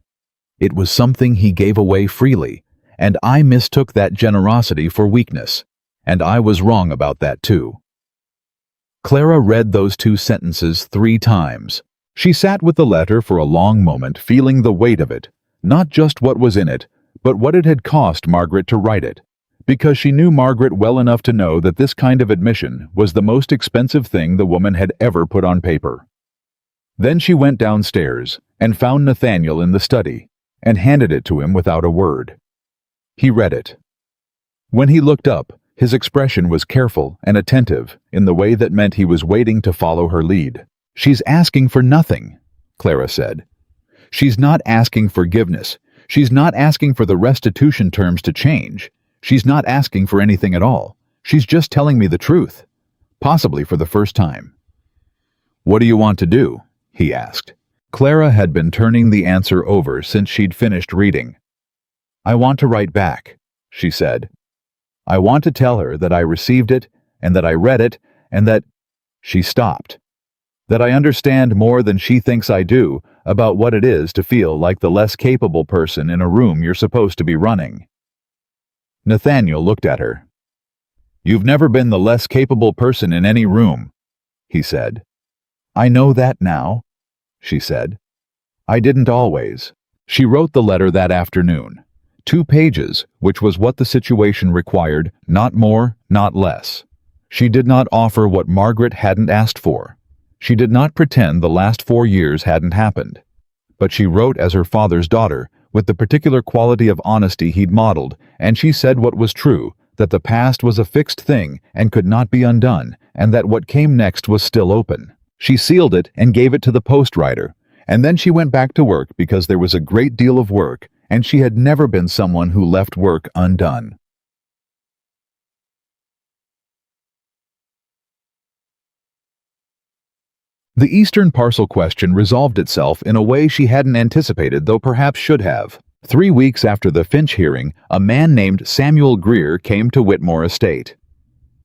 It was something he gave away freely, and I mistook that generosity for weakness, and I was wrong about that too. Clara read those 2 sentences 3 times. She sat with the letter for a long moment, feeling the weight of it, not just what was in it, but what it had cost Margaret to write it, because she knew Margaret well enough to know that this kind of admission was the most expensive thing the woman had ever put on paper. Then she went downstairs and found Nathaniel in the study and handed it to him without a word. He read it. When he looked up, his expression was careful and attentive in the way that meant he was waiting to follow her lead. She's asking for nothing, Clara said. She's not asking forgiveness. She's not asking for the restitution terms to change. She's not asking for anything at all. She's just telling me the truth, possibly for the first time. What do you want to do? He asked. Clara had been turning the answer over since she'd finished reading. I want to write back, she said. I want to tell her that I received it, and that I read it, and that... She stopped. That I understand more than she thinks I do about what it is to feel like the less capable person in a room you're supposed to be running. Nathaniel looked at her. You've never been the less capable person in any room, he said. I know that now, she said. I didn't always. She wrote the letter that afternoon. 2 pages, which was what the situation required, not more, not less. She did not offer what Margaret hadn't asked for. She did not pretend the last 4 years hadn't happened. But she wrote as her father's daughter, with the particular quality of honesty he'd modeled, and she said what was true, that the past was a fixed thing and could not be undone, and that what came next was still open. She sealed it and gave it to the postwriter, and then she went back to work because there was a great deal of work, and she had never been someone who left work undone. The Eastern parcel question resolved itself in a way she hadn't anticipated, though perhaps should have. 3 weeks after the Finch hearing, a man named Samuel Greer came to Whitmore Estate.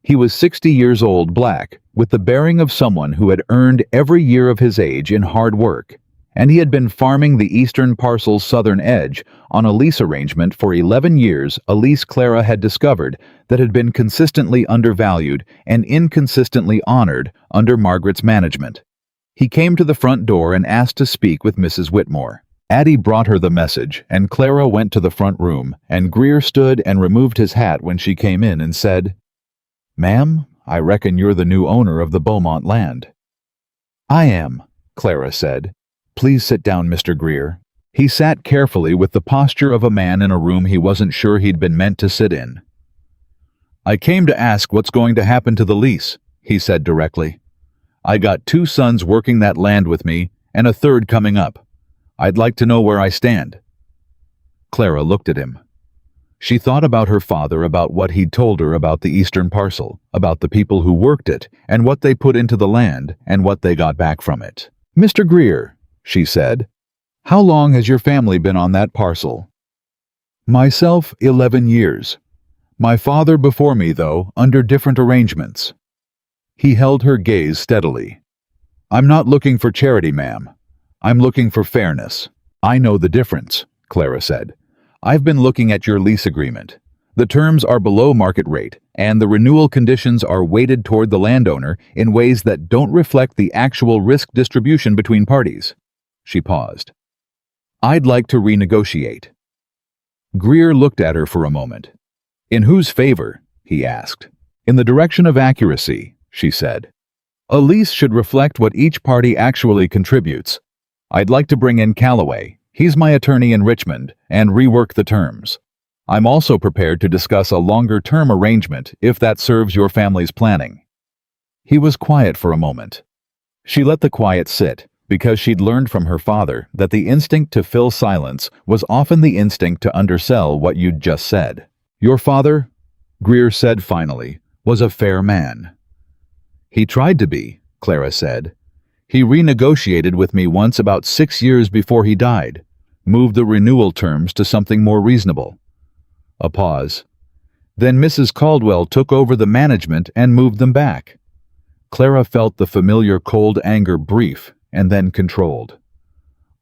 He was 60 years old, black, with the bearing of someone who had earned every year of his age in hard work, and he had been farming the eastern parcel's southern edge on a lease arrangement for 11 years, a lease Clara had discovered that had been consistently undervalued and inconsistently honored under Margaret's management. He came to the front door and asked to speak with Mrs. Whitmore. Addie brought her the message, and Clara went to the front room, and Greer stood and removed his hat when she came in and said, Ma'am, I reckon you're the new owner of the Beaumont land. I am, Clara said. Please sit down, Mr. Greer. He sat carefully with the posture of a man in a room he wasn't sure he'd been meant to sit in. I came to ask what's going to happen to the lease, he said directly. I got 2 sons working that land with me, and a third coming up. I'd like to know where I stand. Clara looked at him. She thought about her father, about what he'd told her about the eastern parcel, about the people who worked it, and what they put into the land, and what they got back from it. Mr. Greer, she said, how long has your family been on that parcel? Myself, 11 years. My father before me, though, under different arrangements. He held her gaze steadily. I'm not looking for charity, ma'am. I'm looking for fairness. I know the difference, Clara said. I've been looking at your lease agreement. The terms are below market rate, and the renewal conditions are weighted toward the landowner in ways that don't reflect the actual risk distribution between parties. She paused. I'd like to renegotiate. Greer looked at her for a moment. In whose favor? He asked. In the direction of accuracy, she said. A lease should reflect what each party actually contributes. I'd like to bring in Callaway, he's my attorney in Richmond, and rework the terms. I'm also prepared to discuss a longer-term arrangement if that serves your family's planning." He was quiet for a moment. She let the quiet sit, because she'd learned from her father that the instinct to fill silence was often the instinct to undersell what you'd just said. "Your father," Greer said finally, "was a fair man." "He tried to be," Clara said. "He renegotiated with me once about 6 years before he died, moved the renewal terms to something more reasonable." A pause. "Then Mrs. Caldwell took over the management and moved them back." Clara felt the familiar cold anger brief and then controlled.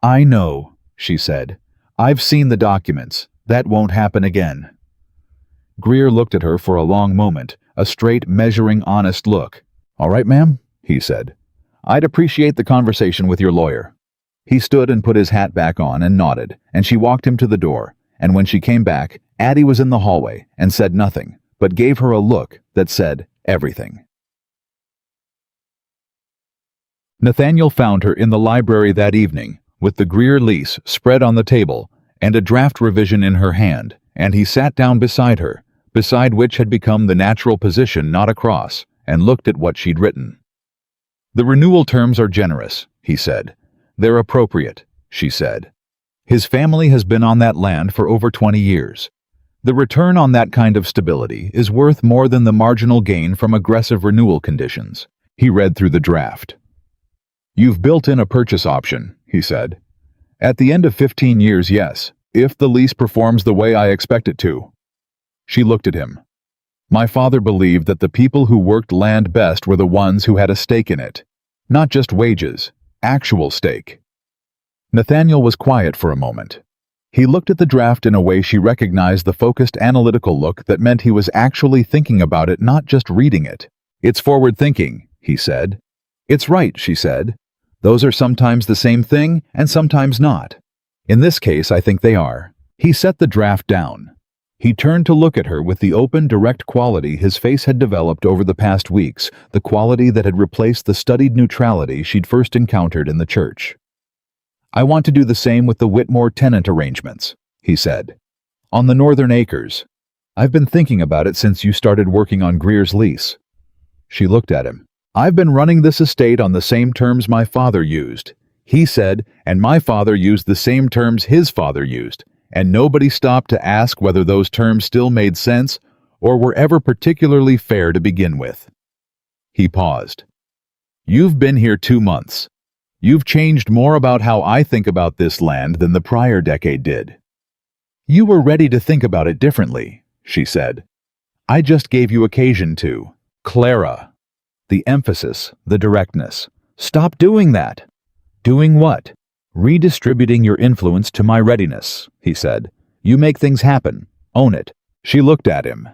"I know," she said. "I've seen the documents. That won't happen again." Greer looked at her for a long moment, a straight, measuring, honest look. "All right, ma'am," he said. "I'd appreciate the conversation with your lawyer." He stood and put his hat back on and nodded, and she walked him to the door, and when she came back, Addie was in the hallway and said nothing, but gave her a look that said everything. Nathaniel found her in the library that evening, with the Greer lease spread on the table and a draft revision in her hand, and he sat down beside her, beside which had become the natural position, not across, and looked at what she'd written. "The renewal terms are generous," he said. "They're appropriate," she said. "His family has been on that land for over 20 years. The return on that kind of stability is worth more than the marginal gain from aggressive renewal conditions." He read through the draft. "You've built in a purchase option," he said. "At the end of 15 years, yes, if the lease performs the way I expect it to." She looked at him. "My father believed that the people who worked land best were the ones who had a stake in it. Not just wages, actual stake." Nathaniel was quiet for a moment. He looked at the draft in a way she recognized the focused analytical look that meant he was actually thinking about it, not just reading it. "It's forward thinking," he said. "It's right," she said. "Those are sometimes the same thing and sometimes not. In this case, I think they are." He set the draft down. He turned to look at her with the open, direct quality his face had developed over the past weeks, the quality that had replaced the studied neutrality she'd first encountered in the church. "I want to do the same with the Whitmore tenant arrangements," he said. "On the northern acres. I've been thinking about it since you started working on Greer's lease." She looked at him. "I've been running this estate on the same terms my father used," he said, "and my father used the same terms his father used, and nobody stopped to ask whether those terms still made sense or were ever particularly fair to begin with." He paused. "You've been here 2 months. You've changed more about how I think about this land than the prior decade did." "You were ready to think about it differently," she said. "I just gave you occasion to." "Clara." The emphasis, the directness. "Stop doing that." "Doing what?" "Redistributing your influence to my readiness," he said. "You make things happen. Own it." She looked at him.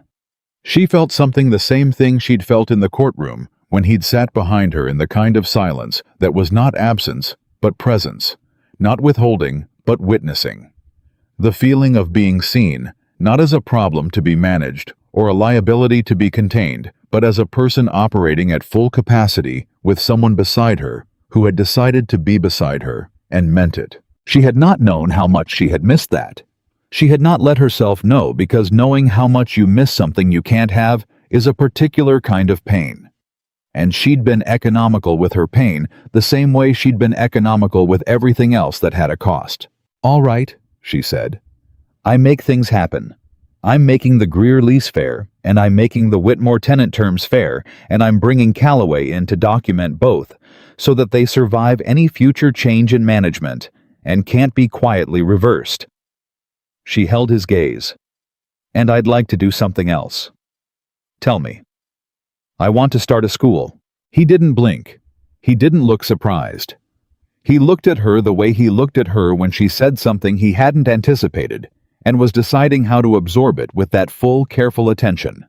She felt something, the same thing she'd felt in the courtroom when he'd sat behind her in the kind of silence that was not absence, but presence, not withholding, but witnessing. The feeling of being seen, not as a problem to be managed or a liability to be contained, but as a person operating at full capacity with someone beside her who had decided to be beside her and meant it. She had not known how much she had missed that. She had not let herself know, because knowing how much you miss something you can't have is a particular kind of pain. And she'd been economical with her pain the same way she'd been economical with everything else that had a cost. "All right," she said. "I make things happen. I'm making the Greer lease fair, and I'm making the Whitmore tenant terms fair, and I'm bringing Callaway in to document both so that they survive any future change in management and can't be quietly reversed." She held his gaze. "And I'd like to do something else." "Tell me." "I want to start a school." He didn't blink. He didn't look surprised. He looked at her the way he looked at her when she said something he hadn't anticipated and was deciding how to absorb it with that full, careful attention.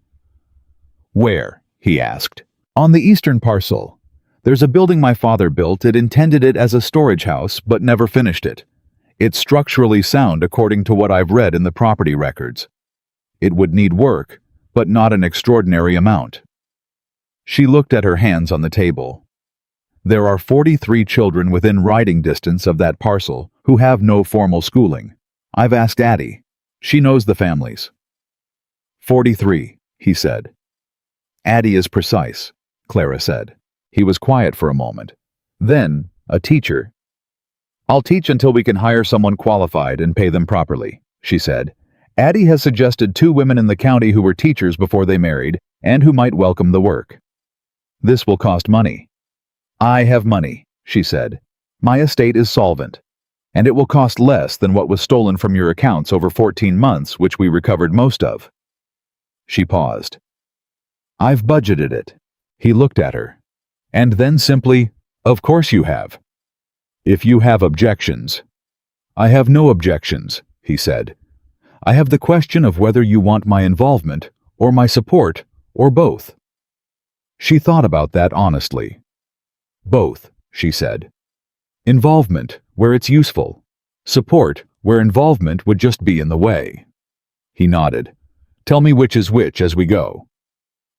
"Where?" he asked. "On the eastern parcel. There's a building my father built. It intended it as a storage house, but never finished it. It's structurally sound according to what I've read in the property records. It would need work, but not an extraordinary amount." She looked at her hands on the table. There are 43 children within riding distance of that parcel who have no formal schooling. I've asked Addie. She knows the families. 43, he said. Addie is precise, Clara said. He was quiet for a moment. Then, a teacher. I'll teach until we can hire someone qualified and pay them properly, she said. Addie has suggested 2 women in the county who were teachers before they married and who might welcome the work. This will cost money. I have money, she said. My estate is solvent, and it will cost less than what was stolen from your accounts over 14 months, which we recovered most of. She paused. I've budgeted it. He looked at her. And then simply, of course you have. If you have objections. I have no objections, he said. I have the question of whether you want my involvement, or my support, or both. She thought about that honestly. Both, she said. Involvement, where it's useful. Support, where involvement would just be in the way. He nodded. Tell me which is which as we go.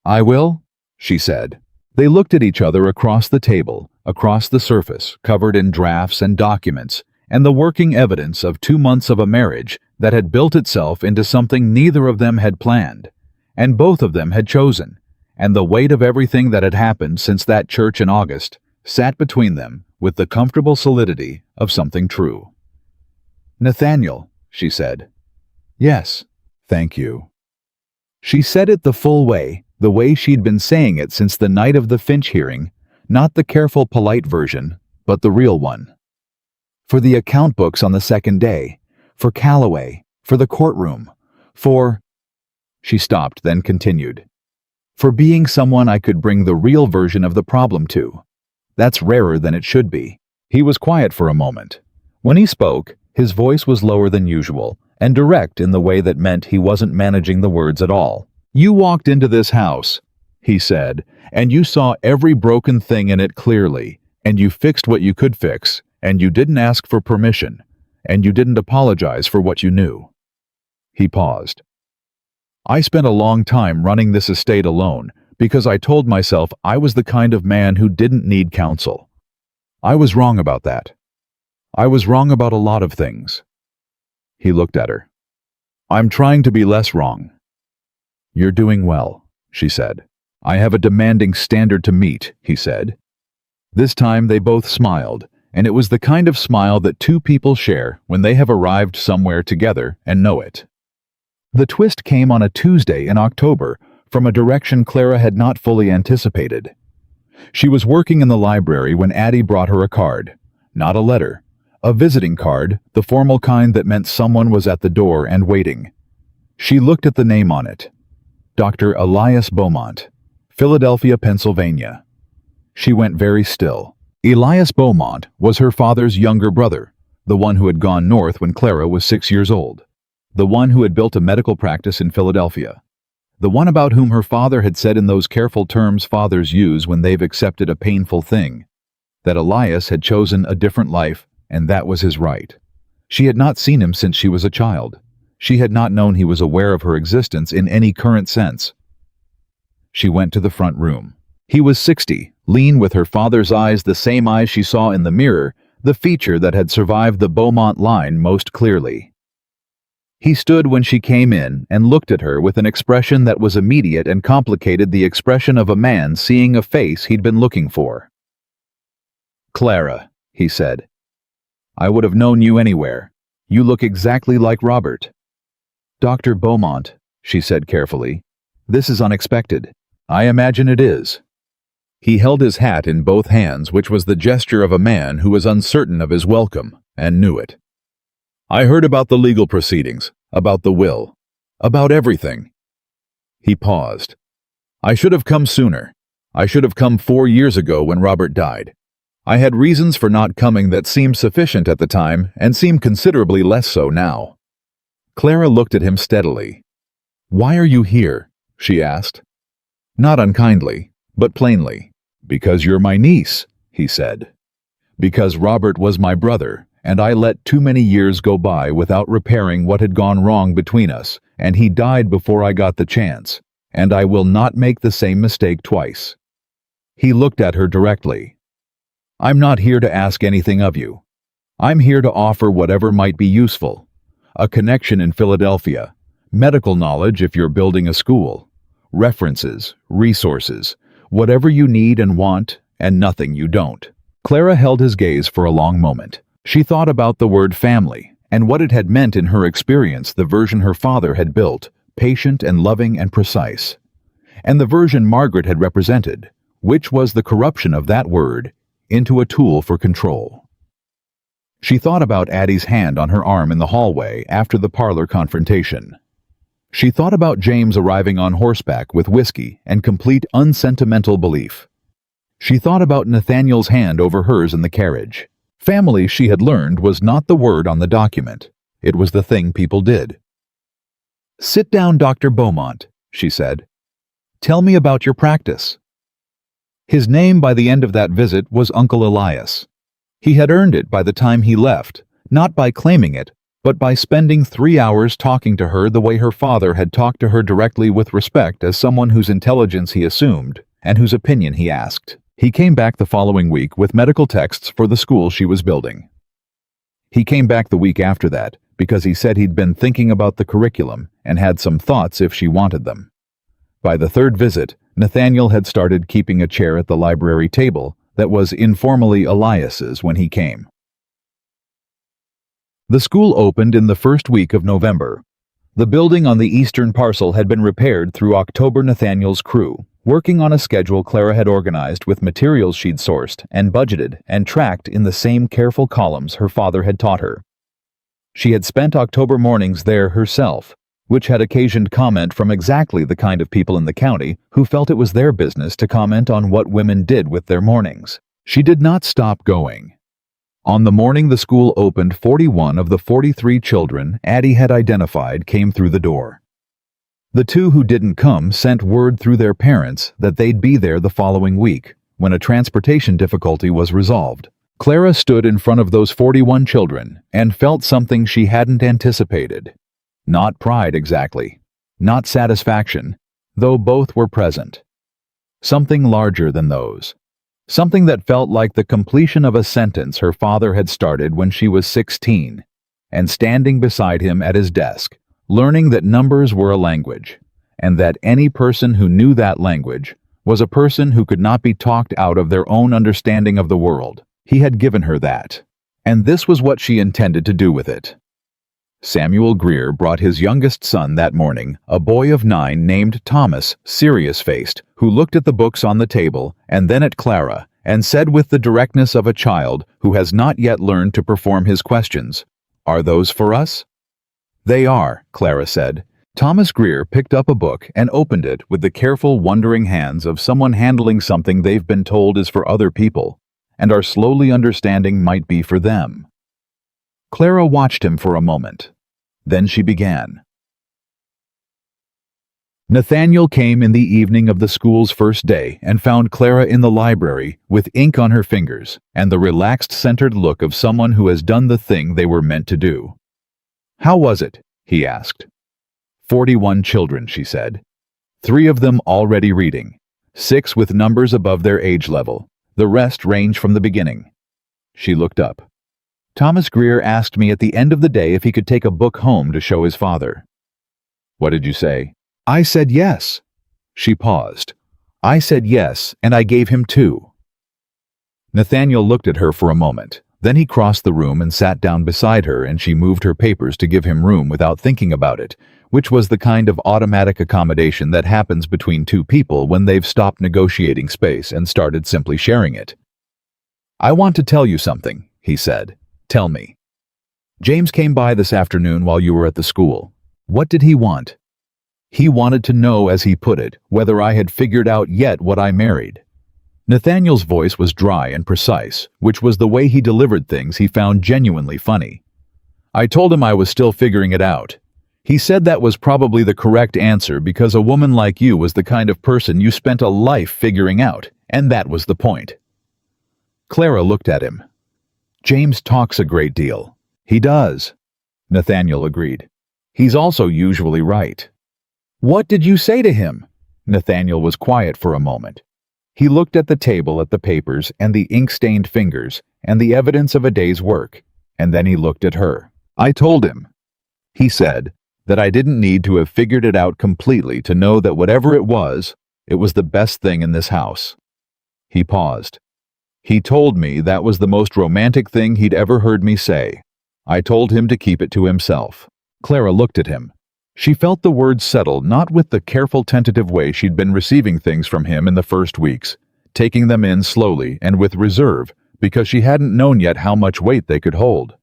I will, she said. They looked at each other across the table, across the surface, covered in drafts and documents, and the working evidence of 2 months of a marriage that had built itself into something neither of them had planned, and both of them had chosen, and the weight of everything that had happened since that church in August sat between them with the comfortable solidity of something true. Nathaniel, she said. Yes, thank you. She said it the full way, the way she'd been saying it since the night of the Finch hearing, not the careful, polite version, but the real one. For the account books on the second day, for Calloway, for the courtroom, for... She stopped, then continued. For being someone I could bring the real version of the problem to. That's rarer than it should be. He was quiet for a moment. When he spoke, his voice was lower than usual, and direct in the way that meant he wasn't managing the words at all. You walked into this house, he said, and you saw every broken thing in it clearly, and you fixed what you could fix, and you didn't ask for permission, and you didn't apologize for what you knew. He paused. I spent a long time running this estate alone because I told myself I was the kind of man who didn't need counsel. I was wrong about that. I was wrong about a lot of things. He looked at her. I'm trying to be less wrong. You're doing well, she said. I have a demanding standard to meet, he said. This time they both smiled, and it was the kind of smile that 2 people share when they have arrived somewhere together and know it. The twist came on a Tuesday in October from a direction Clara had not fully anticipated. She was working in the library when Addie brought her a card, not a letter, a visiting card, the formal kind that meant someone was at the door and waiting. She looked at the name on it. Dr. Elias Beaumont, Philadelphia, Pennsylvania. She went very still. Elias Beaumont was her father's younger brother, the one who had gone north when Clara was 6 years old, the one who had built a medical practice in Philadelphia, the one about whom her father had said in those careful terms fathers use when they've accepted a painful thing, that Elias had chosen a different life and that was his right. She had not seen him since she was a child. She had not known he was aware of her existence in any current sense. She went to the front room. He was 60, lean with her father's eyes, the same eyes she saw in the mirror, the feature that had survived the Beaumont line most clearly. He stood when she came in and looked at her with an expression that was immediate and complicated the expression of a man seeing a face he'd been looking for. Clara, he said. I would have known you anywhere. You look exactly like Robert. Dr. Beaumont, she said carefully, this is unexpected. I imagine it is. He held his hat in both hands, which was the gesture of a man who was uncertain of his welcome, and knew it. I heard about the legal proceedings, about the will, about everything. He paused. I should have come sooner. I should have come 4 years ago when Robert died. I had reasons for not coming that seemed sufficient at the time and seem considerably less so now. Clara looked at him steadily. Why are you here? She asked. Not unkindly, but plainly. Because you're my niece, he said. Because Robert was my brother, and I let too many years go by without repairing what had gone wrong between us, and he died before I got the chance, and I will not make the same mistake twice. He looked at her directly. I'm not here to ask anything of you. I'm here to offer whatever might be useful. A connection in Philadelphia, medical knowledge if you're building a school, references, resources, whatever you need and want, and nothing you don't. Clara held his gaze for a long moment. She thought about the word family, and what it had meant in her experience, the version her father had built, patient and loving and precise, and the version Margaret had represented, which was the corruption of that word into a tool for control. She thought about Addie's hand on her arm in the hallway after the parlor confrontation. She thought about James arriving on horseback with whiskey and complete unsentimental belief. She thought about Nathaniel's hand over hers in the carriage. Family, she had learned, was not the word on the document. It was the thing people did. "Sit down, Dr. Beaumont," she said. "Tell me about your practice." His name by the end of that visit was Uncle Elias. He had earned it by the time he left, not by claiming it, but by spending 3 hours talking to her the way her father had talked to her, directly with respect, as someone whose intelligence he assumed and whose opinion he asked. He came back the following week with medical texts for the school she was building. He came back the week after that because he said he'd been thinking about the curriculum and had some thoughts if she wanted them. By the third visit, Nathaniel had started keeping a chair at the library table that was informally Elias's when he came. The school opened in the first week of November. The building on the eastern parcel had been repaired through October. Nathaniel's crew, working on a schedule Clara had organized with materials she'd sourced and budgeted and tracked in the same careful columns her father had taught her. She had spent October mornings there herself, which had occasioned comment from exactly the kind of people in the county who felt it was their business to comment on what women did with their mornings. She did not stop going. On the morning the school opened, 41 of the 43 children Addie had identified came through the door. The 2 who didn't come sent word through their parents that they'd be there the following week, when a transportation difficulty was resolved. Clara stood in front of those 41 children and felt something she hadn't anticipated. Not pride exactly, not satisfaction, though both were present. Something larger than those. Something that felt like the completion of a sentence her father had started when she was 16, and standing beside him at his desk, learning that numbers were a language, and that any person who knew that language was a person who could not be talked out of their own understanding of the world. He had given her that, and this was what she intended to do with it. Samuel Greer brought his youngest son that morning, a boy of 9 named Thomas, serious-faced, who looked at the books on the table and then at Clara and said with the directness of a child who has not yet learned to perform his questions, "Are those for us?" "They are," Clara said. Thomas Greer picked up a book and opened it with the careful, wondering hands of someone handling something they've been told is for other people and are slowly understanding might be for them. Clara watched him for a moment. Then she began. Nathaniel came in the evening of the school's first day and found Clara in the library with ink on her fingers and the relaxed, centered look of someone who has done the thing they were meant to do. "How was it?" he asked. 41 children, she said. 3 of them already reading. 6 with numbers above their age level. The rest range from the beginning. She looked up. "Thomas Greer asked me at the end of the day if he could take a book home to show his father." "What did you say?" "I said yes." She paused. "I said yes, and I gave him 2. Nathaniel looked at her for a moment. Then he crossed the room and sat down beside her, and she moved her papers to give him room without thinking about it, which was the kind of automatic accommodation that happens between 2 people when they've stopped negotiating space and started simply sharing it. "I want to tell you something," he said. "Tell me. James came by this afternoon while you were at the school. What did he want?" "He wanted to know, as he put it, whether I had figured out yet what I married." Nathaniel's voice was dry and precise, which was the way he delivered things he found genuinely funny. "I told him I was still figuring it out. He said that was probably the correct answer because a woman like you was the kind of person you spent a life figuring out, and that was the point." Clara looked at him. "James talks a great deal." "He does," Nathaniel agreed. "He's also usually right." "What did you say to him?" Nathaniel was quiet for a moment. He looked at the table, at the papers, and the ink-stained fingers, and the evidence of a day's work, and then he looked at her. "I told him," he said, "that I didn't need to have figured it out completely to know that whatever it was the best thing in this house." He paused. "He told me that was the most romantic thing he'd ever heard me say. I told him to keep it to himself." Clara looked at him. She felt the words settle, not with the careful, tentative way she'd been receiving things from him in the first weeks, taking them in slowly and with reserve, because she hadn't known yet how much weight they could hold,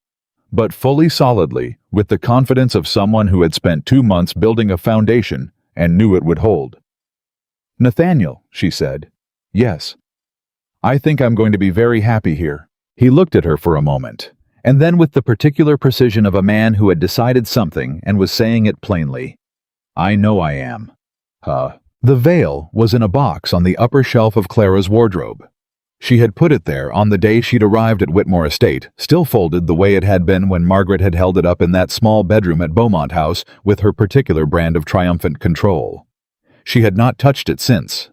but fully, solidly, with the confidence of someone who had spent 2 months building a foundation and knew it would hold. "Nathaniel," she said. "Yes. I think I'm going to be very happy here." He looked at her for a moment, and then with the particular precision of a man who had decided something and was saying it plainly. "I know I am." The veil was in a box on the upper shelf of Clara's wardrobe. She had put it there on the day she'd arrived at Whitmore Estate, still folded the way it had been when Margaret had held it up in that small bedroom at Beaumont House with her particular brand of triumphant control. She had not touched it since.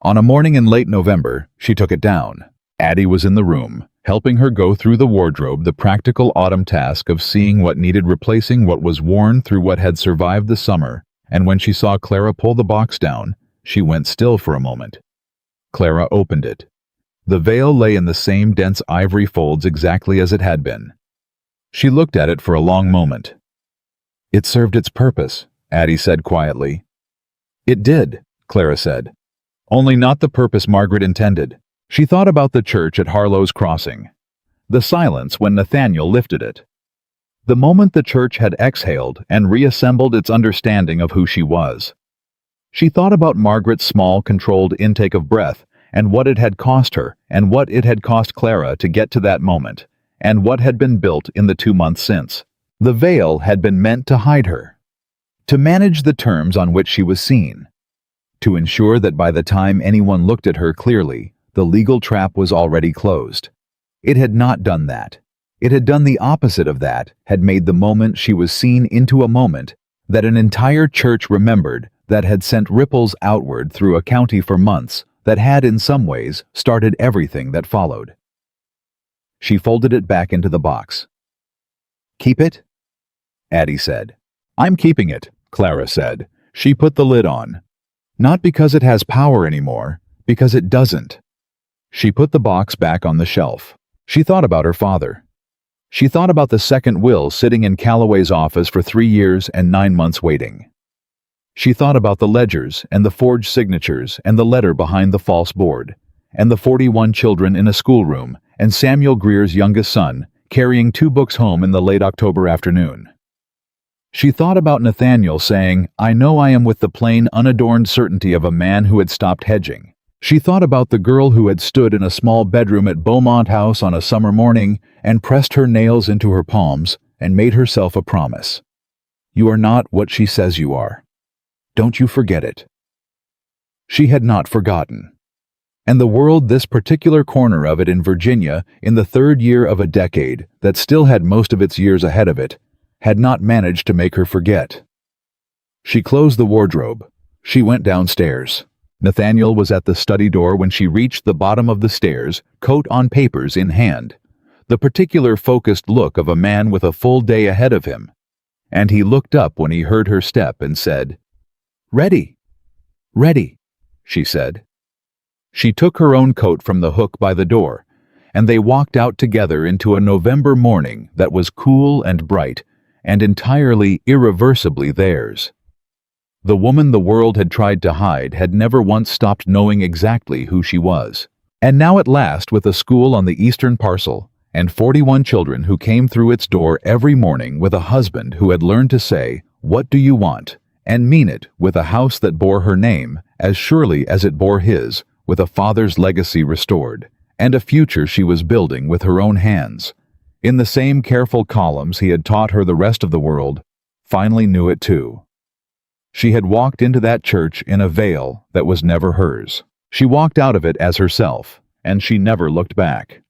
On a morning in late November, she took it down. Addie was in the room, helping her go through the wardrobe, the practical autumn task of seeing what needed replacing what was worn through what had survived the summer, and when she saw Clara pull the box down, she went still for a moment. Clara opened it. The veil lay in the same dense ivory folds exactly as it had been. She looked at it for a long moment. "It served its purpose," Addie said quietly. "It did," Clara said. "Only not the purpose Margaret intended." She thought about the church at Harlow's Crossing. The silence when Nathaniel lifted it. The moment the church had exhaled and reassembled its understanding of who she was. She thought about Margaret's small, controlled intake of breath and what it had cost her and what it had cost Clara to get to that moment and what had been built in the 2 months since. The veil had been meant to hide her, to manage the terms on which she was seen, to ensure that by the time anyone looked at her clearly, the legal trap was already closed. It had not done that. It had done the opposite of that, had made the moment she was seen into a moment that an entire church remembered, that had sent ripples outward through a county for months, that had in some ways started everything that followed. She folded it back into the box. "Keep it?" Addie said. "I'm keeping it," Clara said. She put the lid on. "Not because it has power anymore, because it doesn't." She put the box back on the shelf. She thought about her father. She thought about the second will sitting in Calloway's office for 3 years and 9 months waiting. She thought about the ledgers and the forged signatures and the letter behind the false board, and the 41 children in a schoolroom, and Samuel Greer's youngest son, carrying 2 books home in the late October afternoon. She thought about Nathaniel saying, "I know I am," with the plain, unadorned certainty of a man who had stopped hedging. She thought about the girl who had stood in a small bedroom at Beaumont House on a summer morning and pressed her nails into her palms and made herself a promise. "You are not what she says you are. Don't you forget it." She had not forgotten. And the world, this particular corner of it in Virginia, in the 3rd year of a decade that still had most of its years ahead of it, had not managed to make her forget. She closed the wardrobe. She went downstairs. Nathaniel was at the study door when she reached the bottom of the stairs, coat on papers in hand, the particular focused look of a man with a full day ahead of him. And he looked up when he heard her step and said, "Ready." "Ready," she said. She took her own coat from the hook by the door, and they walked out together into a November morning that was cool and bright and entirely, irreversibly theirs. The woman the world had tried to hide had never once stopped knowing exactly who she was. And now at last, with a school on the eastern parcel, and 41 children who came through its door every morning with a husband who had learned to say, "What do you want?" and mean it, with a house that bore her name, as surely as it bore his, with a father's legacy restored, and a future she was building with her own hands, in the same careful columns he had taught her the rest of the world, finally knew it too. She had walked into that church in a veil that was never hers. She walked out of it as herself, and she never looked back.